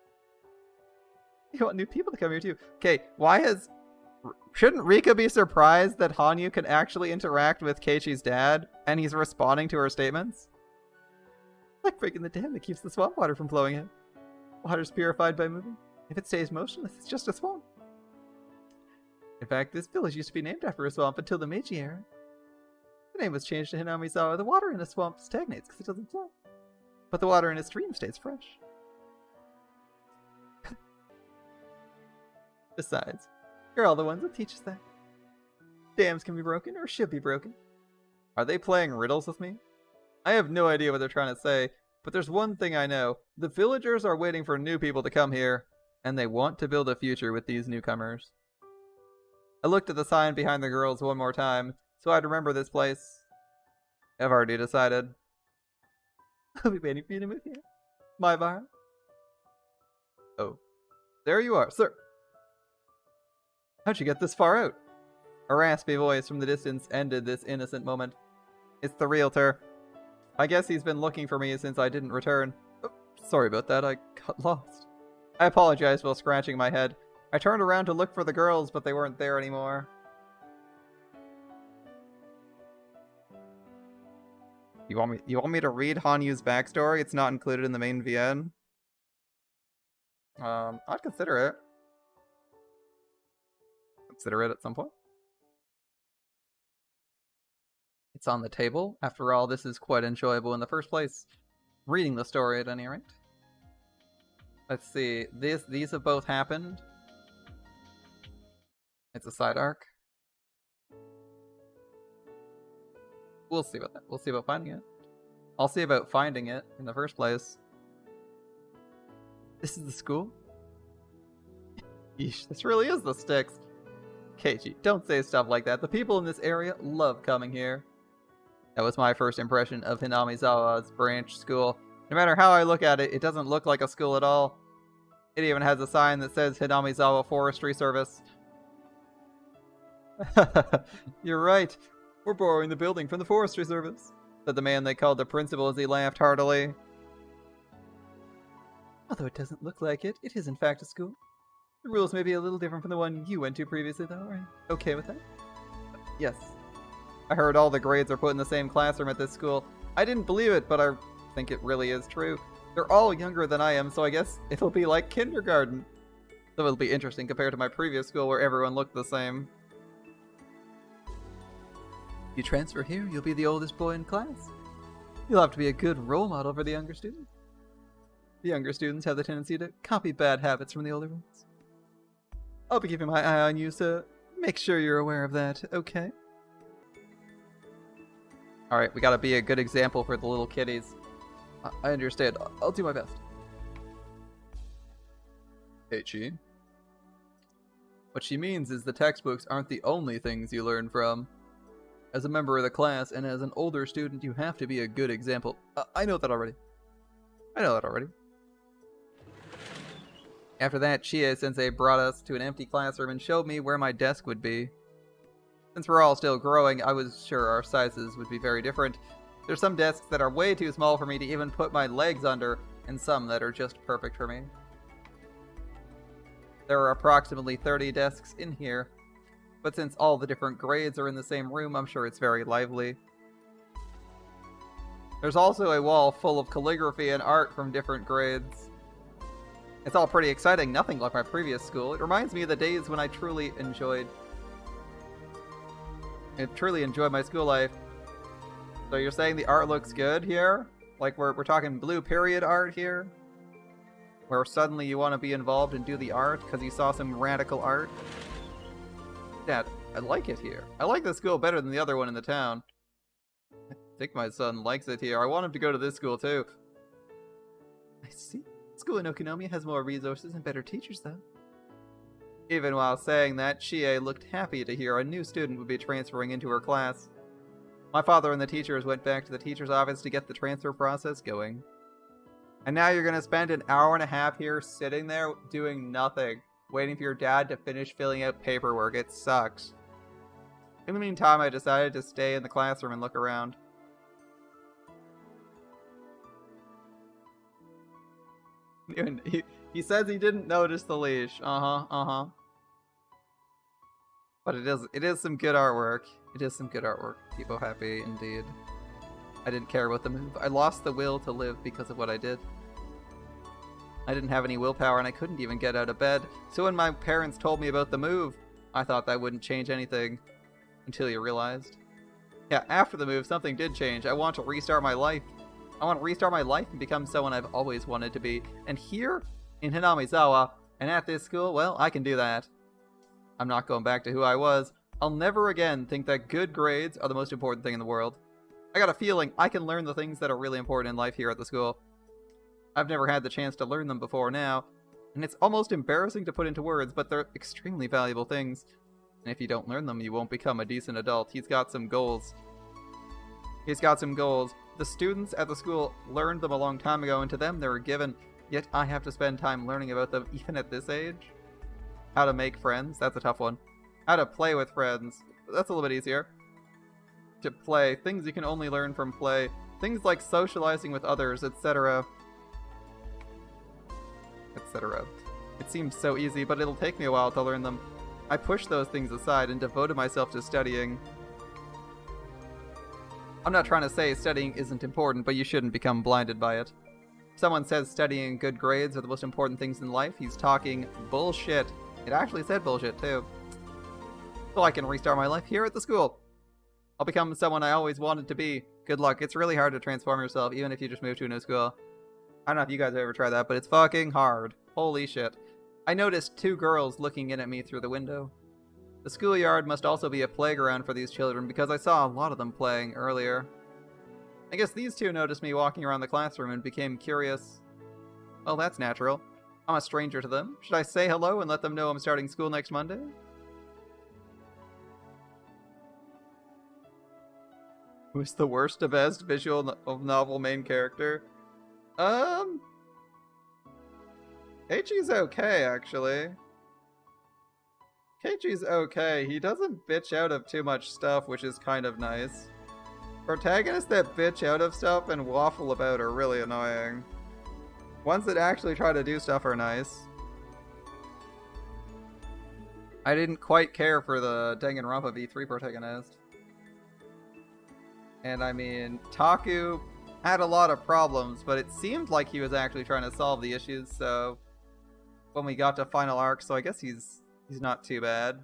You want new people to come here too. Okay, shouldn't Rika be surprised that Hanyu can actually interact with Keiichi's dad, and he's responding to her statements? Like breaking the dam that keeps the swamp water from flowing in. Water's purified by moving. If it stays motionless, it's just a swamp. In fact, this village used to be named after a swamp until the Meiji era. The name was changed to Hinamizawa. The water in a swamp stagnates because it doesn't flow. But the water in a stream stays fresh. Besides, you're all the ones that teach us that. Dams can be broken or should be broken. Are they playing riddles with me? I have no idea what they're trying to say, but there's one thing I know. The villagers are waiting for new people to come here, and they want to build a future with these newcomers. I looked at the sign behind the girls one more time, so I'd remember this place. I've already decided. I'll be waiting for you to move here. My bar. Oh. There you are, sir. How'd you get this far out? A raspy voice from the distance ended this innocent moment. It's the realtor. I guess he's been looking for me since I didn't return. Oh, sorry about that, I got lost. I apologized while scratching my head. I turned around to look for the girls, but they weren't there anymore. You want me to read Hanyu's backstory? It's not included in the main VN. I'd consider it. Consider it at some point. It's on the table. After all, this is quite enjoyable in the first place. Reading the story at any rate. Let's see. These have both happened. It's a side arc. We'll see about that. We'll see about finding it. I'll see about finding it in the first place. This is the school? Yeesh, this really is the sticks. Keiichi, don't say stuff like that. The people in this area love coming here. That was my first impression of Hinamizawa's branch school. No matter how I look at it, it doesn't look like a school at all. It even has a sign that says Hinamizawa Forestry Service. You're right. We're borrowing the building from the Forestry Service, said the man they called the principal as he laughed heartily. Although it doesn't look like it, it is in fact a school. The rules may be a little different from the one you went to previously, though. Are you okay with that? Yes. I heard all the grades are put in the same classroom at this school. I didn't believe it, but I think it really is true. They're all younger than I am, so I guess it'll be like kindergarten. Though it'll be interesting compared to my previous school where everyone looked the same. You transfer here, you'll be the oldest boy in class. You'll have to be a good role model for the younger students. The younger students have the tendency to copy bad habits from the older ones. I'll be keeping my eye on you, so make sure you're aware of that, okay? Alright, we gotta be a good example for the little kiddies. I understand. I'll do my best. Keiichi. What she means is the textbooks aren't the only things you learn from. As a member of the class and as an older student, you have to be a good example. I know that already. After that, Chie-sensei brought us to an empty classroom and showed me where my desk would be. Since we're all still growing, I was sure our sizes would be very different. There's some desks that are way too small for me to even put my legs under, and some that are just perfect for me. There are approximately 30 desks in here, but since all the different grades are in the same room, I'm sure it's very lively. There's also a wall full of calligraphy and art from different grades. It's all pretty exciting, nothing like my previous school. It reminds me of the days when I truly enjoyed my school life. So you're saying the art looks good here? Like we're talking blue period art here? Where suddenly you want to be involved and do the art because you saw some radical art? Dad, I like it here. I like this school better than the other one in the town. I think my son likes it here. I want him to go to this school too. I see. School in Okonomiya has more resources and better teachers though. Even while saying that, Chie looked happy to hear a new student would be transferring into her class. My father and the teachers went back to the teacher's office to get the transfer process going. And now you're gonna spend an hour and a half here sitting there doing nothing, waiting for your dad to finish filling out paperwork. It sucks. In the meantime, I decided to stay in the classroom and look around. He says he didn't notice the leash. But it is some good artwork. It is some good artwork. People happy indeed. I didn't care about the move. I lost the will to live because of what I did. I didn't have any willpower and I couldn't even get out of bed, so when my parents told me about the move, I thought that wouldn't change anything. Until you realized. Yeah, after the move, something did change. I want to restart my life. I want to restart my life and become someone I've always wanted to be. And here, in Hinamizawa, and at this school, well, I can do that. I'm not going back to who I was. I'll never again think that good grades are the most important thing in the world. I got a feeling I can learn the things that are really important in life here at the school. I've never had the chance to learn them before now, and it's almost embarrassing to put into words, but they're extremely valuable things. And if you don't learn them, you won't become a decent adult. He's got some goals. He's got some goals. The students at the school learned them a long time ago, and to them they were given, yet I have to spend time learning about them even at this age. How to make friends, that's a tough one. How to play with friends, that's a little bit easier. To play, things you can only learn from play. Things like socializing with others, etc. etc. It seems so easy, but it'll take me a while to learn them. I pushed those things aside and devoted myself to studying. I'm not trying to say studying isn't important, but you shouldn't become blinded by it. If someone says studying and good grades are the most important things in life, he's talking bullshit. It actually said bullshit, too. So I can restart my life here at the school. I'll become someone I always wanted to be. Good luck. It's really hard to transform yourself, even if you just move to a new school. I don't know if you guys have ever tried that, but it's fucking hard. Holy shit. I noticed 2 girls looking in at me through the window. The schoolyard must also be a playground for these children because I saw a lot of them playing earlier. I guess these 2 noticed me walking around the classroom and became curious. Well, that's natural. I'm a stranger to them. Should I say hello and let them know I'm starting school next Monday? Who's the worst to best visual novel main character? Keiichi's okay, actually. Keiichi's okay. He doesn't bitch out of too much stuff, which is kind of nice. Protagonists that bitch out of stuff and waffle about are really annoying. Ones that actually try to do stuff are nice. I didn't quite care for the Danganronpa V3 protagonist. And I mean, Taku had a lot of problems, but it seemed like he was actually trying to solve the issues, so when we got to final arc, so I guess he's not too bad.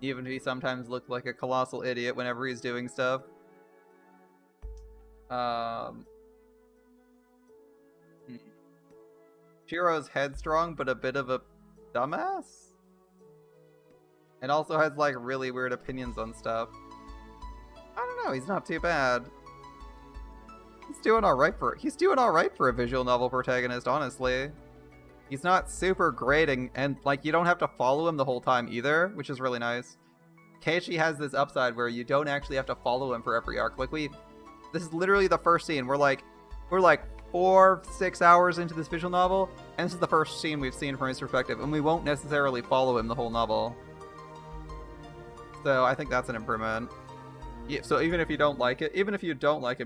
Even if he sometimes looked like a colossal idiot whenever he's doing stuff. Shiro's headstrong, but a bit of a dumbass? And also has like really weird opinions on stuff. I don't know, he's not too bad. He's doing alright for a visual novel protagonist, honestly. He's not super grating, and like you don't have to follow him the whole time either, which is really nice. Keiichi has this upside where you don't actually have to follow him for every arc. Like this is literally the first scene. We're like 4-6 hours into this visual novel, and this is the first scene we've seen from his perspective, and we won't necessarily follow him the whole novel. So I think that's an improvement. Yeah, so even if you don't like him,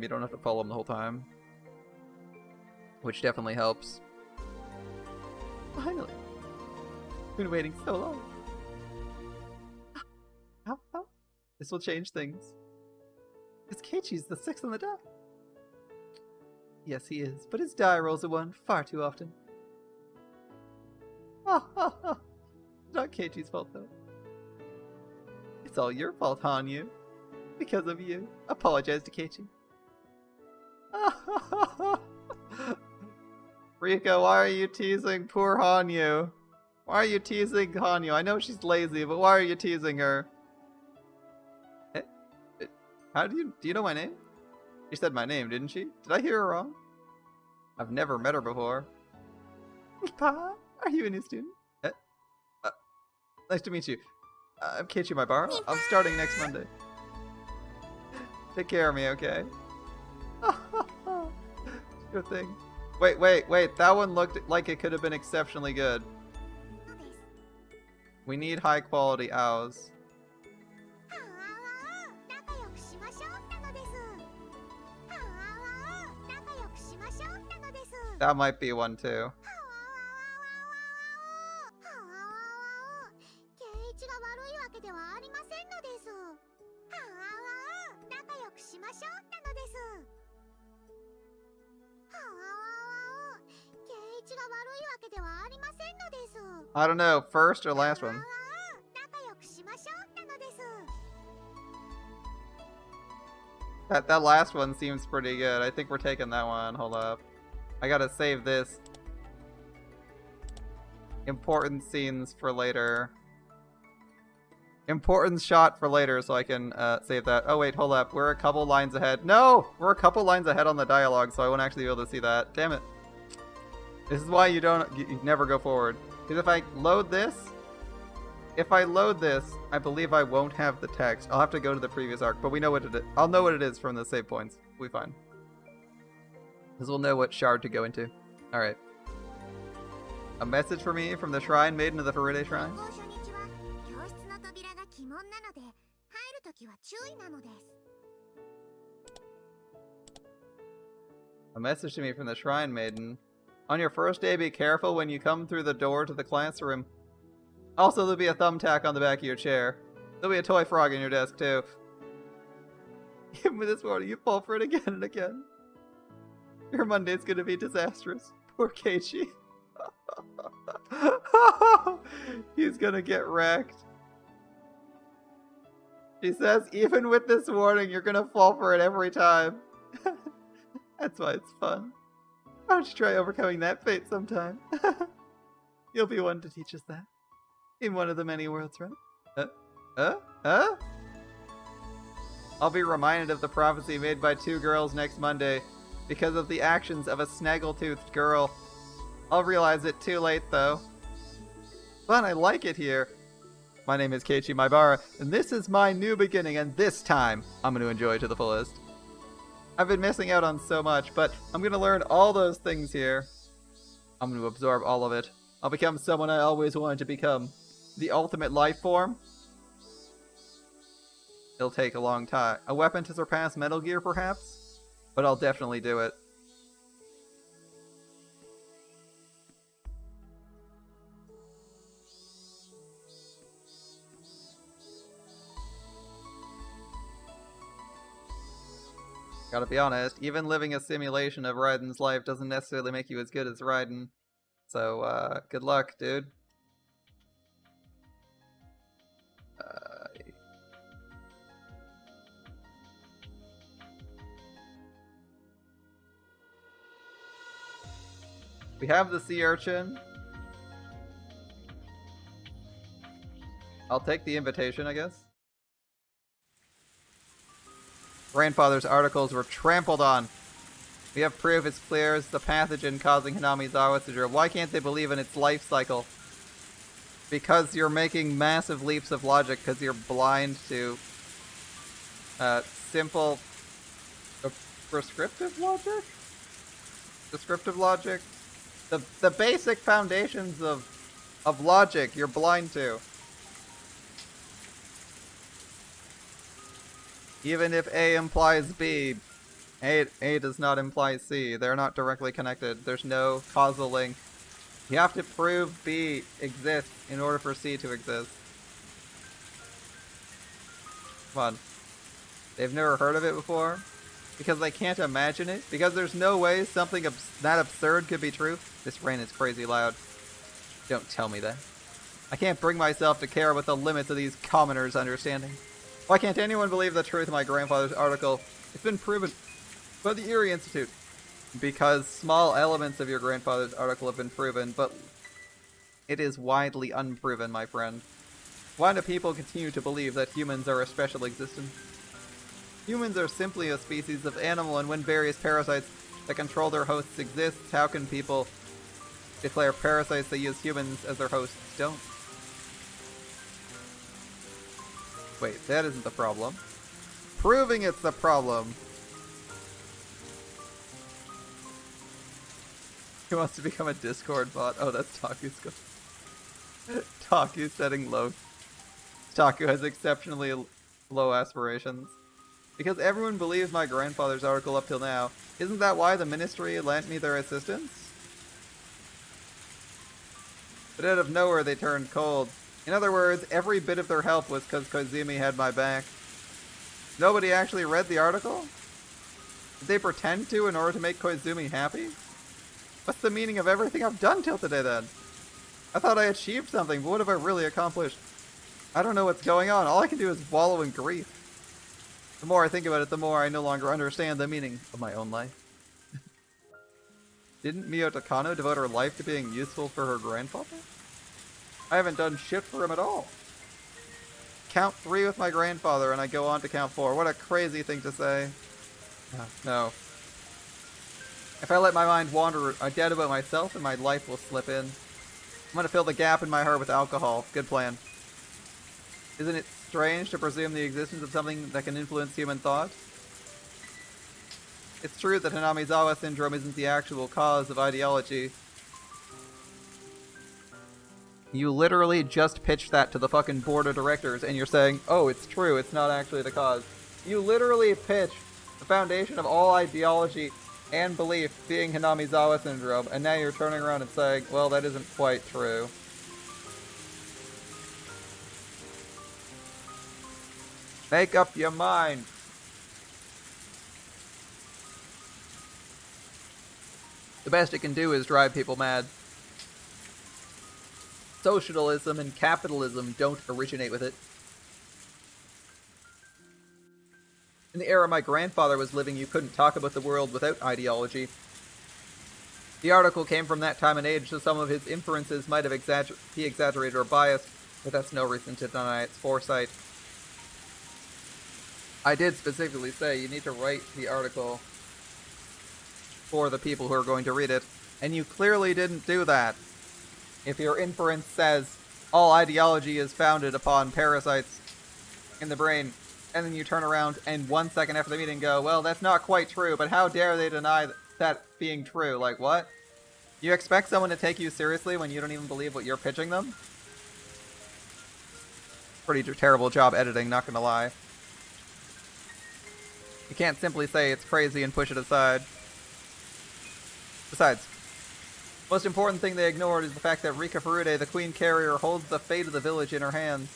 you don't have to follow him the whole time. Which definitely helps. Finally. Been waiting so long. How? This will change things. Because Keiichi's the 6 on the die. Yes, he is, but his die rolls a 1 far too often. It's not Keiichi's fault, though. It's all your fault, Hanyu. Because of you. Apologize to Keiichi. Rika, why are you teasing poor Hanyu? Why are you teasing Hanyu? I know she's lazy, but why are you teasing her? How do you know my name? She said my name, didn't she? Did I hear her wrong? I've never met her before. Pa, are you a new student? Nice to meet you. I'm Keiichi Maibara. I'm starting next Monday. Take care of me, okay? Good thing. Wait. That one looked like it could have been exceptionally good. We need high quality owls. That might be one too. I don't know, first or last one? That last one seems pretty good. I think we're taking that one. Hold up. I gotta save this. Important scenes for later. Important shot for later so I can save that. Oh wait, hold up. We're a couple lines ahead. No! We're a couple lines ahead on the dialogue, so I won't actually be able to see that. Damn it. This is why you never go forward. Because if I load this, I believe I won't have the text. I'll have to go to the previous arc, but we know what it is. I'll know what it is from the save points. We'll be fine. Because we'll know what shard to go into. Alright. A message for me from the Shrine Maiden of the Feride Shrine. A message to me from the Shrine Maiden. On your first day, be careful when you come through the door to the classroom. Also, there'll be a thumbtack on the back of your chair. There'll be a toy frog in your desk, too. Even with this morning, you fall for it again and again. Your Monday's gonna be disastrous. Poor Keiichi. He's gonna get wrecked. She says, even with this warning, you're gonna fall for it every time. That's why it's fun. Why don't you try overcoming that fate sometime? You'll be one to teach us that. In one of the many worlds, right? I'll be reminded of the prophecy made by 2 girls next Monday because of the actions of a snaggle-toothed girl. I'll realize it too late, though. But I like it here. My name is Keiichi Maibara, and this is my new beginning, and this time, I'm going to enjoy it to the fullest. I've been missing out on so much, but I'm going to learn all those things here. I'm going to absorb all of it. I'll become someone I always wanted to become. The ultimate life form? It'll take a long time. A weapon to surpass Metal Gear, perhaps? But I'll definitely do it. Gotta be honest, even living a simulation of Raiden's life doesn't necessarily make you as good as Raiden. So, good luck, dude. We have the sea urchin. I'll take the invitation, I guess. Grandfather's articles were trampled on. We have proof it's clear as the pathogen causing Hinamizawa syndrome. Why can't they believe in its life cycle? Because you're making massive leaps of logic because you're blind to simple prescriptive logic? Descriptive logic? The basic foundations of logic you're blind to. Even if A implies B, A does not imply C. They're not directly connected. There's no causal link. You have to prove B exists in order for C to exist. Come on. They've never heard of it before? Because they can't imagine it? Because there's no way something that absurd could be true? This rain is crazy loud. Don't tell me that. I can't bring myself to care about the limits of these commoners' understanding. Why can't anyone believe the truth of my grandfather's article? It's been proven by the Erie Institute. Because small elements of your grandfather's article have been proven, but it is widely unproven, my friend. Why do people continue to believe that humans are a special existence? Humans are simply a species of animal, and when various parasites that control their hosts exist, how can people declare parasites that use humans as their hosts don't? Wait, that isn't the problem. Proving it's the problem! He wants to become a Discord bot. Oh, that's Taku's goal. Taku's setting low. Taku has exceptionally low aspirations. Because everyone believes my grandfather's article up till now. Isn't that why the Ministry lent me their assistance? But out of nowhere they turned cold. In other words, every bit of their help was because Koizumi had my back. Nobody actually read the article? Did they pretend to in order to make Koizumi happy? What's the meaning of everything I've done till today then? I thought I achieved something, but what have I really accomplished? I don't know what's going on. All I can do is wallow in grief. The more I think about it, the more I no longer understand the meaning of my own life. Didn't Mio Takano devote her life to being useful for her grandfather? I haven't done shit for him at all. Count 3 with my grandfather and I go on to count 4. What a crazy thing to say. No. If I let my mind wander, I doubt about myself and my life will slip in. I'm gonna fill the gap in my heart with alcohol. Good plan. Isn't it strange to presume the existence of something that can influence human thought? It's true that Hinamizawa syndrome isn't the actual cause of ideology. You literally just pitched that to the fucking board of directors and you're saying, oh, it's true, it's not actually the cause. You literally pitched the foundation of all ideology and belief being Hinamizawa syndrome, and now you're turning around and saying, well, that isn't quite true. Make up your mind. The best it can do is drive people mad. Socialism and capitalism don't originate with it. In the era my grandfather was living, you couldn't talk about the world without ideology. The article came from that time and age, so some of his inferences might have exaggerated or biased, but that's no reason to deny its foresight. I did specifically say you need to write the article for the people who are going to read it, and you clearly didn't do that. If your inference says all ideology is founded upon parasites in the brain, and then you turn around and 1 second after the meeting go, well, that's not quite true, but how dare they deny that being true? Like, what? You expect someone to take you seriously when you don't even believe what you're pitching them? Pretty terrible job editing, not gonna lie. You can't simply say it's crazy and push it aside. Besides, most important thing they ignored is the fact that Rika Furude, the Queen Carrier, holds the fate of the village in her hands.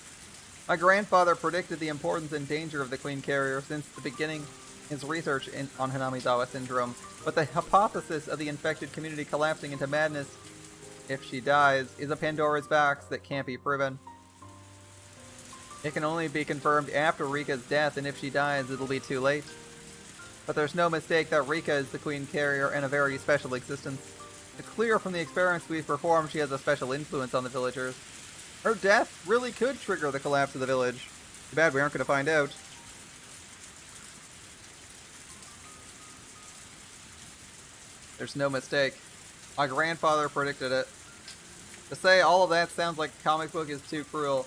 My grandfather predicted the importance and danger of the Queen Carrier since the beginning of his research on Hinamizawa syndrome, but the hypothesis of the infected community collapsing into madness if she dies is a Pandora's box that can't be proven. It can only be confirmed after Rika's death, and if she dies, it'll be too late. But there's no mistake that Rika is the Queen Carrier and a very special existence. It's clear from the experiments we've performed she has a special influence on the villagers. Her death really could trigger the collapse of the village. Too bad we aren't going to find out. There's no mistake. My grandfather predicted it. To say all of that sounds like a comic book is too cruel.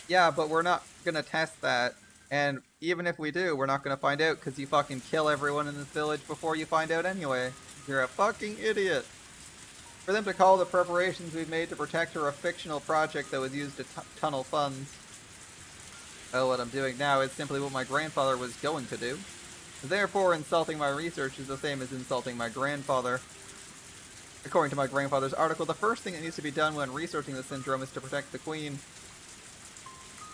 Yeah, but we're not going to test that. And even if we do, we're not going to find out because you fucking kill everyone in this village before you find out anyway. You're a fucking idiot. For them to call the preparations we've made to protect her a fictional project that was used to tunnel funds. Well, what I'm doing now is simply what my grandfather was going to do. Therefore, insulting my research is the same as insulting my grandfather. According to my grandfather's article, the first thing that needs to be done when researching the syndrome is to protect the queen.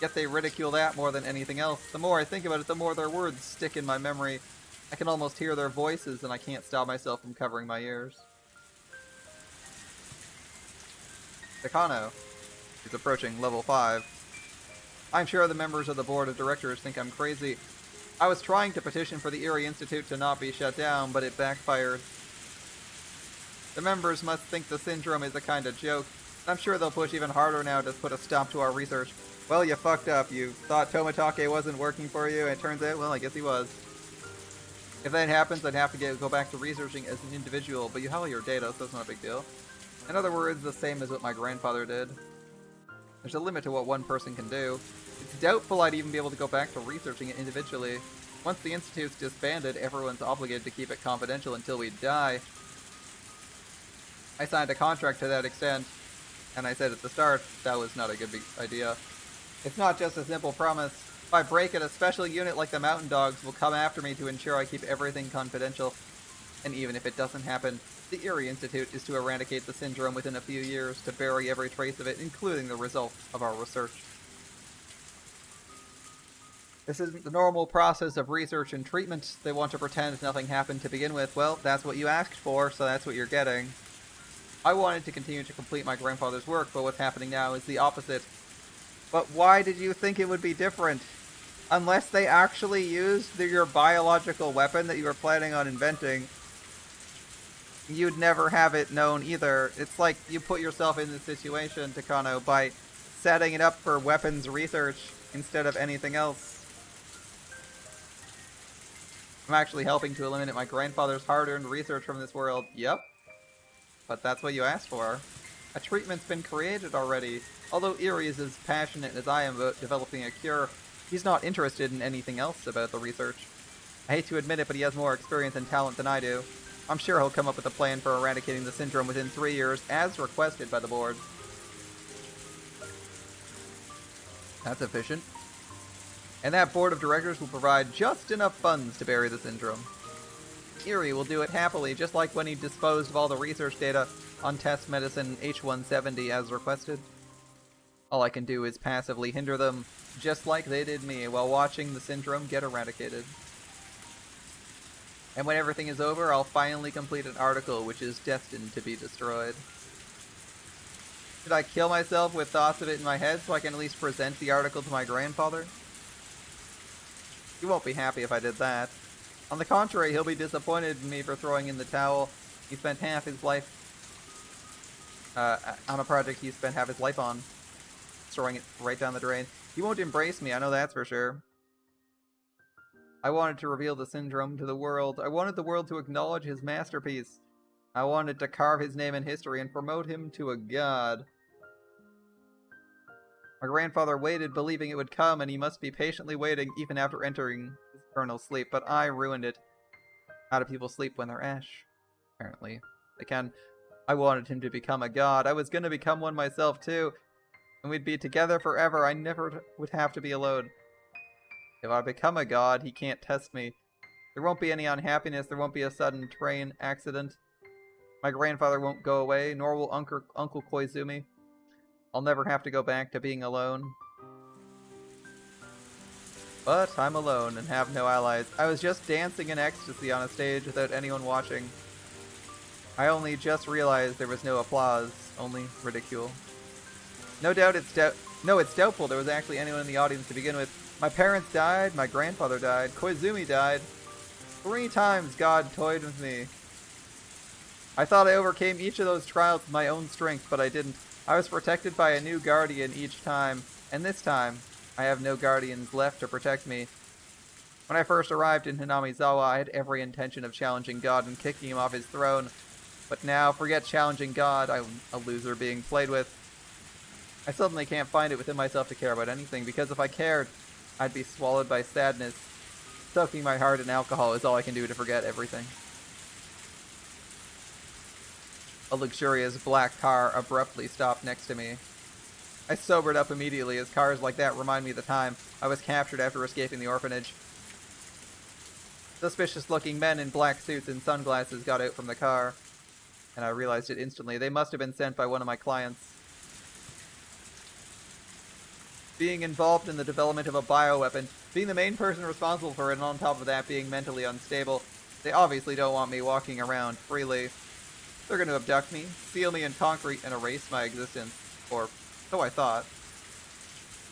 Yet they ridicule that more than anything else. The more I think about it, the more their words stick in my memory. I can almost hear their voices, and I can't stop myself from covering my ears. Takano is approaching level 5. I'm sure the members of the board of directors think I'm crazy. I was trying to petition for the Erie Institute to not be shut down, but it backfired. The members must think the syndrome is a kind of joke. I'm sure they'll push even harder now to put a stop to our research. Well, you fucked up. You thought Tomitake wasn't working for you, and it turns out, well, I guess he was. If that happens, I'd have to go back to researching as an individual, but you have all your data, so it's not a big deal. In other words, the same as what my grandfather did. There's a limit to what one person can do. It's doubtful I'd even be able to go back to researching it individually. Once the Institute's disbanded, everyone's obligated to keep it confidential until we die. I signed a contract to that extent, and I said at the start, that was not a good idea. It's not just a simple promise. If I break it, a special unit like the Mountain Dogs will come after me to ensure I keep everything confidential. And even if it doesn't happen, the Erie Institute is to eradicate the syndrome within a few years, to bury every trace of it, including the results of our research. This isn't the normal process of research and treatment. They want to pretend nothing happened to begin with. Well, that's what you asked for, so that's what you're getting. I wanted to continue to complete my grandfather's work, but what's happening now is the opposite. But why did you think it would be different? Unless they actually used your biological weapon that you were planning on inventing, you'd never have it known either. It's like you put yourself in this situation, Takano, by setting it up for weapons research instead of anything else. I'm actually helping to eliminate my grandfather's hard-earned research from this world. Yep. But that's what you asked for. A treatment's been created already. Although Erie is as passionate as I am about developing a cure, he's not interested in anything else about the research. I hate to admit it, but he has more experience and talent than I do. I'm sure he'll come up with a plan for eradicating the syndrome within 3 years, as requested by the board. That's efficient. And that board of directors will provide just enough funds to bury the syndrome. Erie will do it happily, just like when he disposed of all the research data on test medicine H170 as requested. All I can do is passively hinder them, just like they did me, while watching the syndrome get eradicated. And when everything is over, I'll finally complete an article which is destined to be destroyed. Should I kill myself with thoughts of it in my head so I can at least present the article to my grandfather? He won't be happy if I did that. On the contrary, he'll be disappointed in me for throwing in the towel. He spent half his life on a project he spent half his life on, throwing it right down the drain. He won't embrace me, I know that's for sure. I wanted to reveal the syndrome to the world. I wanted the world to acknowledge his masterpiece. I wanted to carve his name in history and promote him to a god. My grandfather waited, believing it would come, and he must be patiently waiting even after entering his eternal sleep, but I ruined it. How do people sleep when they're ash? Apparently. They can. I wanted him to become a god. I was gonna become one myself, too. And we'd be together forever. I never would have to be alone. If I become a god, he can't test me. There won't be any unhappiness. There won't be a sudden train accident. My grandfather won't go away, nor will Uncle Koizumi. I'll never have to go back to being alone. But I'm alone and have no allies. I was just dancing in ecstasy on a stage without anyone watching. I only just realized there was no applause, only ridicule. No doubt it's doubtful there was actually anyone in the audience to begin with. My parents died, my grandfather died, Koizumi died. 3 times God toyed with me. I thought I overcame each of those trials with my own strength, but I didn't. I was protected by a new guardian each time, and this time, I have no guardians left to protect me. When I first arrived in Hinamizawa, I had every intention of challenging God and kicking him off his throne. But now, forget challenging God, I'm a loser being played with. I suddenly can't find it within myself to care about anything, because if I cared, I'd be swallowed by sadness. Soaking my heart in alcohol is all I can do to forget everything. A luxurious black car abruptly stopped next to me. I sobered up immediately, as cars like that remind me of the time I was captured after escaping the orphanage. Suspicious-looking men in black suits and sunglasses got out from the car, and I realized it instantly. They must have been sent by one of my clients. Being involved in the development of a bioweapon, being the main person responsible for it, and on top of that being mentally unstable, they obviously don't want me walking around freely. They're going to abduct me, seal me in concrete, and erase my existence. Or so I thought.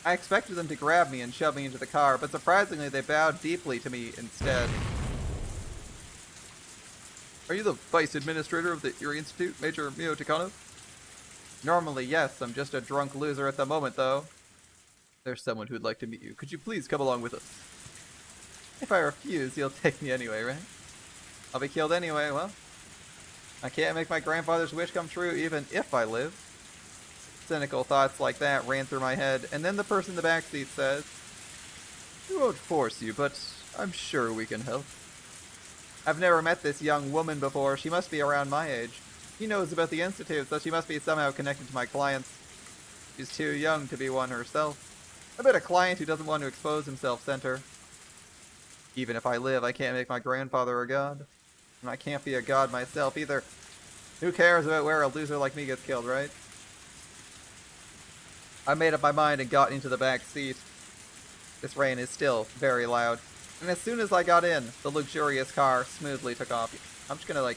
I expected them to grab me and shove me into the car, but surprisingly they bowed deeply to me instead. Are you the Vice Administrator of the Erie Institute, Major Mio Takano? Normally, yes. I'm just a drunk loser at the moment, though. There's someone who'd like to meet you. Could you please come along with us? If I refuse, you'll take me anyway, right? I'll be killed anyway, well. I can't make my grandfather's wish come true even if I live. Cynical thoughts like that ran through my head, and then the person in the backseat said, "We won't force you, but I'm sure we can help." I've never met this young woman before. She must be around my age. She knows about the Institute, so she must be somehow connected to my clients. She's too young to be one herself. I bet a client who doesn't want to expose himself sent her. Even if I live, I can't make my grandfather a god. And I can't be a god myself either. Who cares about where a loser like me gets killed, right? I made up my mind and got into the back seat. This rain is still very loud. And as soon as I got in, the luxurious car smoothly took off. I'm just gonna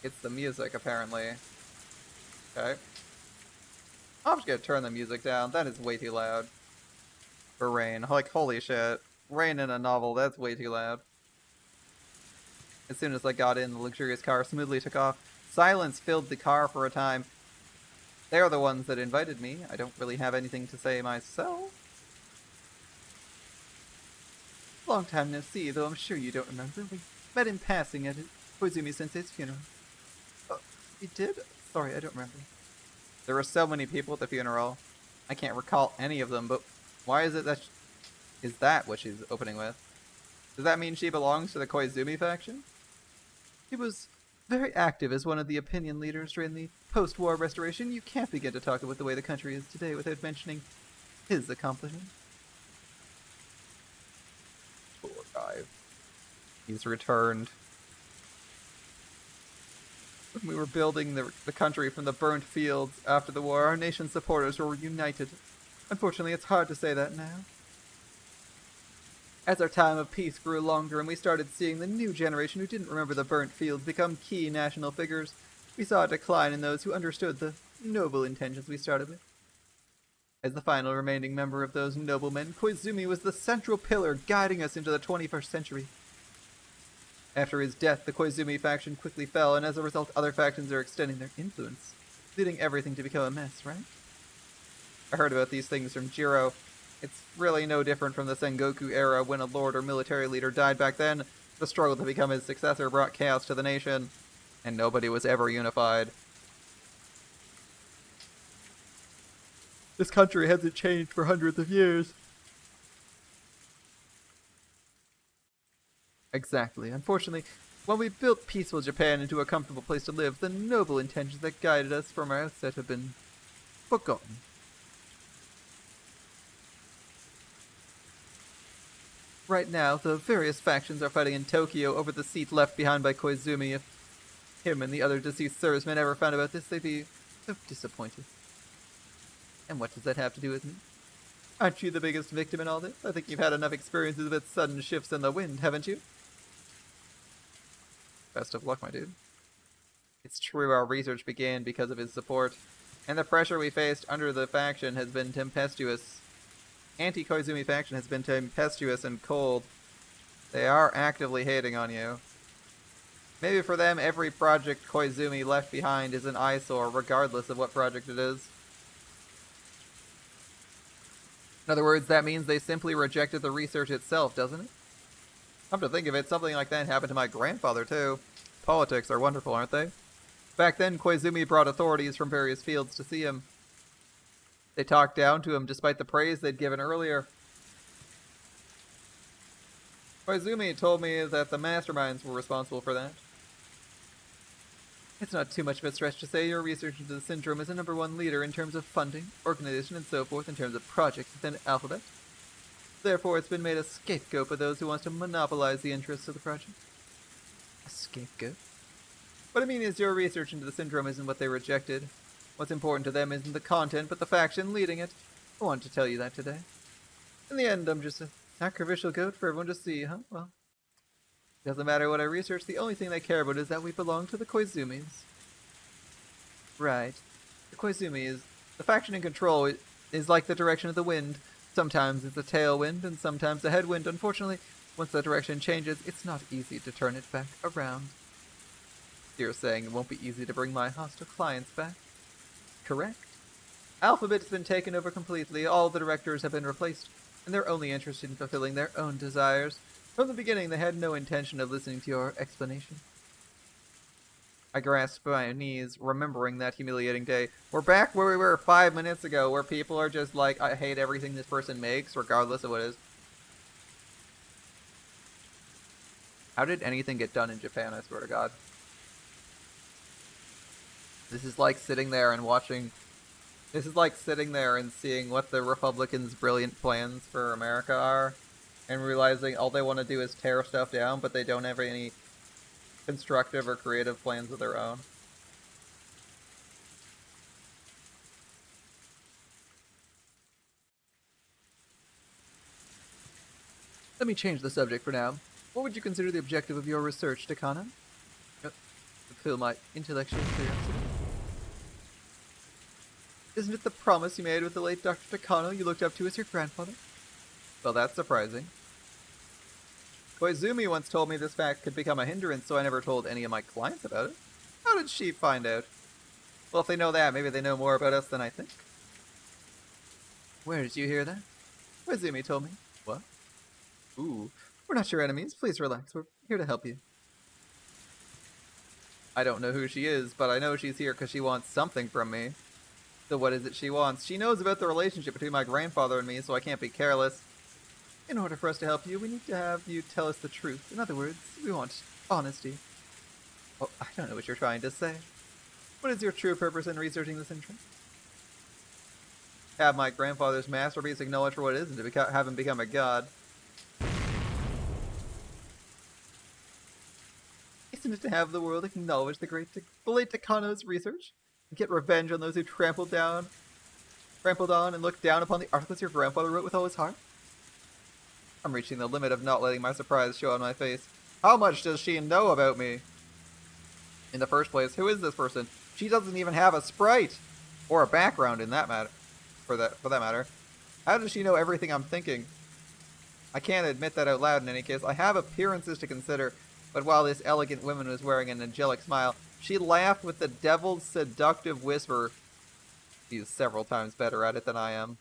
It's the music, apparently. Okay. I'm just gonna turn the music down. That is way too loud. For rain. Like, holy shit. Rain in a novel, that's way too loud. As soon as I got in, the luxurious car smoothly took off. Silence filled the car for a time. They are the ones that invited me. I don't really have anything to say myself. Long time no see, though I'm sure you don't remember. We met in passing at Koizumi-sensei's funeral. Oh, you did? Sorry, I don't remember. There were so many people at the funeral. I can't recall any of them, but why is it that... Is that what she's opening with? Does that mean she belongs to the Koizumi faction? He was very active as one of the opinion leaders during the post-war restoration. You can't begin to talk about the way the country is today without mentioning his accomplishment. Poor guy. He's returned. When we were building the country from the burnt fields after the war, our nation's supporters were united. Unfortunately, it's hard to say that now. As our time of peace grew longer and we started seeing the new generation who didn't remember the burnt fields become key national figures, we saw a decline in those who understood the noble intentions we started with. As the final remaining member of those noblemen, Koizumi was the central pillar guiding us into the 21st century. After his death, the Koizumi faction quickly fell, and as a result, other factions are extending their influence, leading everything to become a mess, right? I heard about these things from Jiro. It's really no different from the Sengoku era when a lord or military leader died back then. The struggle to become his successor brought chaos to the nation, and nobody was ever unified. This country hasn't changed for hundreds of years. Exactly. Unfortunately, when we built peaceful Japan into a comfortable place to live, the noble intentions that guided us from our outset have been forgotten. Right now, the various factions are fighting in Tokyo over the seat left behind by Koizumi. If him and the other deceased servicemen ever found about this, they'd be so disappointed. And what does that have to do with me? Aren't you the biggest victim in all this? I think you've had enough experiences with sudden shifts in the wind, haven't you? Best of luck, my dude. It's true our research began because of his support, and the pressure we faced under the faction has been tempestuous. Anti-Koizumi faction has been tempestuous and cold. They are actively hating on you. Maybe for them, every project Koizumi left behind is an eyesore, regardless of what project it is. In other words, that means they simply rejected the research itself, doesn't it? Come to think of it, something like that happened to my grandfather, too. Politics are wonderful, aren't they? Back then, Koizumi brought authorities from various fields to see him. They talked down to him despite the praise they'd given earlier. Koizumi told me that the masterminds were responsible for that. It's not too much of a stretch to say your research into the syndrome is the #1 leader in terms of funding, organization, and so forth in terms of projects within Alphabet. Therefore, it's been made a scapegoat by those who want to monopolize the interests of the project. A scapegoat? What I mean is your research into the syndrome isn't what they rejected. What's important to them isn't the content, but the faction leading it. I wanted to tell you that today. In the end, I'm just a sacrificial goat for everyone to see, huh? Well, doesn't matter what I research, the only thing they care about is that we belong to the Koizumis. Right. The Koizumi is... The faction in control is like the direction of the wind. Sometimes it's a tailwind, and sometimes a headwind. Unfortunately, once the direction changes, it's not easy to turn it back around. You're saying it won't be easy to bring my hostile clients back? Correct. Alphabet's been taken over completely, all the directors have been replaced, and they're only interested in fulfilling their own desires. From the beginning, they had no intention of listening to your explanation. I grasped my knees, remembering that humiliating day. We're back where we were 5 minutes ago, where people are just like, I hate everything this person makes, regardless of what it is. How did anything get done in Japan, I swear to God? This is like sitting there and watching... This is like sitting there and seeing what the Republicans' brilliant plans for America are, and realizing all they want to do is tear stuff down, but they don't have any constructive or creative plans of their own. Let me change the subject for now. What would you consider the objective of your research, Takana? The fulfill my intellectual curiosity. Isn't it the promise you made with the late Dr. Takano you looked up to as your grandfather? Well, that's surprising. Koizumi once told me this fact could become a hindrance, so I never told any of my clients about it. How did she find out? Well, if they know that, maybe they know more about us than I think. Where did you hear that? Koizumi told me. What? Ooh, we're not your enemies. Please relax. We're here to help you. I don't know who she is, but I know she's here because she wants something from me. So what is it she wants? She knows about the relationship between my grandfather and me, so I can't be careless. In order for us to help you, we need to have you tell us the truth. In other words, we want honesty. Oh, I don't know what you're trying to say. What is your true purpose in researching this interest? Have my grandfather's masterpiece acknowledged for what it is, and to have him become a god. Isn't it to have the world acknowledge the late Takano's research? And get revenge on those who trampled on and looked down upon the articles your grandfather wrote with all his heart? I'm reaching the limit of not letting my surprise show on my face. How much does she know about me? In the first place, who is this person? She doesn't even have a sprite! Or a background in that matter. For that matter. How does she know everything I'm thinking? I can't admit that out loud in any case. I have appearances to consider, but while this elegant woman was wearing an angelic smile, she laughed with the devil's seductive whisper. She's several times better at it than I am.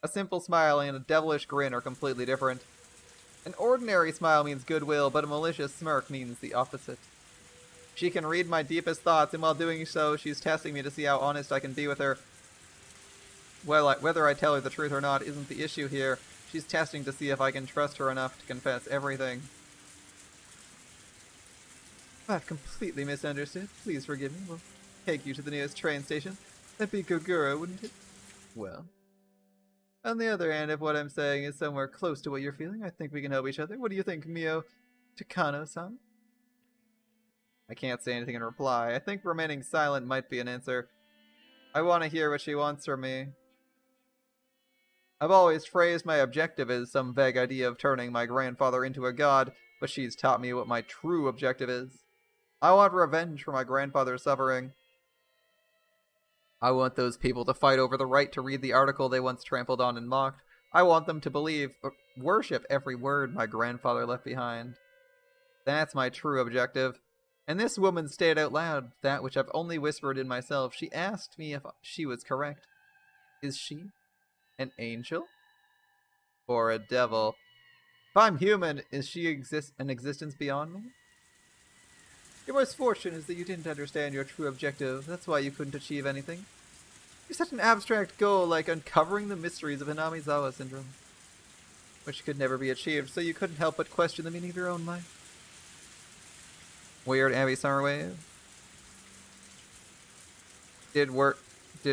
A simple smile and a devilish grin are completely different. An ordinary smile means goodwill, but a malicious smirk means the opposite. She can read my deepest thoughts, and while doing so, she's testing me to see how honest I can be with her. Well, whether I tell her the truth or not isn't the issue here. She's testing to see if I can trust her enough to confess everything. I've completely misunderstood. Please forgive me. We'll take you to the nearest train station. That'd be Gogura, wouldn't it? Well. On the other hand, if what I'm saying is somewhere close to what you're feeling, I think we can help each other. What do you think, Mio Takano-san? I can't say anything in reply. I think remaining silent might be an answer. I want to hear what she wants from me. I've always phrased my objective as some vague idea of turning my grandfather into a god, but she's taught me what my true objective is. I want revenge for my grandfather's suffering. I want those people to fight over the right to read the article they once trampled on and mocked. I want them to believe, worship every word my grandfather left behind. That's my true objective. And this woman stated out loud that which I've only whispered in myself. She asked me if she was correct. Is she an angel? Or a devil? If I'm human, is she an existence beyond me? Your misfortune is that you didn't understand your true objective. That's why you couldn't achieve anything. You set an abstract goal like uncovering the mysteries of Hinamizawa syndrome, which could never be achieved, so you couldn't help but question the meaning of your own life. Weird Abby Summerwave. Did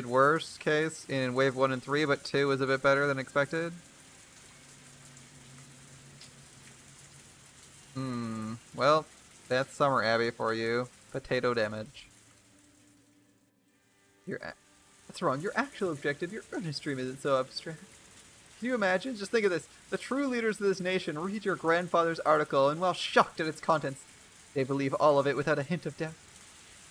worse case in wave 1 and 3, but 2 was a bit better than expected. Well, that's Summer Abbey for you. Potato damage. That's wrong. Your actual objective, your earnest dream isn't so abstract. Can you imagine? Just think of this. The true leaders of this nation read your grandfather's article, and while shocked at its contents, they believe all of it without a hint of doubt.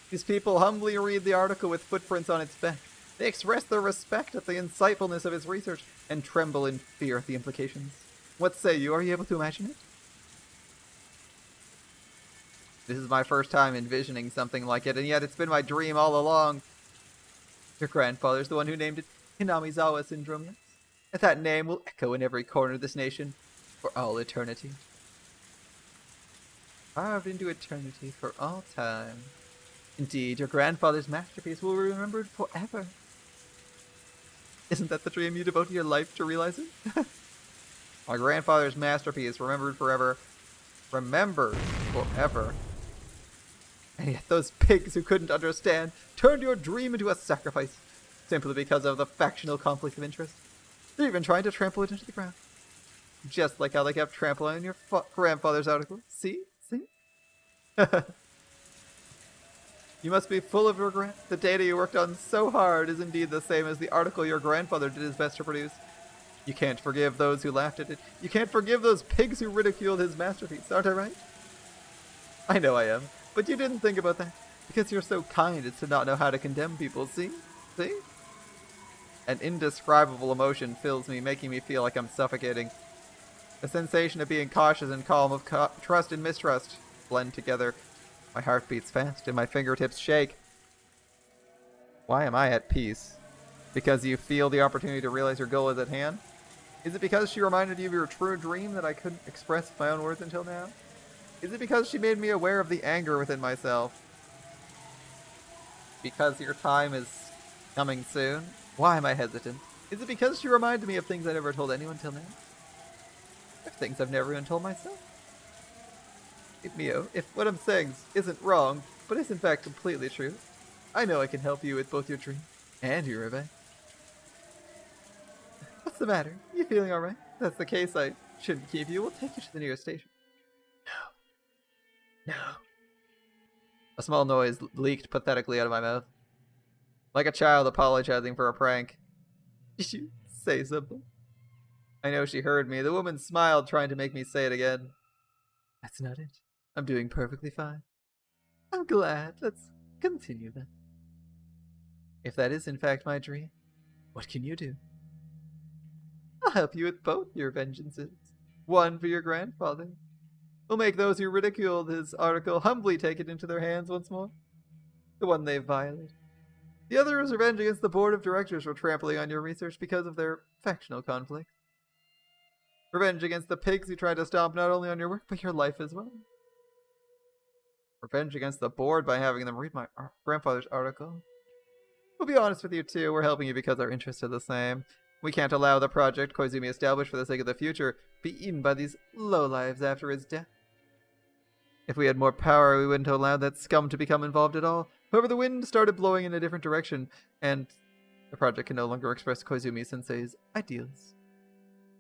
These people humbly read the article with footprints on its back. They express their respect at the insightfulness of its research, and tremble in fear at the implications. What say you? Are you able to imagine it? This is my first time envisioning something like it, and yet it's been my dream all along. Your grandfather's the one who named it Hinamizawa syndrome, yes? And that name will echo in every corner of this nation for all eternity. Carved into eternity for all time. Indeed, your grandfather's masterpiece will be remembered forever. Isn't that the dream you devote your life to realizing? My grandfather's masterpiece, remembered forever. Remembered forever. And yet those pigs who couldn't understand turned your dream into a sacrifice, simply because of the factional conflict of interest. They're even trying to trample it into the ground. Just like how they kept trampling on your grandfather's article. See? See? You must be full of regret. The data you worked on so hard is indeed the same as the article your grandfather did his best to produce. You can't forgive those who laughed at it. You can't forgive those pigs who ridiculed his masterpiece, aren't I right? I know I am. But you didn't think about that. Because you're so kind as to not know how to condemn people, see? See? An indescribable emotion fills me, making me feel like I'm suffocating. The sensation of being cautious and calm, of trust and mistrust blend together. My heart beats fast and my fingertips shake. Why am I at peace? Because you feel the opportunity to realize your goal is at hand? Is it because she reminded you of your true dream that I couldn't express with my own words until now? Is it because she made me aware of the anger within myself? Because your time is coming soon? Why am I hesitant? Is it because she reminded me of things I never told anyone till now? Of things I've never even told myself? Mio, if what I'm saying isn't wrong, but is in fact completely true, I know I can help you with both your dream and your revenge. What's the matter? You feeling alright? If that's the case, I shouldn't keep you. We'll take you to the nearest station. No. No. A small noise leaked pathetically out of my mouth. Like a child apologizing for a prank. Did you say something? I know she heard me. The woman smiled, trying to make me say it again. That's not it. I'm doing perfectly fine. I'm glad. Let's continue then. If that is in fact my dream, what can you do? I'll help you with both your vengeances. One for your grandfather. We'll make those who ridiculed his article humbly take it into their hands once more. The one they violated. The other is revenge against the board of directors for trampling on your research because of their factional conflict. Revenge against the pigs who tried to stomp not only on your work, but your life as well. Revenge against the board by having them read my grandfather's article. We'll be honest with you too, we're helping you because our interests are the same. We can't allow the project Koizumi established for the sake of the future be eaten by these lowlives after his death. If we had more power, we wouldn't allow that scum to become involved at all. However, the wind started blowing in a different direction, and the project can no longer express Koizumi Sensei's ideals.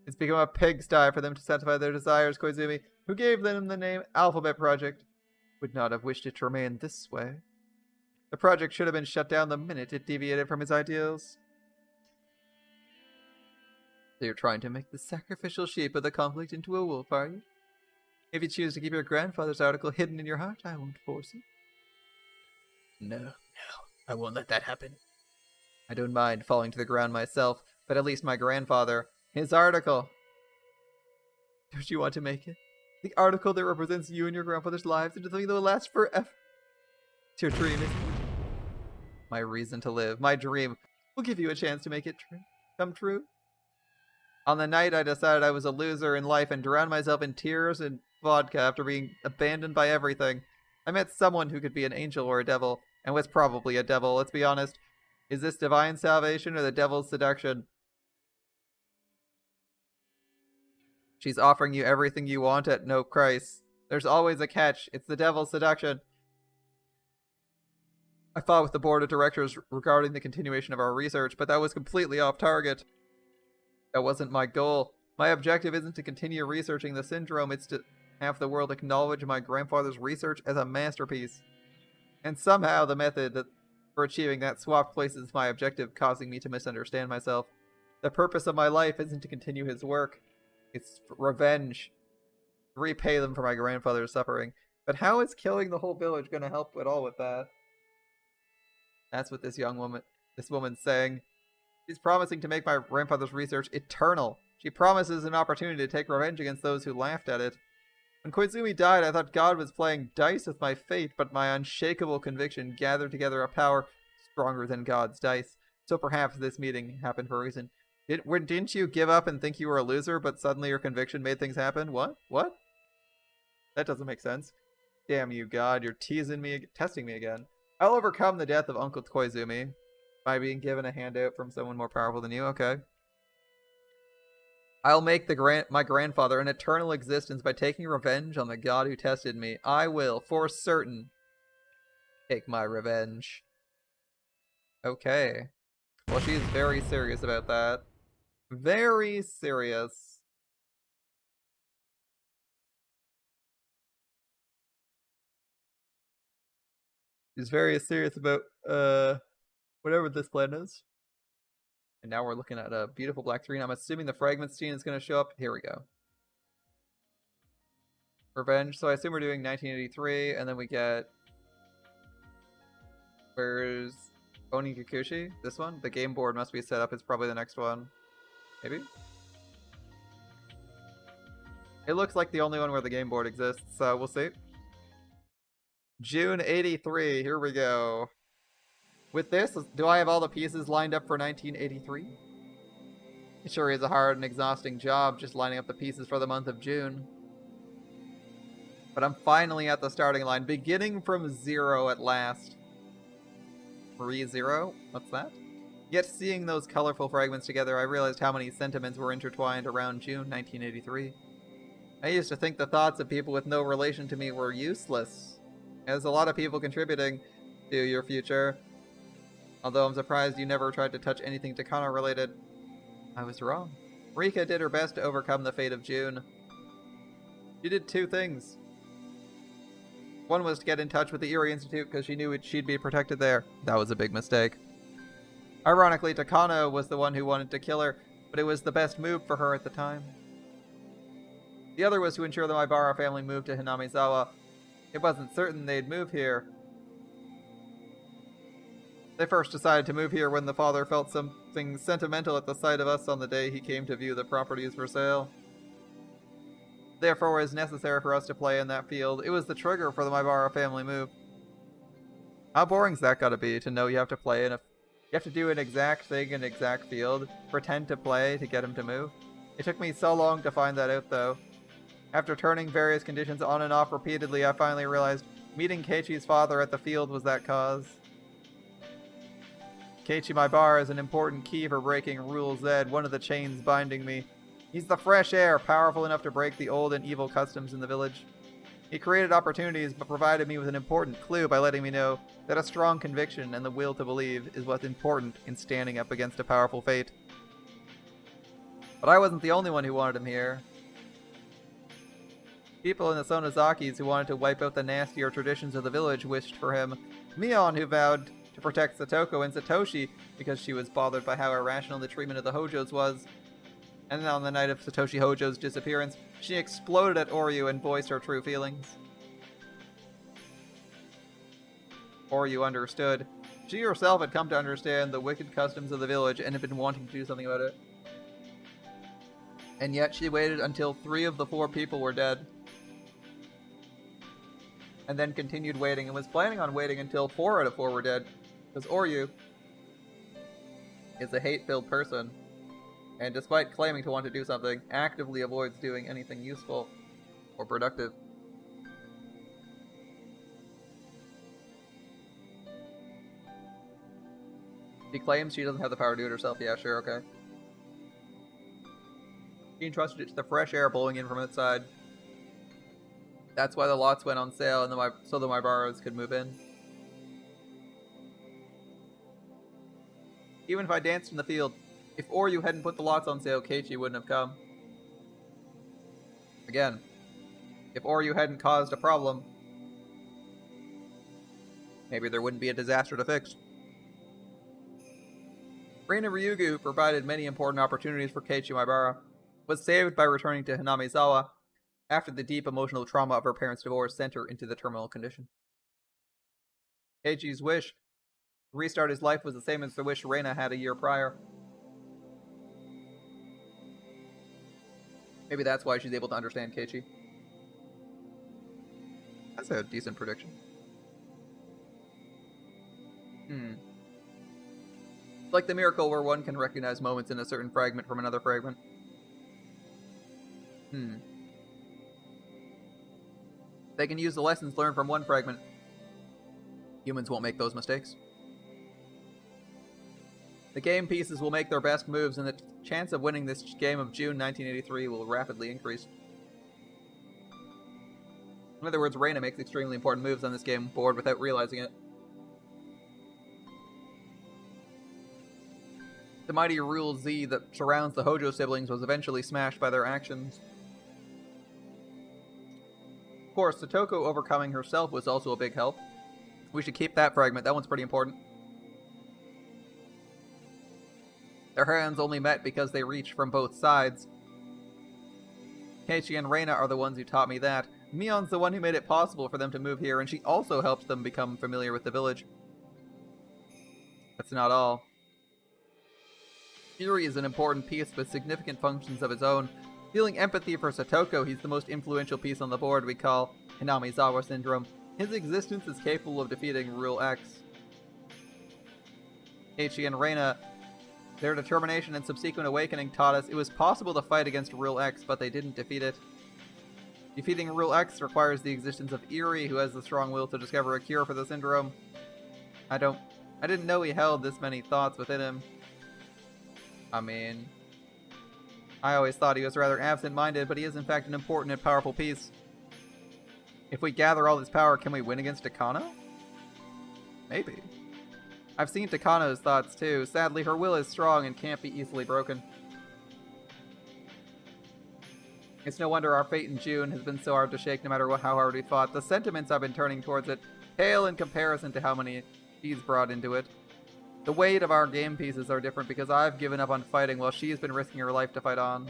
It's become a pigsty for them to satisfy their desires. Koizumi, who gave them the name Alphabet Project, would not have wished it to remain this way. The project should have been shut down the minute it deviated from his ideals. So you're trying to make the sacrificial sheep of the conflict into a wolf, are you? If you choose to keep your grandfather's article hidden in your heart, I won't force you. No, I won't let that happen. I don't mind falling to the ground myself, but at least my grandfather, his article. Don't you want to make it? The article that represents you and your grandfather's lives into something that will last forever. It's your dream, isn't it? My reason to live, my dream, will give you a chance to make it come true. On the night I decided I was a loser in life and drowned myself in tears and vodka after being abandoned by everything, I met someone who could be an angel or a devil, and was probably a devil, let's be honest. Is this divine salvation or the devil's seduction? She's offering you everything you want at no price. There's always a catch. It's the devil's seduction. I fought with the board of directors regarding the continuation of our research, but that was completely off target. That wasn't my goal. My objective isn't to continue researching the syndrome, it's to have the world acknowledge my grandfather's research as a masterpiece. And somehow the method for achieving that swapped places my objective, causing me to misunderstand myself. The purpose of my life isn't to continue his work. It's revenge. Repay them for my grandfather's suffering. But how is killing the whole village going to help at all with that? That's what this woman's saying. She's promising to make my grandfather's research eternal. She promises an opportunity to take revenge against those who laughed at it. When Koizumi died, I thought God was playing dice with my fate, but my unshakable conviction gathered together a power stronger than God's dice. So perhaps this meeting happened for a reason. Didn't you give up and think you were a loser, but suddenly your conviction made things happen? What? What? That doesn't make sense. Damn you, God, you're testing me again. I'll overcome the death of Uncle Koizumi by being given a handout from someone more powerful than you. Okay. I'll make my grandfather an eternal existence by taking revenge on the god who tested me. I will, for certain, take my revenge. Okay. Well, she's very serious about that. Very serious. She's very serious about, whatever this plan is. And now we're looking at a beautiful black screen. I'm assuming the fragments scene is going to show up. Here we go. Revenge. So I assume we're doing 1983, and then we get Where's Onigikushi? This one? The game board must be set up. It's probably the next one. Maybe? It looks like the only one where the game board exists, so we'll see. June 83, here we go. With this, do I have all the pieces lined up for 1983? It sure is a hard and exhausting job just lining up the pieces for the month of June. But I'm finally at the starting line, beginning from 0 at last. 3-0? What's that? Yet seeing those colorful fragments together, I realized how many sentiments were intertwined around June 1983. I used to think the thoughts of people with no relation to me were useless. There's a lot of people contributing to your future. Although I'm surprised you never tried to touch anything Takano related. I was wrong. Rika did her best to overcome the fate of June. She did 2 things. One was to get in touch with the Erie Institute because she knew she'd be protected there. That was a big mistake. Ironically, Takano was the one who wanted to kill her, but it was the best move for her at the time. The other was to ensure the Maibara family moved to Hinamizawa. It wasn't certain they'd move here. They first decided to move here when the father felt something sentimental at the sight of us on the day he came to view the properties for sale. Therefore, it was necessary for us to play in that field. It was the trigger for the Maibara family move. How boring's that gotta be, to know you have to play in a... You have to do an exact thing in an exact field, pretend to play to get him to move. It took me so long to find that out, though. After turning various conditions on and off repeatedly, I finally realized meeting Keiichi's father at the field was that cause. Keiichi Maibara is an important key for breaking Rule Z, one of the chains binding me. He's the fresh air, powerful enough to break the old and evil customs in the village. He created opportunities, but provided me with an important clue by letting me know that a strong conviction and the will to believe is what's important in standing up against a powerful fate. But I wasn't the only one who wanted him here. People in the Sonozakis who wanted to wipe out the nastier traditions of the village wished for him. Mion, who vowed to protect Satoko, and Satoshi because she was bothered by how irrational the treatment of the Hojos was. And then on the night of Satoshi Hojo's disappearance, she exploded at Oryu and voiced her true feelings. Oryu understood. She herself had come to understand the wicked customs of the village and had been wanting to do something about it. And yet she waited until 3 of the 4 people were dead. And then continued waiting and was planning on waiting until 4 out of 4 were dead. Because Oryu is a hate-filled person. And despite claiming to want to do something, actively avoids doing anything useful or productive. She claims she doesn't have the power to do it herself. Yeah, sure, okay. She entrusted it to the fresh air blowing in from outside. That's why the lots went on sale, and so the Maibaras could move in. Even if I danced in the field, if Oryu hadn't put the lots on sale, Keiichi wouldn't have come. Again, if Oryu hadn't caused a problem, maybe there wouldn't be a disaster to fix. Reina Ryugu, who provided many important opportunities for Keiichi Maibara, was saved by returning to Hinamizawa after the deep emotional trauma of her parents' divorce sent her into the terminal condition. Keiichi's wish to restart his life was the same as the wish Reina had a year prior. Maybe that's why she's able to understand Keiichi. That's a decent prediction. Like the miracle where one can recognize moments in a certain fragment from another fragment. They can use the lessons learned from one fragment. Humans won't make those mistakes. The game pieces will make their best moves, and the chance of winning this game of June 1983 will rapidly increase. In other words, Reina makes extremely important moves on this game board without realizing it. The mighty Rule Z that surrounds the Hojo siblings was eventually smashed by their actions. Of course, Satoko overcoming herself was also a big help. We should keep that fragment, that one's pretty important. Their hands only met because they reached from both sides. Keiichi and Reina are the ones who taught me that. Mion's the one who made it possible for them to move here, and she also helped them become familiar with the village. That's not all. Iri is an important piece with significant functions of his own. Feeling empathy for Satoko, he's the most influential piece on the board we call Hinamizawa Syndrome. His existence is capable of defeating Rule X. Heichi and Reina, their determination and subsequent awakening taught us it was possible to fight against Rule X, but they didn't defeat it. Defeating Rule X requires the existence of Iri, who has the strong will to discover a cure for the syndrome. I didn't know he held this many thoughts within him. I mean, I always thought he was rather absent-minded, but he is in fact an important and powerful piece. If we gather all this power, can we win against Takano? Maybe. I've seen Takano's thoughts too. Sadly, her will is strong and can't be easily broken. It's no wonder our fate in June has been so hard to shake no matter how hard we fought. The sentiments I've been turning towards it pale in comparison to how many she's brought into it. The weight of our game pieces are different because I've given up on fighting while she's been risking her life to fight on.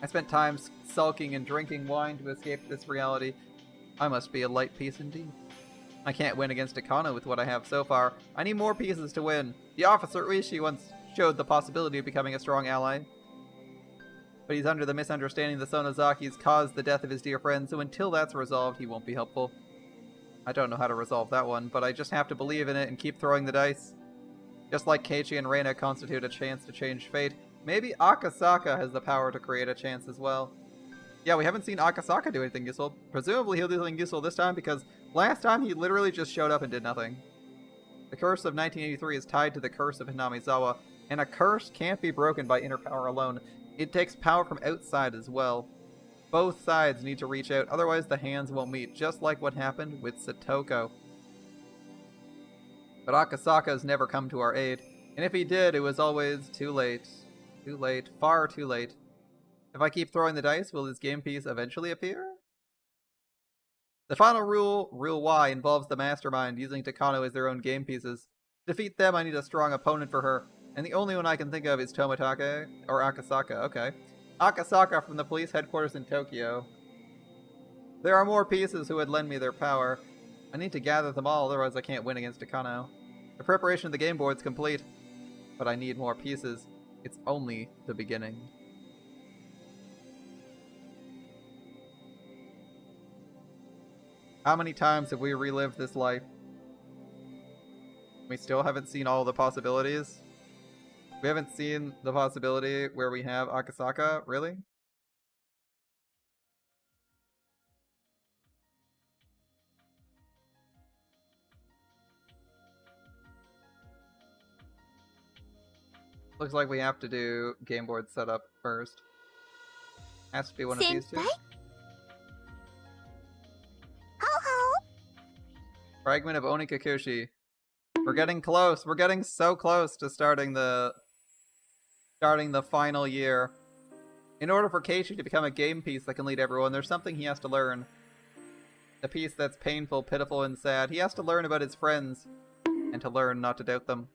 I spent time sulking and drinking wine to escape this reality. I must be a light piece indeed. I can't win against Takano with what I have so far. I need more pieces to win. The officer Uishi once showed the possibility of becoming a strong ally. But he's under the misunderstanding that Sonozaki's caused the death of his dear friend, so until that's resolved, he won't be helpful. I don't know how to resolve that one, but I just have to believe in it and keep throwing the dice. Just like Keiichi and Reina constitute a chance to change fate, maybe Akasaka has the power to create a chance as well. Yeah, we haven't seen Akasaka do anything useful. Presumably he'll do something useful this time because last time he literally just showed up and did nothing. The curse of 1983 is tied to the curse of Hinamizawa, and a curse can't be broken by inner power alone. It takes power from outside as well. Both sides need to reach out, otherwise the hands won't meet, just like what happened with Satoko. But Akasaka has never come to our aid, and if he did, it was always too late. Too late. Far too late. If I keep throwing the dice, will his game piece eventually appear? The final rule, Rule Y, involves the mastermind using Takano as their own game pieces. To defeat them, I need a strong opponent for her, and the only one I can think of is Tomitake, or Akasaka, okay. Akasaka from the police headquarters in Tokyo. There are more pieces who would lend me their power. I need to gather them all, otherwise I can't win against Takano. The preparation of the game board's complete, but I need more pieces. It's only the beginning. How many times have we relived this life? We still haven't seen all the possibilities? We haven't seen the possibility where we have Akasaka? Really? Looks like we have to do game board setup first. Has to be one of these two. Fragment of Onikakushi. We're getting close. We're getting so close to starting the final year. In order for Keiichi to become a game piece that can lead everyone, there's something he has to learn. A piece that's painful, pitiful, and sad. He has to learn about his friends, and to learn not to doubt them.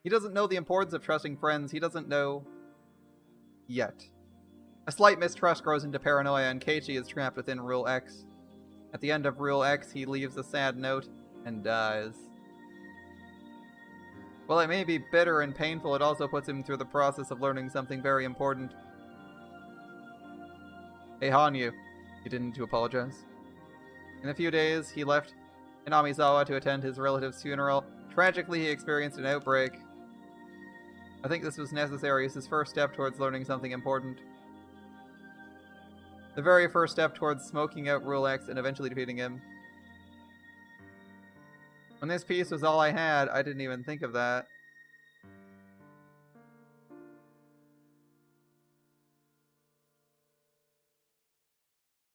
He doesn't know the importance of trusting friends. He doesn't know yet. A slight mistrust grows into paranoia, and Keiichi is trapped within Rule X. At the end of Rule X, he leaves a sad note and dies. While it may be bitter and painful, it also puts him through the process of learning something very important. Hey Hanyu, he didn't need to apologize. In a few days, he left Hinamizawa to attend his relative's funeral. Tragically, he experienced an outbreak. I think this was necessary as his first step towards learning something important. The very first step towards smoking out Rule X and eventually defeating him. When this piece was all I had, I didn't even think of that.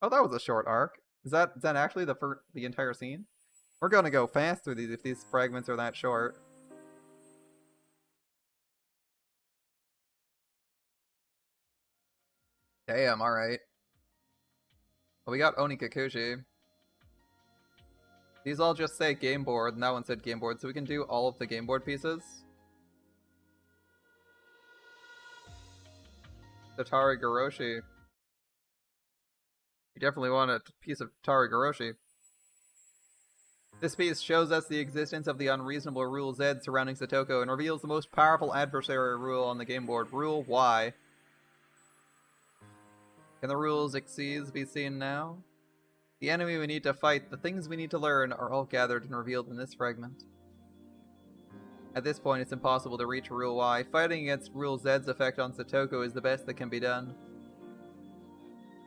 Oh, that was a short arc. Is that actually the entire scene? We're gonna go fast through these if these fragments are that short. Damn, alright. Well, we got Onikakushi. These all just say game board, and that one said game board, so we can do all of the game board pieces. Tatari Goroshi. You definitely want a piece of Tatari Goroshi. This piece shows us the existence of the unreasonable Rule Z surrounding Satoko and reveals the most powerful adversary rule on the game board, Rule Y. Can the rule's exceeds be seen now? The enemy we need to fight, the things we need to learn, are all gathered and revealed in this fragment. At this point, it's impossible to reach Rule Y. Fighting against Rule Z's effect on Satoko is the best that can be done.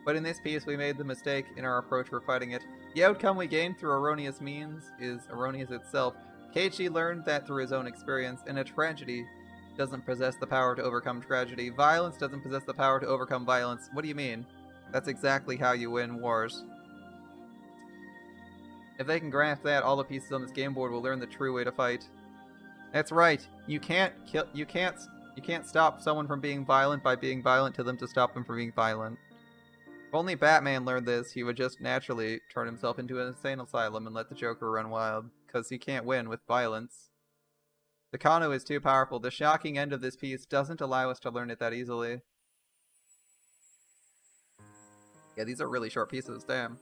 But in this piece, we made the mistake in our approach for fighting it. The outcome we gained through erroneous means is erroneous itself. Keiichi learned that through his own experience, and a tragedy doesn't possess the power to overcome tragedy. Violence doesn't possess the power to overcome violence. What do you mean? That's exactly how you win wars. If they can grasp that, all the pieces on this game board will learn the true way to fight. That's right. You can't stop someone from being violent by being violent to them to stop them from being violent. If only Batman learned this, he would just naturally turn himself into an insane asylum and let the Joker run wild, because he can't win with violence. The Kano is too powerful. The shocking end of this piece doesn't allow us to learn it that easily. Yeah, these are really short pieces, damn.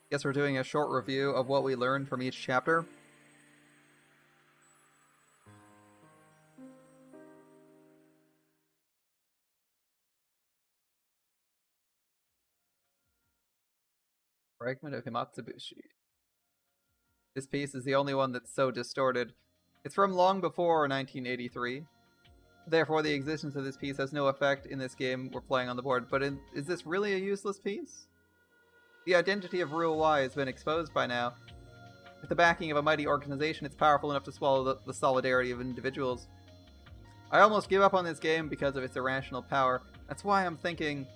Guess we're doing a short review of what we learned from each chapter. Fragment of Hinamizawa. This piece is the only one that's so distorted. It's from long before 1983. Therefore, the existence of this piece has no effect in this game we're playing on the board. But is this really a useless piece? The identity of Rule Y has been exposed by now. With the backing of a mighty organization, it's powerful enough to swallow the solidarity of individuals. I almost give up on this game because of its irrational power. That's why I'm thinking,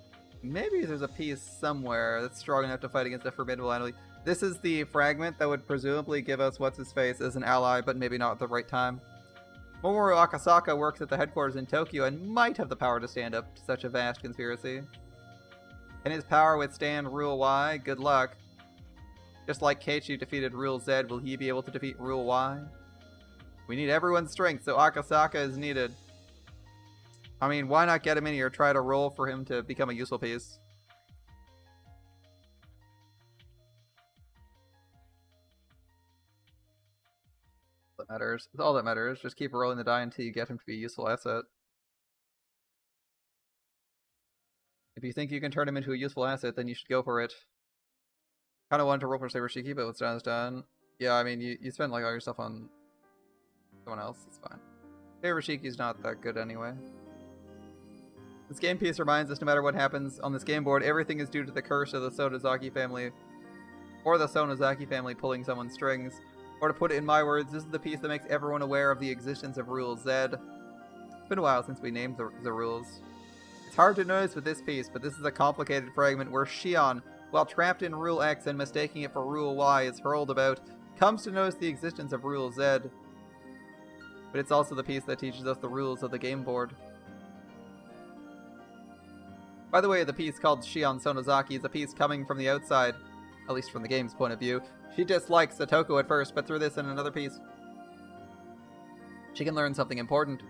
maybe there's a piece somewhere that's strong enough to fight against a formidable enemy. This is the fragment that would presumably give us What's-His-Face as an ally, but maybe not at the right time. Mamoru Akasaka works at the headquarters in Tokyo and might have the power to stand up to such a vast conspiracy. Can his power withstand Rule Y? Good luck. Just like Keiichi defeated Rule Z, will he be able to defeat Rule Y? We need everyone's strength, so Akasaka is needed. I mean, why not get him in here, try to roll for him to become a useful piece? That matters. It's all that matters. Just keep rolling the die until you get him to be a useful asset. If you think you can turn him into a useful asset, then you should go for it. Kind of wanted to roll for Sabershiki, but what's done is done. Yeah, I mean, you spend like all your stuff on someone else. It's fine. Sabershiki's not that good anyway. This game piece reminds us no matter what happens on this game board, everything is due to the curse of the Sonozaki family. Or the Sonozaki family pulling someone's strings. Or to put it in my words, this is the piece that makes everyone aware of the existence of Rule Z. It's been a while since we named the rules. It's hard to notice with this piece, but this is a complicated fragment where Shion, while trapped in Rule X and mistaking it for Rule Y is hurled about, comes to notice the existence of Rule Z. But it's also the piece that teaches us the rules of the game board. By the way, the piece called Shion Sonozaki is a piece coming from the outside, at least from the game's point of view. She dislikes Satoko at first, but through this and another piece, she can learn something important.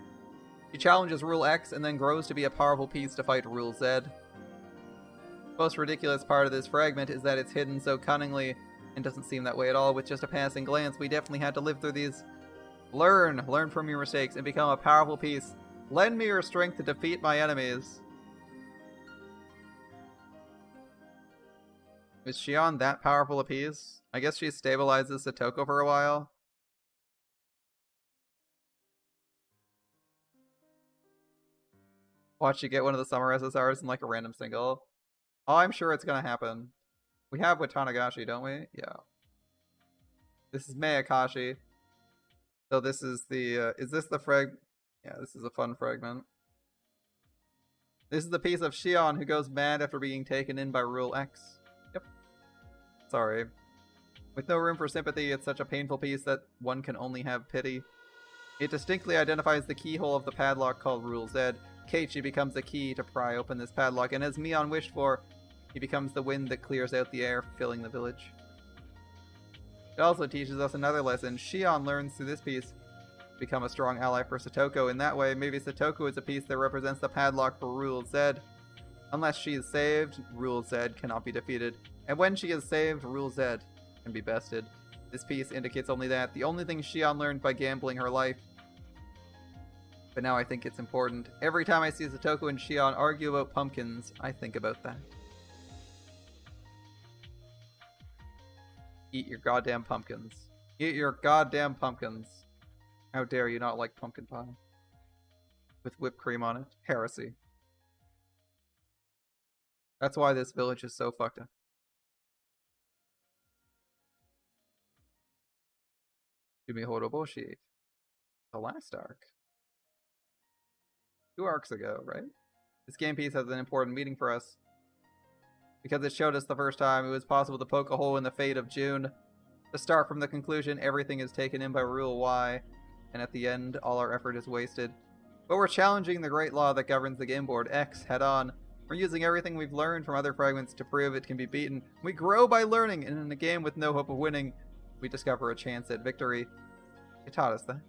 She challenges Rule X and then grows to be a powerful piece to fight Rule Z. The most ridiculous part of this fragment is that it's hidden so cunningly and doesn't seem that way at all with just a passing glance. We definitely had to live through these. Learn from your mistakes and become a powerful piece. Lend me your strength to defeat my enemies. Is Shion that powerful a piece? I guess she stabilizes Satoko for a while. Watch you get one of the summer SSRs in like a random single. Oh, I'm sure it's gonna happen. We have with Tanagashi, don't we? Yeah. This is Mayakashi. So this is the, is this the yeah, this is a fun fragment. This is the piece of Shion who goes mad after being taken in by Rule X. Yep. Sorry. With no room for sympathy, it's such a painful piece that one can only have pity. It distinctly identifies the keyhole of the padlock called Rule Z. Keiichi becomes the key to pry open this padlock, and as Mion wished for, he becomes the wind that clears out the air, filling the village. It also teaches us another lesson. Shion learns through this piece to become a strong ally for Satoko. In that way, maybe Satoko is a piece that represents the padlock for Rule Z. Unless she is saved, Rule Z cannot be defeated. And when she is saved, Rule Z can be bested. This piece indicates only that. The only thing Shion learned by gambling her life. But now I think it's important. Every time I see Satoko and Shion argue about pumpkins, I think about that. Eat your goddamn pumpkins. Eat your goddamn pumpkins. How dare you not like pumpkin pie? With whipped cream on it. Heresy. That's why this village is so fucked up. Yumi Horoboshi. The last arc. 2 arcs ago, right? This game piece has an important meaning for us. Because it showed us the first time it was possible to poke a hole in the fate of June. To start from the conclusion, everything is taken in by Rule Y, and at the end, all our effort is wasted. But we're challenging the great law that governs the game board, X, head on. We're using everything we've learned from other fragments to prove it can be beaten. We grow by learning, and in a game with no hope of winning, we discover a chance at victory. It taught us that.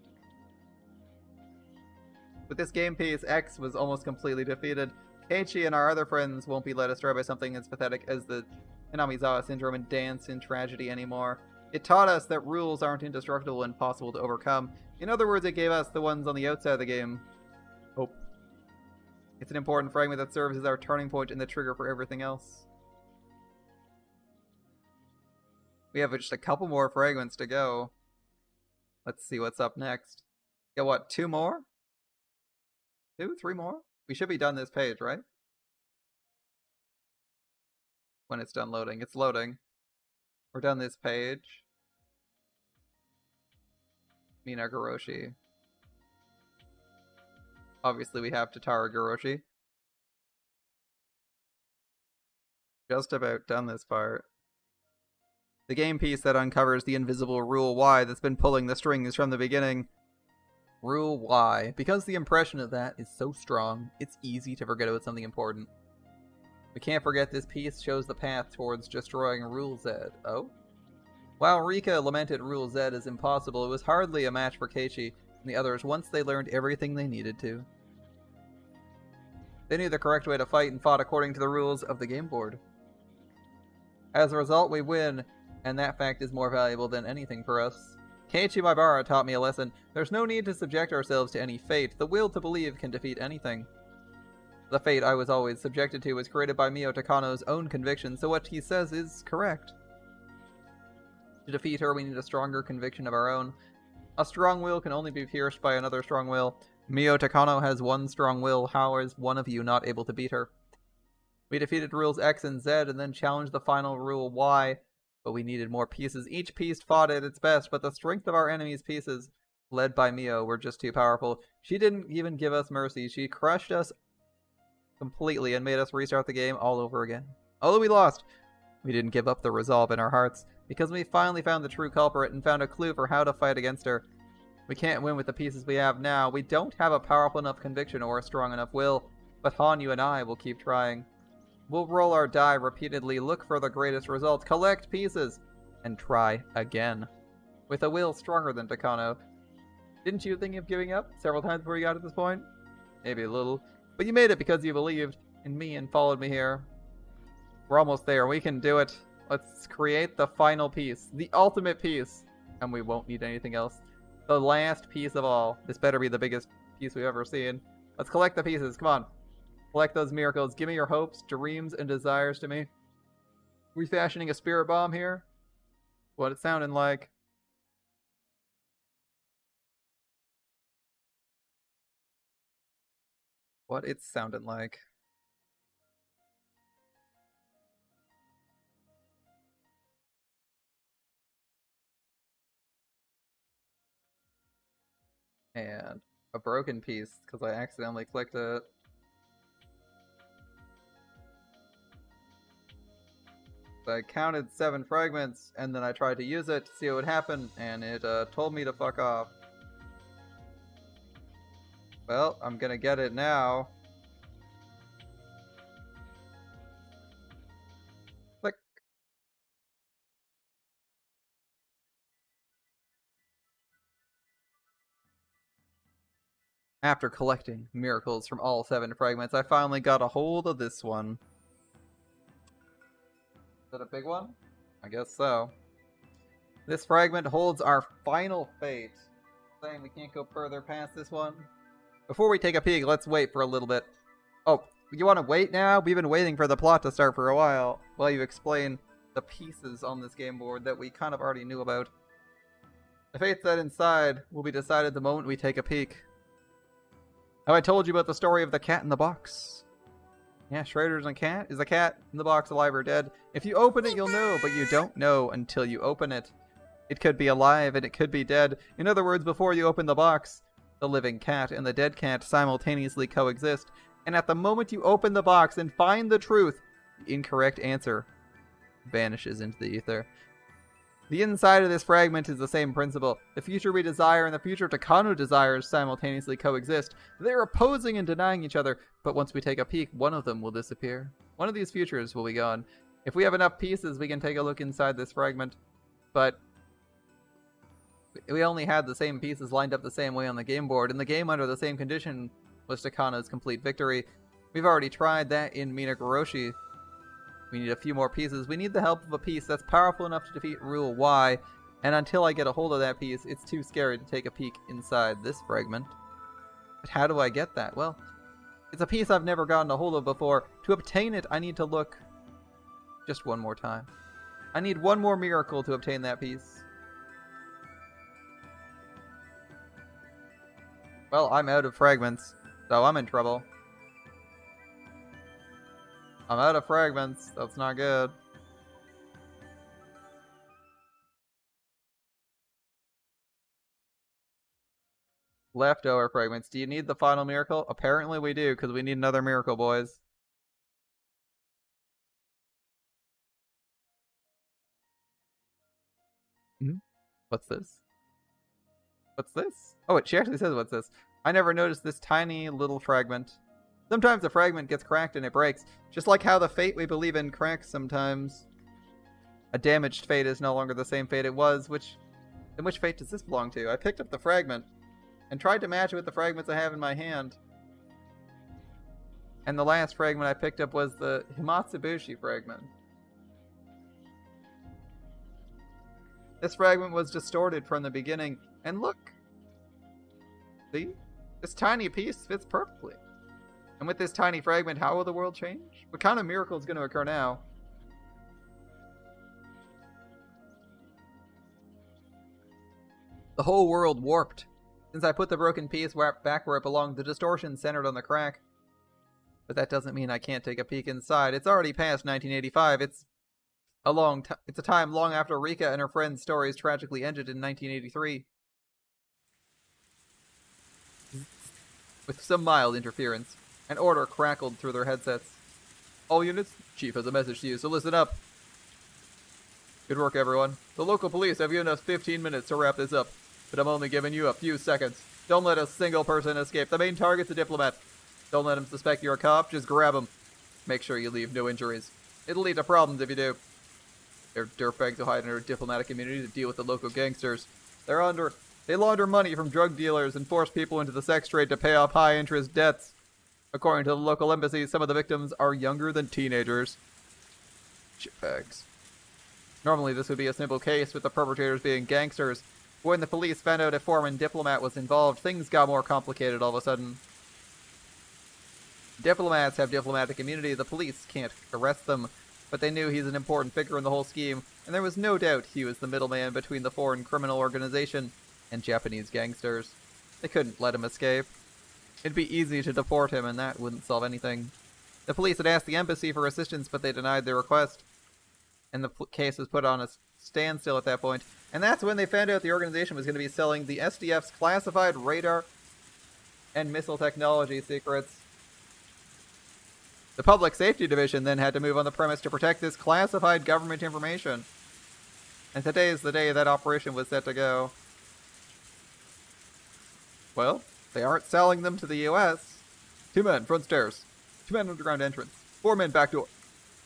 With this game piece, X was almost completely defeated. Keiichi and our other friends won't be led astray by something as pathetic as the Hinamizawa syndrome and dance in tragedy anymore. It taught us that rules aren't indestructible and possible to overcome. In other words, it gave us, the ones on the outside of the game, hope. It's an important fragment that serves as our turning point and the trigger for everything else. We have just a couple more fragments to go. Let's see what's up next. Got what, 2 more? 2? 3 more? We should be done this page, right? When it's done loading. It's loading. We're done this page. Mina Goroshi. Obviously we have Tatara Goroshi. Just about done this part. The game piece that uncovers the invisible Rule Y that's been pulling the strings from the beginning. Rule Y. Because the impression of that is so strong, it's easy to forget about something important. We can't forget this piece shows the path towards destroying Rule Z. Oh? While Rika lamented Rule Z as impossible, it was hardly a match for Keiichi and the others once they learned everything they needed to. They knew the correct way to fight and fought according to the rules of the game board. As a result, we win, and that fact is more valuable than anything for us. Keiichi Maibara taught me a lesson. There's no need to subject ourselves to any fate. The will to believe can defeat anything. The fate I was always subjected to was created by Mio Takano's own conviction, so what he says is correct. To defeat her, we need a stronger conviction of our own. A strong will can only be pierced by another strong will. Mio Takano has one strong will. How is one of you not able to beat her? We defeated rules X and Z and then challenged the final rule Y, but we needed more pieces. Each piece fought at its best, but the strength of our enemy's pieces, led by Mio, were just too powerful. She didn't even give us mercy. She crushed us completely and made us restart the game all over again. Although we lost, we didn't give up the resolve in our hearts, because we finally found the true culprit and found a clue for how to fight against her. We can't win with the pieces we have now. We don't have a powerful enough conviction or a strong enough will, but Hanyu and I will keep trying. We'll roll our die repeatedly, look for the greatest results, collect pieces, and try again. With a will stronger than Takano. Didn't you think of giving up several times before you got to this point? Maybe a little. But you made it because you believed in me and followed me here. We're almost there. We can do it. Let's create the final piece. The ultimate piece. And we won't need anything else. The last piece of all. This better be the biggest piece we've ever seen. Let's collect the pieces. Come on. Collect those miracles. Give me your hopes, dreams, and desires to me. Refashioning a spirit bomb here? What it sounded like. What it sounded like. And a broken piece, because I accidentally clicked it. I counted 7 fragments, and then I tried to use it to see what would happen, and it told me to fuck off. Well, I'm gonna get it now. Click. After collecting miracles from all 7 fragments, I finally got a hold of this one. Is that a big one? I guess so. This fragment holds our final fate. Saying we can't go further past this one. Before we take a peek, let's wait for a little bit. Oh, you want to wait now? We've been waiting for the plot to start for a while. While you explain the pieces on this game board that we kind of already knew about. The fate set inside will be decided the moment we take a peek. Have I told you about the story of the cat in the box? Yeah, Schrader's a cat. Is the cat in the box alive or dead? If you open it, you'll know, but you don't know until you open it. It could be alive and it could be dead. In other words, before you open the box, the living cat and the dead cat simultaneously coexist. And at the moment you open the box and find the truth, the incorrect answer vanishes into the ether. The inside of this fragment is the same principle. The future we desire and the future Takano desires simultaneously coexist. They're opposing and denying each other, but once we take a peek, one of them will disappear. One of these futures will be gone. If we have enough pieces, we can take a look inside this fragment, but we only had the same pieces lined up the same way on the game board, and the game under the same condition was Takano's complete victory. We've already tried that in Minagoroshi. We need a few more pieces. We need the help of a piece that's powerful enough to defeat Rule Y, and until I get a hold of that piece, it's too scary to take a peek inside this fragment. But how do I get that? Well, it's a piece I've never gotten a hold of before. To obtain it, I need to look just one more time. I need one more miracle to obtain that piece. Well, I'm out of fragments, so I'm in trouble. I'm out of fragments. That's not good. Leftover fragments. Do you need the final miracle? Apparently we do, because we need another miracle, boys. What's this? What's this? Oh, she actually says what's this. I never noticed this tiny little fragment. Sometimes a fragment gets cracked and it breaks, just like how the fate we believe in cracks sometimes. A damaged fate is no longer the same fate it was, and which fate does this belong to? I picked up the fragment and tried to match it with the fragments I have in my hand. And the last fragment I picked up was the Hinamizawa fragment. This fragment was distorted from the beginning, and look! See? This tiny piece fits perfectly. And with this tiny fragment, how will the world change? What kind of miracle is going to occur now? The whole world warped. Since I put the broken piece back where it belonged, the distortion centered on the crack. But that doesn't mean I can't take a peek inside. It's already past 1985. It's a time long after Rika and her friends' stories tragically ended in 1983. With some mild interference, an order crackled through their headsets. All units, Chief has a message to you, so listen up. Good work, everyone. The local police have given us 15 minutes to wrap this up, but I'm only giving you a few seconds. Don't let a single person escape. The main target's a diplomat. Don't let him suspect you're a cop, just grab him. Make sure you leave no injuries. It'll lead to problems if you do. They're dirtbags who hide in our diplomatic community to deal with the local gangsters. They launder money from drug dealers and force people into the sex trade to pay off high-interest debts. According to the local embassy, some of the victims are younger than teenagers. Shitbags. Normally this would be a simple case with the perpetrators being gangsters. But when the police found out a foreign diplomat was involved, things got more complicated all of a sudden. Diplomats have diplomatic immunity. The police can't arrest them, but they knew he's an important figure in the whole scheme, and there was no doubt he was the middleman between the foreign criminal organization and Japanese gangsters. They couldn't let him escape. It'd be easy to deport him, and that wouldn't solve anything. The police had asked the embassy for assistance, but they denied their request, and the case was put on a standstill at that point. And that's when they found out the organization was going to be selling the SDF's classified radar and missile technology secrets. The Public Safety Division then had to move on the premise to protect this classified government information. And today is the day that operation was set to go. Well, they aren't selling them to the US. 2 men, front stairs. 2 men underground entrance. 4 men back door.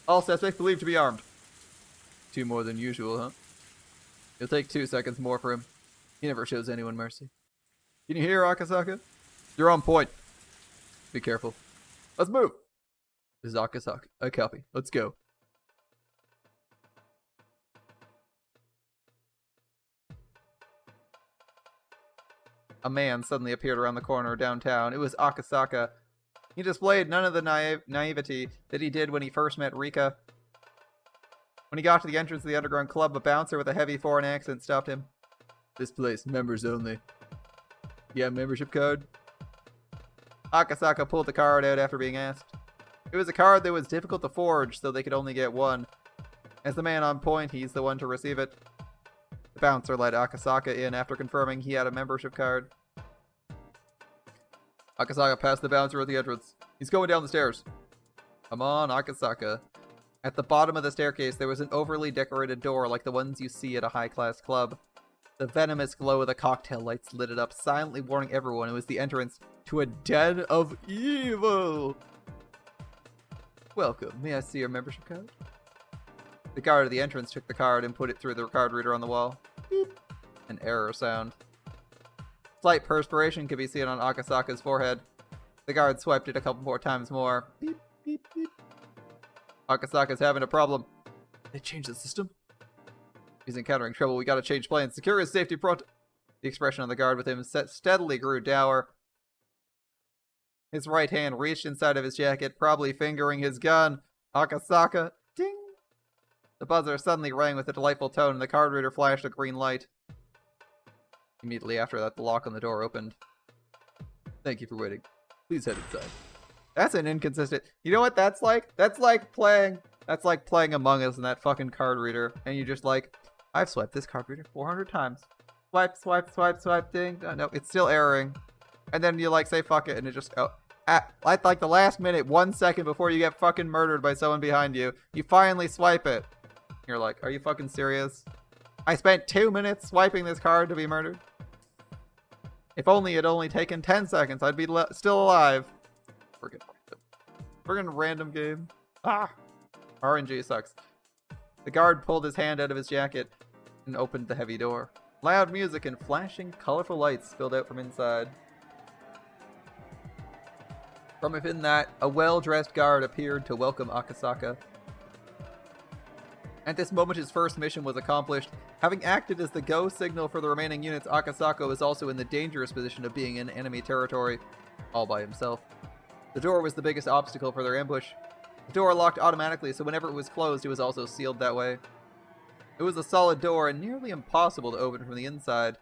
All suspects believed to be armed. 2 more than usual, huh? It'll take 2 seconds more for him. He never shows anyone mercy. Can you hear, Akasaka? You're on point. Be careful. Let's move. This is Akasaka. I copy. Let's go. a man suddenly appeared around the corner downtown. It was Akasaka. He displayed none of the naivety that he did when he first met Rika. When he got to the entrance of the underground club, a bouncer with a heavy foreign accent stopped him. This place, members only. You have a membership card? Akasaka pulled the card out after being asked. It was a card that was difficult to forge, so they could only get one. As the man on point, he's the one to receive it. The bouncer let Akasaka in after confirming he had a membership card. Akasaka passed the bouncer at the entrance. He's going down the stairs. Come on, Akasaka. At the bottom of the staircase, there was an overly decorated door like the ones you see at a high-class club. The venomous glow of the cocktail lights lit it up, silently warning everyone it was the entrance to a den of evil. Welcome. May I see your membership card? The guard at the entrance took the card and put it through the card reader on the wall. Beep. An error sound. Slight perspiration could be seen on Akasaka's forehead. The guard swiped it a couple more times more. Beep, beep, beep. Akasaka's having a problem. They changed the system? He's encountering trouble. We gotta change plans. Secure his safety The expression on the guard with him steadily grew dour. His right hand reached inside of his jacket, probably fingering his gun. Akasaka. Ding! The buzzer suddenly rang with a delightful tone, and the card reader flashed a green light. Immediately after that, the lock on the door opened. Thank you for waiting. Please head inside. That's an inconsistent... You know what that's like? That's like playing Among Us in that fucking card reader. And you just like, I've swiped this card reader 400 times. Swipe, swipe, swipe, swipe, ding. No, it's still erroring. And then you like say fuck it and it just... at like the last minute, 1 second before you get fucking murdered by someone behind you, you finally swipe it. You're like, are you fucking serious? I spent 2 minutes swiping this card to be murdered. If only it had only taken 10 seconds, I'd be still alive. Friggin' random game. Ah! RNG sucks. The guard pulled his hand out of his jacket and opened the heavy door. Loud music and flashing, colorful lights spilled out from inside. From within that, a well-dressed guard appeared to welcome Akasaka. At this moment, his first mission was accomplished. Having acted as the go signal for the remaining units, Akasaka was also in the dangerous position of being in enemy territory, all by himself. The door was the biggest obstacle for their ambush. The door locked automatically, so whenever it was closed, it was also sealed that way. It was a solid door and nearly impossible to open from the inside.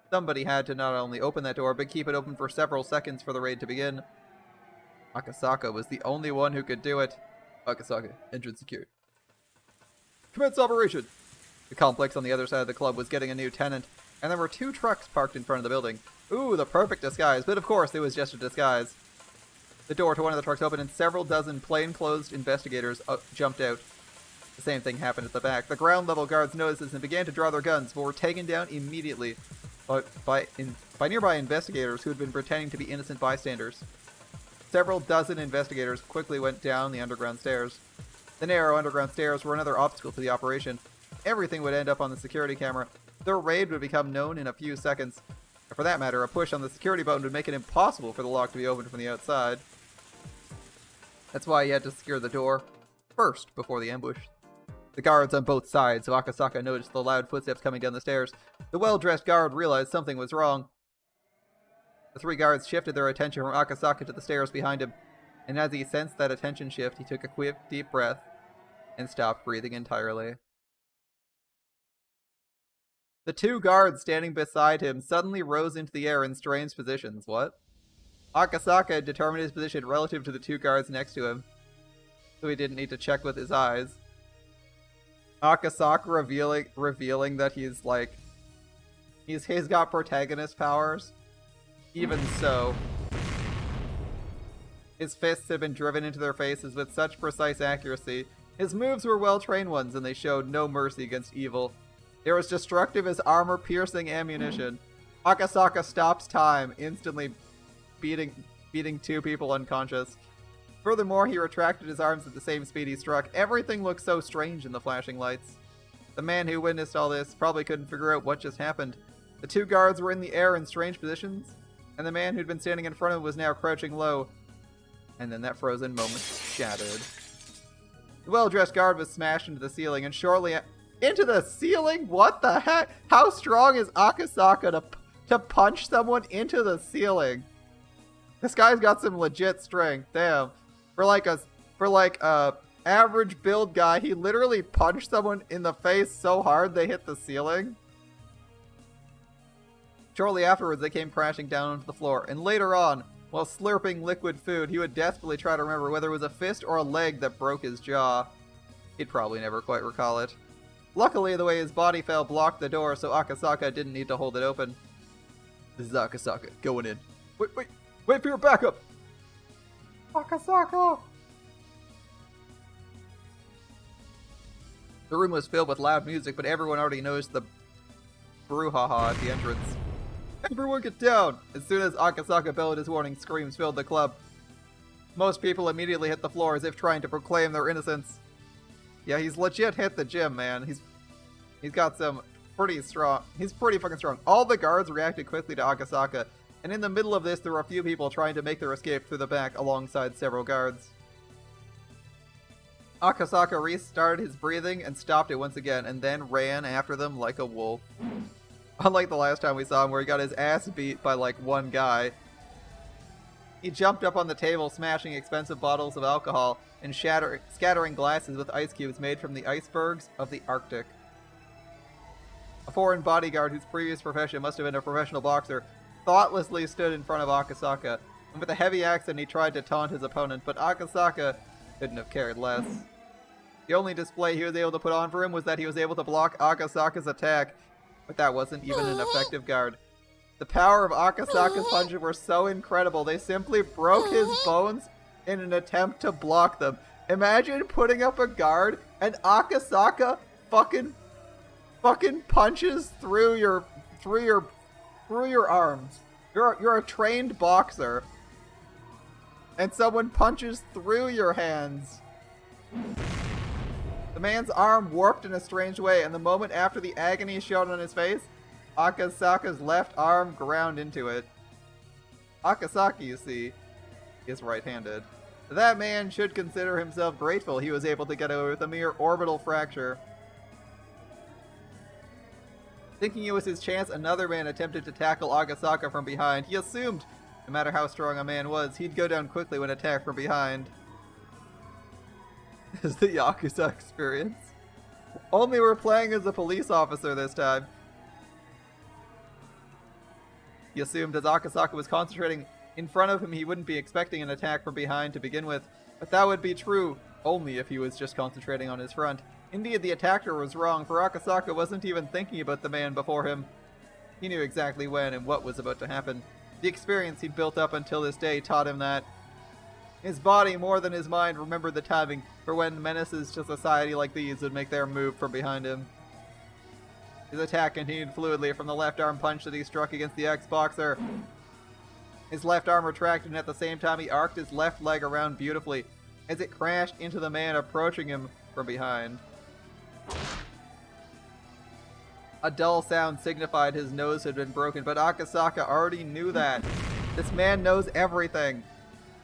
Somebody had to not only open that door, but keep it open for several seconds for the raid to begin. Akasaka was the only one who could do it. Akasaka, entrance secured. Commence operation! The complex on the other side of the club was getting a new tenant, and there were 2 trucks parked in front of the building. Ooh, the perfect disguise, but of course it was just a disguise. The door to one of the trucks opened and several dozen plainclothes investigators jumped out. The same thing happened at the back. The ground level guards noticed this and began to draw their guns, but were taken down immediately by nearby investigators who had been pretending to be innocent bystanders. Several dozen investigators quickly went down the underground stairs. The narrow underground stairs were another obstacle to the operation. Everything would end up on the security camera. Their raid would become known in a few seconds. For that matter, a push on the security button would make it impossible for the lock to be opened from the outside. That's why he had to secure the door first before the ambush. The guards on both sides, so Akasaka noticed the loud footsteps coming down the stairs. The well-dressed guard realized something was wrong. The 3 guards shifted their attention from Akasaka to the stairs behind him, and as he sensed that attention shift, he took a quick, deep breath and stopped breathing entirely. The 2 guards standing beside him suddenly rose into the air in strange positions. What? Akasaka had determined his position relative to the 2 guards next to him, so he didn't need to check with his eyes. Akasaka revealing that he's got protagonist powers. Even so, his fists had been driven into their faces with such precise accuracy. His moves were well-trained ones, and they showed no mercy against evil. They were as destructive as armor-piercing ammunition. Akasaka stops time, instantly beating 2 people unconscious. Furthermore, he retracted his arms at the same speed he struck. Everything looked so strange in the flashing lights. The man who witnessed all this probably couldn't figure out what just happened. The 2 guards were in the air in strange positions, and the man who'd been standing in front of him was now crouching low. And then that frozen moment shattered. The well-dressed guard was smashed into the ceiling, and shortly into the ceiling? What the heck? How strong is Akasaka to punch someone into the ceiling. This guy's got some legit strength. Damn. For like a average build guy, he literally punched someone in the face so hard they hit the ceiling. Shortly afterwards, they came crashing down onto the floor, and later on, while slurping liquid food, he would desperately try to remember whether it was a fist or a leg that broke his jaw. He'd probably never quite recall it. Luckily, the way his body fell blocked the door, so Akasaka didn't need to hold it open. This is Akasaka, going in. Wait for your backup! Akasaka! The room was filled with loud music, but everyone already noticed the brouhaha at the entrance. Everyone get down! As soon as Akasaka bellowed his warning, screams filled the club. Most people immediately hit the floor as if trying to proclaim their innocence. Yeah, he's legit hit the gym, man. He's got some pretty strong... He's pretty fucking strong. All the guards reacted quickly to Akasaka, and in the middle of this, there were a few people trying to make their escape through the back alongside several guards. Akasaka restarted his breathing and stopped it once again, and then ran after them like a wolf. Unlike the last time we saw him, where he got his ass beat by like one guy. He jumped up on the table, smashing expensive bottles of alcohol and scattering glasses with ice cubes made from the icebergs of the Arctic. A foreign bodyguard whose previous profession must have been a professional boxer thoughtlessly stood in front of Akasaka, and with a heavy accent he tried to taunt his opponent, but Akasaka couldn't have cared less. The only display he was able to put on for him was that he was able to block Akasaka's attack, but that wasn't even an effective guard. The power of Akasaka's punches were so incredible, they simply broke his bones in an attempt to block them. Imagine putting up a guard and Akasaka fucking punches through your arms. You're a trained boxer, and someone punches through your hands. The man's arm warped in a strange way, and the moment after the agony showed on his face, Akasaka's left arm ground into it. Akasaka, you see, is right-handed. That man should consider himself grateful he was able to get away with a mere orbital fracture. Thinking it was his chance, another man attempted to tackle Akasaka from behind. He assumed, no matter how strong a man was, he'd go down quickly when attacked from behind. This is the Yakuza experience. Only we're playing as a police officer this time. He assumed as Akasaka was concentrating in front of him, he wouldn't be expecting an attack from behind to begin with. But that would be true only if he was just concentrating on his front. Indeed, the attacker was wrong, for Akasaka wasn't even thinking about the man before him. He knew exactly when and what was about to happen. The experience he'd built up until this day taught him that. His body, more than his mind, remembered the timing for when menaces to society like these would make their move from behind him. His attack continued fluidly from the left arm punch that he struck against the ex-boxer. His left arm retracted, and at the same time he arced his left leg around beautifully as it crashed into the man approaching him from behind. A dull sound signified his nose had been broken, but Akasaka already knew that. This man knows everything.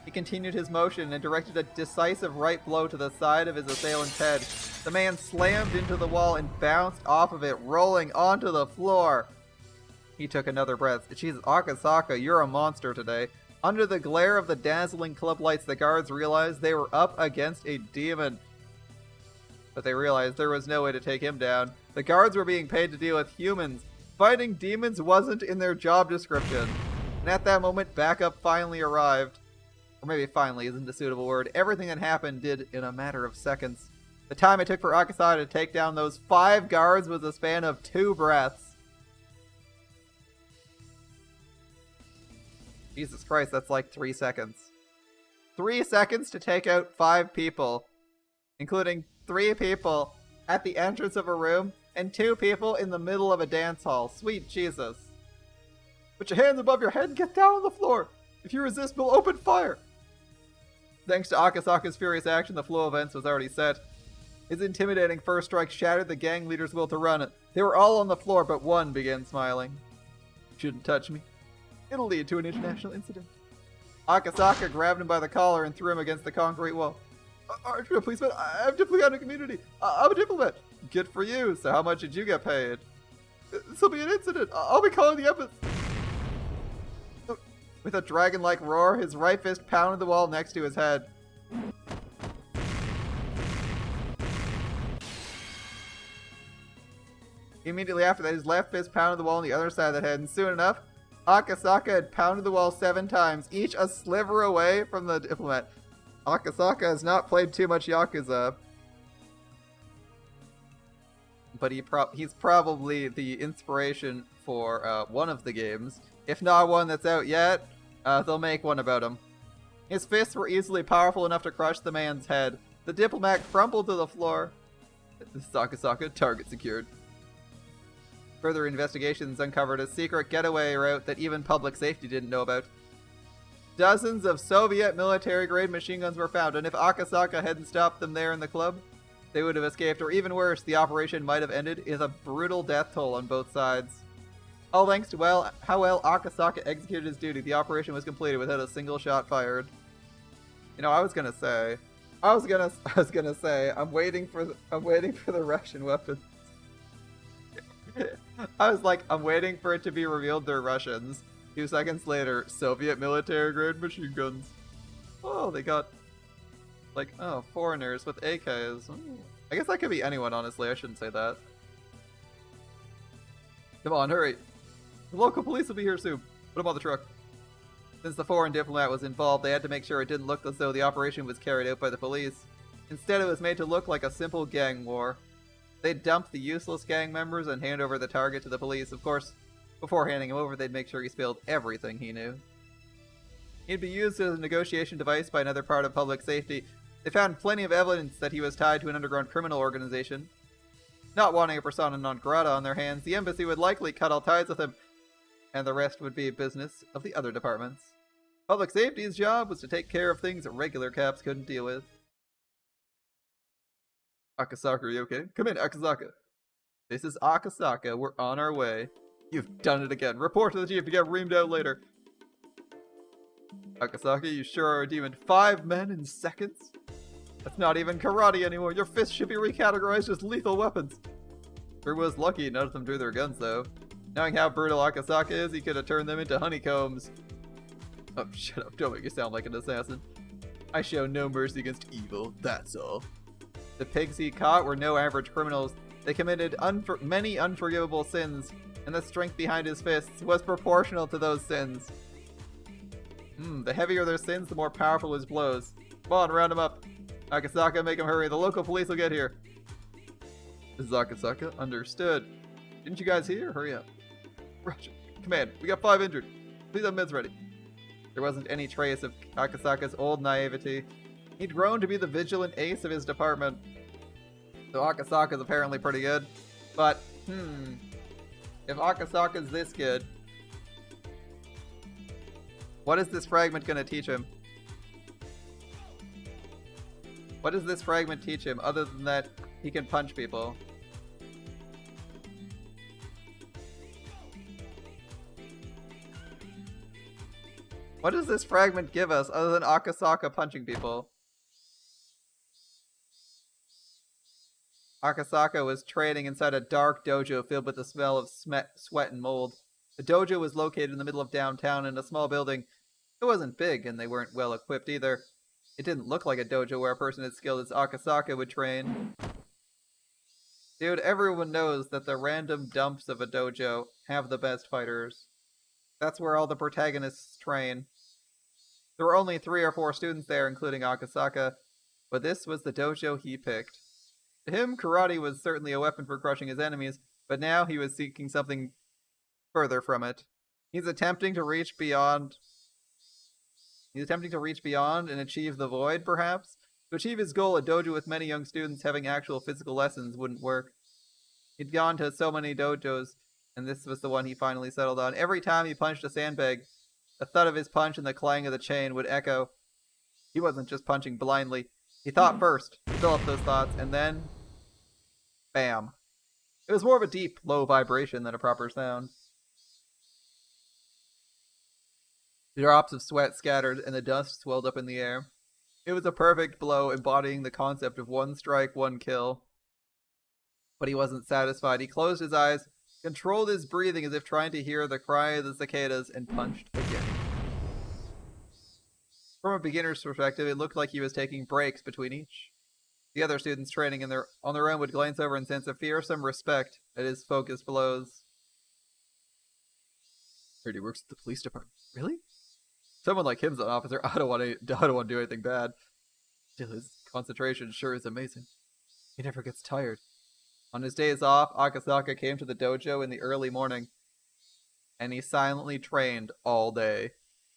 He continued his motion and directed a decisive right blow to the side of his assailant's head. The man slammed into the wall and bounced off of it, rolling onto the floor. He took another breath. Jesus, Akasaka, you're a monster today. Under the glare of the dazzling club lights, the guards realized they were up against a demon. But they realized there was no way to take him down. The guards were being paid to deal with humans. Fighting demons wasn't in their job description. And at that moment, backup finally arrived. Or maybe finally isn't a suitable word. Everything that happened did in a matter of seconds. The time it took for Akasaka to take down those 5 guards was a span of 2 breaths. Jesus Christ, that's like 3 seconds. 3 seconds to take out 5 people, including 3 people at the entrance of a room and 2 people in the middle of a dance hall. Sweet Jesus. Put your hands above your head and get down on the floor. If you resist, we'll open fire. Thanks to Akasaka's furious action, the flow of events was already set. His intimidating first strike shattered the gang leader's will to run. They were all on the floor, but one began smiling. Shouldn't touch me. It'll lead to an international incident. Akasaka grabbed him by the collar and threw him against the concrete wall. Aren't you a policeman? I'm diplomatic immunity. I'm a diplomat. Good for you. So how much did you get paid? This'll be an incident. I'll be calling the embassy. With a dragon-like roar, his right fist pounded the wall next to his head. Immediately after that, his left fist pounded the wall on the other side of the head, and soon enough, Akasaka had pounded the wall 7 times, each a sliver away from the diplomat. Akasaka has not played too much Yakuza, but he's probably the inspiration for one of the games. If not one that's out yet, they'll make one about him. His fists were easily powerful enough to crush the man's head. The diplomat crumpled to the floor. Akasaka, target secured. Further investigations uncovered a secret getaway route that even public safety didn't know about. Dozens of Soviet military-grade machine guns were found, and if Akasaka hadn't stopped them there in the club, they would have escaped, or even worse, the operation might have ended in a brutal death toll on both sides. All thanks to how well Akasaka executed his duty, the operation was completed without a single shot fired. You know, I was gonna say, I'm waiting for the Russian weapons. I was like, I'm waiting for it to be revealed they're Russians. 2 seconds later, Soviet military-grade machine guns. Oh, they got, like, oh, foreigners with AKs. Ooh. I guess that could be anyone, honestly. I shouldn't say that. Come on, hurry. The local police will be here soon. Put them on the truck. Since the foreign diplomat was involved, they had to make sure it didn't look as though the operation was carried out by the police. Instead, it was made to look like a simple gang war. They'd dump the useless gang members and hand over the target to the police. Of course, before handing him over, they'd make sure he spilled everything he knew. He'd be used as a negotiation device by another part of public safety. They found plenty of evidence that he was tied to an underground criminal organization. Not wanting a persona non grata on their hands, the embassy would likely cut all ties with him, and the rest would be business of the other departments. Public safety's job was to take care of things that regular cops couldn't deal with. Akasaka, are you okay? Come in, Akasaka. This is Akasaka. We're on our way. You've done it again. Report to the chief to get reamed out later. Akasaka, you sure are a demon. 5 men in seconds? That's not even karate anymore. Your fists should be recategorized as lethal weapons. Drew was lucky none of them drew their guns, though. Knowing how brutal Akasaka is, he could have turned them into honeycombs. Oh, shut up. Don't make me sound like an assassin. I show no mercy against evil, that's all. The pigs he caught were no average criminals. They committed many unforgivable sins, and the strength behind his fists was proportional to those sins. The heavier their sins, the more powerful his blows. Come on, round him up. Akasaka, make him hurry. The local police will get here. This is Akasaka. Understood. Didn't you guys hear? Hurry up. Roger. Command, we got 5 injured. Please have meds ready. There wasn't any trace of Akasaka's old naivety. He'd grown to be the vigilant ace of his department. So Akasaka's apparently pretty good. But, if Akasaka's this good, what is this fragment gonna teach him? What does this fragment teach him other than that he can punch people? What does this fragment give us other than Akasaka punching people? Akasaka was training inside a dark dojo filled with the smell of sweat and mold. The dojo was located in the middle of downtown in a small building. It wasn't big, and they weren't well equipped either. It didn't look like a dojo where a person as skilled as Akasaka would train. Dude, everyone knows that the random dumps of a dojo have the best fighters. That's where all the protagonists train. There were only 3 or 4 students there, including Akasaka, but this was the dojo he picked. To him, karate was certainly a weapon for crushing his enemies, but now he was seeking something further from it. He's attempting to reach beyond and achieve the void, perhaps? To achieve his goal, a dojo with many young students having actual physical lessons wouldn't work. He'd gone to so many dojos, and this was the one he finally settled on. Every time he punched a sandbag, the thud of his punch and the clang of the chain would echo. He wasn't just punching blindly. He thought first, developed those thoughts, and then... bam. It was more of a deep, low vibration than a proper sound. The drops of sweat scattered, and the dust swelled up in the air. It was a perfect blow, embodying the concept of 1 strike, 1 kill. But he wasn't satisfied. He closed his eyes, controlled his breathing as if trying to hear the cry of the cicadas, and punched again. From a beginner's perspective, it looked like he was taking breaks between each. The other students training on their own would glance over and sense a fearsome respect at his focused blows. Heard he works at the police department. Really? Someone like him's an officer. I don't want to do anything bad. Still, his concentration sure is amazing. He never gets tired. On his days off, Akasaka came to the dojo in the early morning, and he silently trained all day.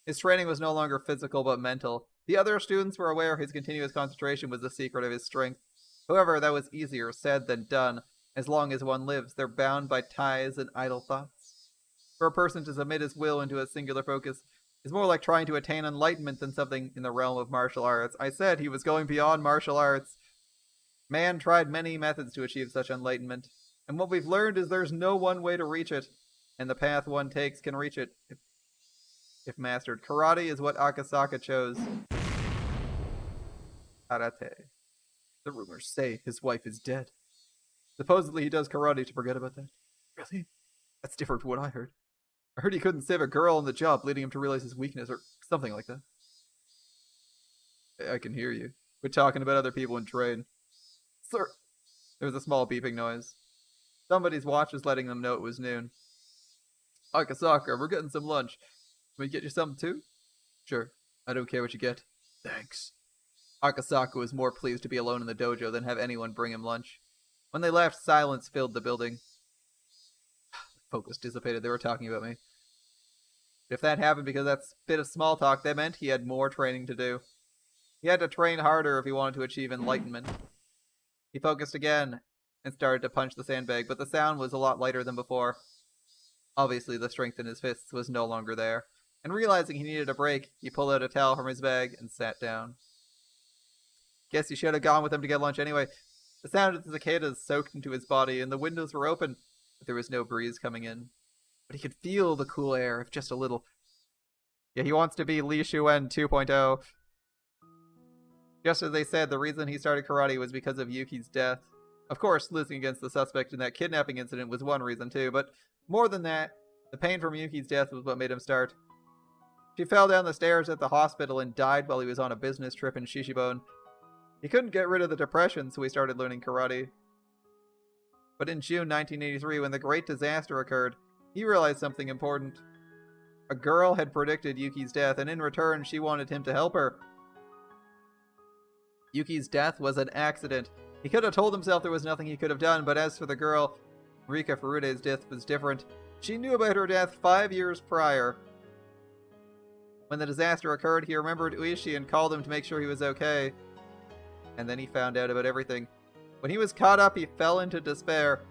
His training was no longer physical but mental. The other students were aware his continuous concentration was the secret of his strength. However, that was easier said than done. As long as one lives, they're bound by ties and idle thoughts. For a person to submit his will into a singular focus is more like trying to attain enlightenment than something in the realm of martial arts. I said he was going beyond martial arts. Man tried many methods to achieve such enlightenment, and what we've learned is there's no one way to reach it, and the path one takes can reach it if mastered. Karate is what Akasaka chose. Karate. The rumors say his wife is dead. Supposedly he does karate to forget about that. Really? That's different from what I heard. I heard he couldn't save a girl on the job, leading him to realize his weakness, or something like that. I can hear you. Quit talking about other people and train. Sir! There was a small beeping noise. Somebody's watch was letting them know it was noon. Akasaka, we're getting some lunch. Can we get you something too? Sure. I don't care what you get. Thanks. Akasaka was more pleased to be alone in the dojo than have anyone bring him lunch. When they left, silence filled the building. Focus dissipated. They were talking about me. If that happened because that bit of small talk, that meant he had more training to do. He had to train harder if he wanted to achieve enlightenment. He focused again and started to punch the sandbag, but the sound was a lot lighter than before. Obviously, the strength in his fists was no longer there, and realizing he needed a break, he pulled out a towel from his bag and sat down. Guess he should have gone with him to get lunch anyway. The sound of the cicadas soaked into his body, and the windows were open, but there was no breeze coming in. But he could feel the cool air, if just a little. Yeah, he wants to be Li Shuen 2.0. Just as they said, the reason he started karate was because of Yuki's death. Of course, losing against the suspect in that kidnapping incident was one reason too, but more than that, the pain from Yuki's death was what made him start. She fell down the stairs at the hospital and died while he was on a business trip in Shishibone. He couldn't get rid of the depression, so he started learning karate. But in June 1983, when the Great Disaster occurred, he realized something important. A girl had predicted Yuki's death, and in return, she wanted him to help her. Yuki's death was an accident. He could have told himself there was nothing he could have done, but as for the girl, Rika Furude's death was different. She knew about her death 5 years prior. When the disaster occurred, he remembered Uishi and called him to make sure he was okay. And then he found out about everything. When he was caught up, he fell into despair.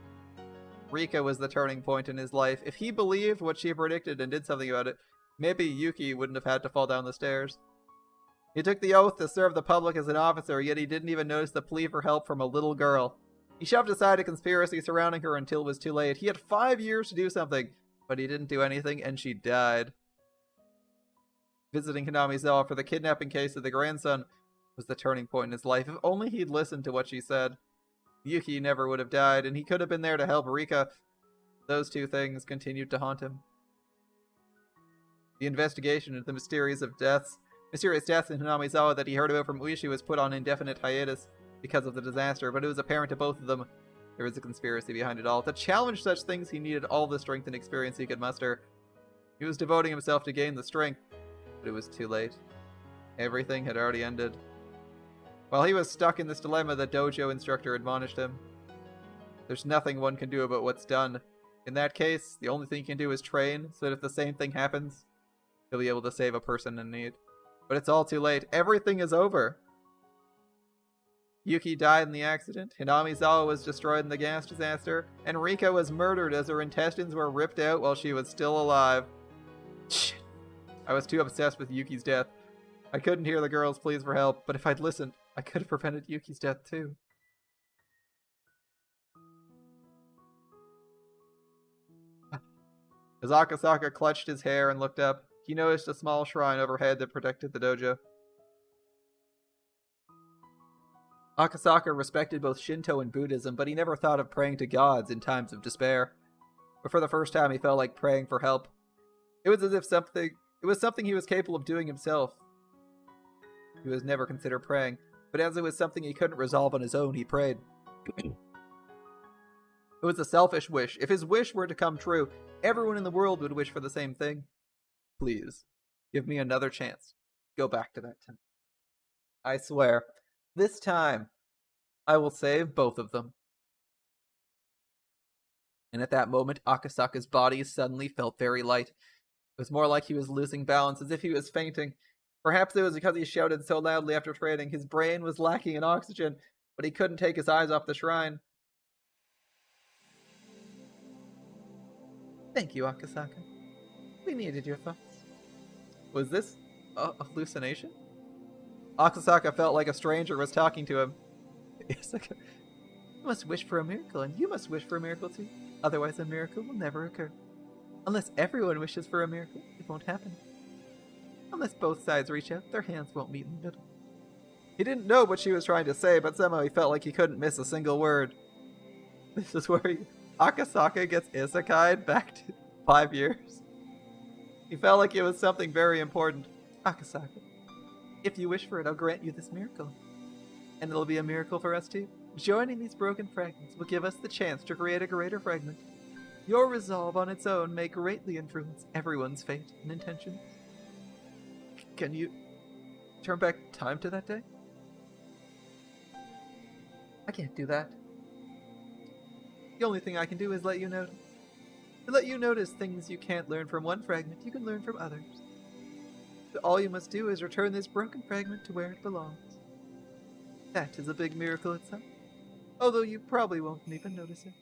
Rika was the turning point in his life. If he believed what she predicted and did something about it, maybe Yuki wouldn't have had to fall down the stairs. He took the oath to serve the public as an officer, yet he didn't even notice the plea for help from a little girl. He shoved aside a conspiracy surrounding her until it was too late. He had 5 years to do something, but he didn't do anything, and she died. Visiting Hinamizawa for the kidnapping case of the grandson was the turning point in his life. If only he'd listened to what she said. Yuki never would have died, and he could have been there to help Rika. Those two things continued to haunt him. The investigation into the mysterious deaths in Hinamizawa that he heard about from Uishi was put on indefinite hiatus because of the disaster, but it was apparent to both of them there was a conspiracy behind it all. To challenge such things, he needed all the strength and experience he could muster. He was devoting himself to gain the strength, but it was too late. Everything had already ended. While he was stuck in this dilemma, the dojo instructor admonished him. There's nothing one can do about what's done. In that case, the only thing he can do is train, so that if the same thing happens, he'll be able to save a person in need. But it's all too late. Everything is over. Yuki died in the accident, Hinamizawa was destroyed in the gas disaster, and Rika was murdered as her intestines were ripped out while she was still alive. Shit. I was too obsessed with Yuki's death. I couldn't hear the girl's pleas for help, but if I'd listened, I could have prevented Yuki's death too. As Akasaka clutched his hair and looked up, he noticed a small shrine overhead that protected the dojo. Akasaka respected both Shinto and Buddhism, but he never thought of praying to gods in times of despair. But for the first time, he felt like praying for help. It was as if something he was capable of doing himself. He was never considered praying, but as it was something he couldn't resolve on his own, he prayed. It was a selfish wish. If his wish were to come true, everyone in the world would wish for the same thing. Please, give me another chance. Go back to that temple. I swear, this time, I will save both of them. And at that moment, Akasaka's body suddenly felt very light. It was more like he was losing balance, as if he was fainting. Perhaps it was because he shouted so loudly after training. His brain was lacking in oxygen, but he couldn't take his eyes off the shrine. Thank you, Akasaka. We needed your thoughts. Was this a hallucination? Akasaka felt like a stranger was talking to him. Isaka, you must wish for a miracle, and you must wish for a miracle too. Otherwise, a miracle will never occur. Unless everyone wishes for a miracle, it won't happen. Unless both sides reach out, their hands won't meet in the middle. He didn't know what she was trying to say, but somehow he felt like he couldn't miss a single word. This is where Akasaka gets isekai'd back to 5 years. He felt like it was something very important. Akasaka, if you wish for it, I'll grant you this miracle. And it'll be a miracle for us too. Joining these broken fragments will give us the chance to create a greater fragment. Your resolve on its own may greatly influence everyone's fate and intentions. Can you turn back time to that day? I can't do that. The only thing I can do is let you notice. To let you notice things you can't learn from one fragment, you can learn from others. So all you must do is return this broken fragment to where it belongs. That is a big miracle itself, although you probably won't even notice it.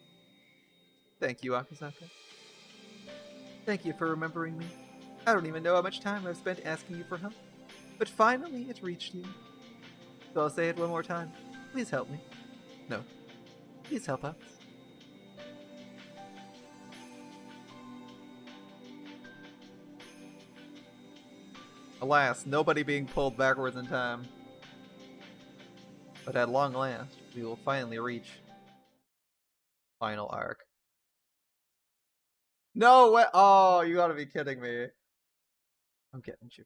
Thank you, Akasaka. Thank you for remembering me. I don't even know how much time I've spent asking you for help, but finally it reached you. So I'll say it one more time. Please help me. No. Please help us. Alas, nobody being pulled backwards in time. But at long last, we will finally reach final arc. No way! Oh, you gotta be kidding me. I'm getting you.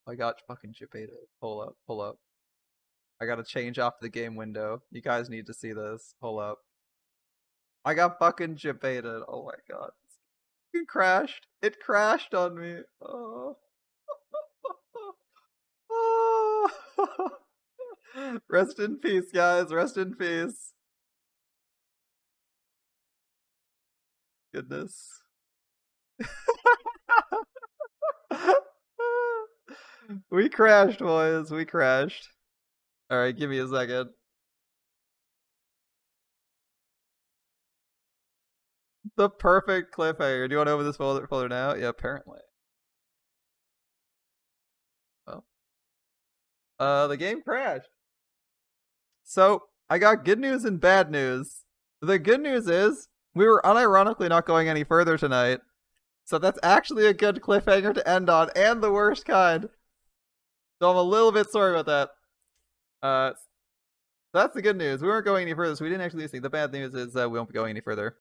I got fucking Chipated. Hold up, hold up. I gotta change off the game window. You guys need to see this. Hold up. I got fucking Chipated. Oh my god. It crashed. It crashed on me. Oh. Oh. Rest in peace, guys. Rest in peace. Goodness. We crashed, boys. We crashed. Alright, give me a second. The perfect cliffhanger. Do you want to open this folder now? Yeah, apparently. Well. The game crashed. So, I got good news and bad news. The good news is, we were unironically not going any further tonight. So that's actually a good cliffhanger to end on, and the worst kind. So I'm a little bit sorry about that. That's the good news. We weren't going any further, so we didn't actually see. The bad news is we won't be going any further.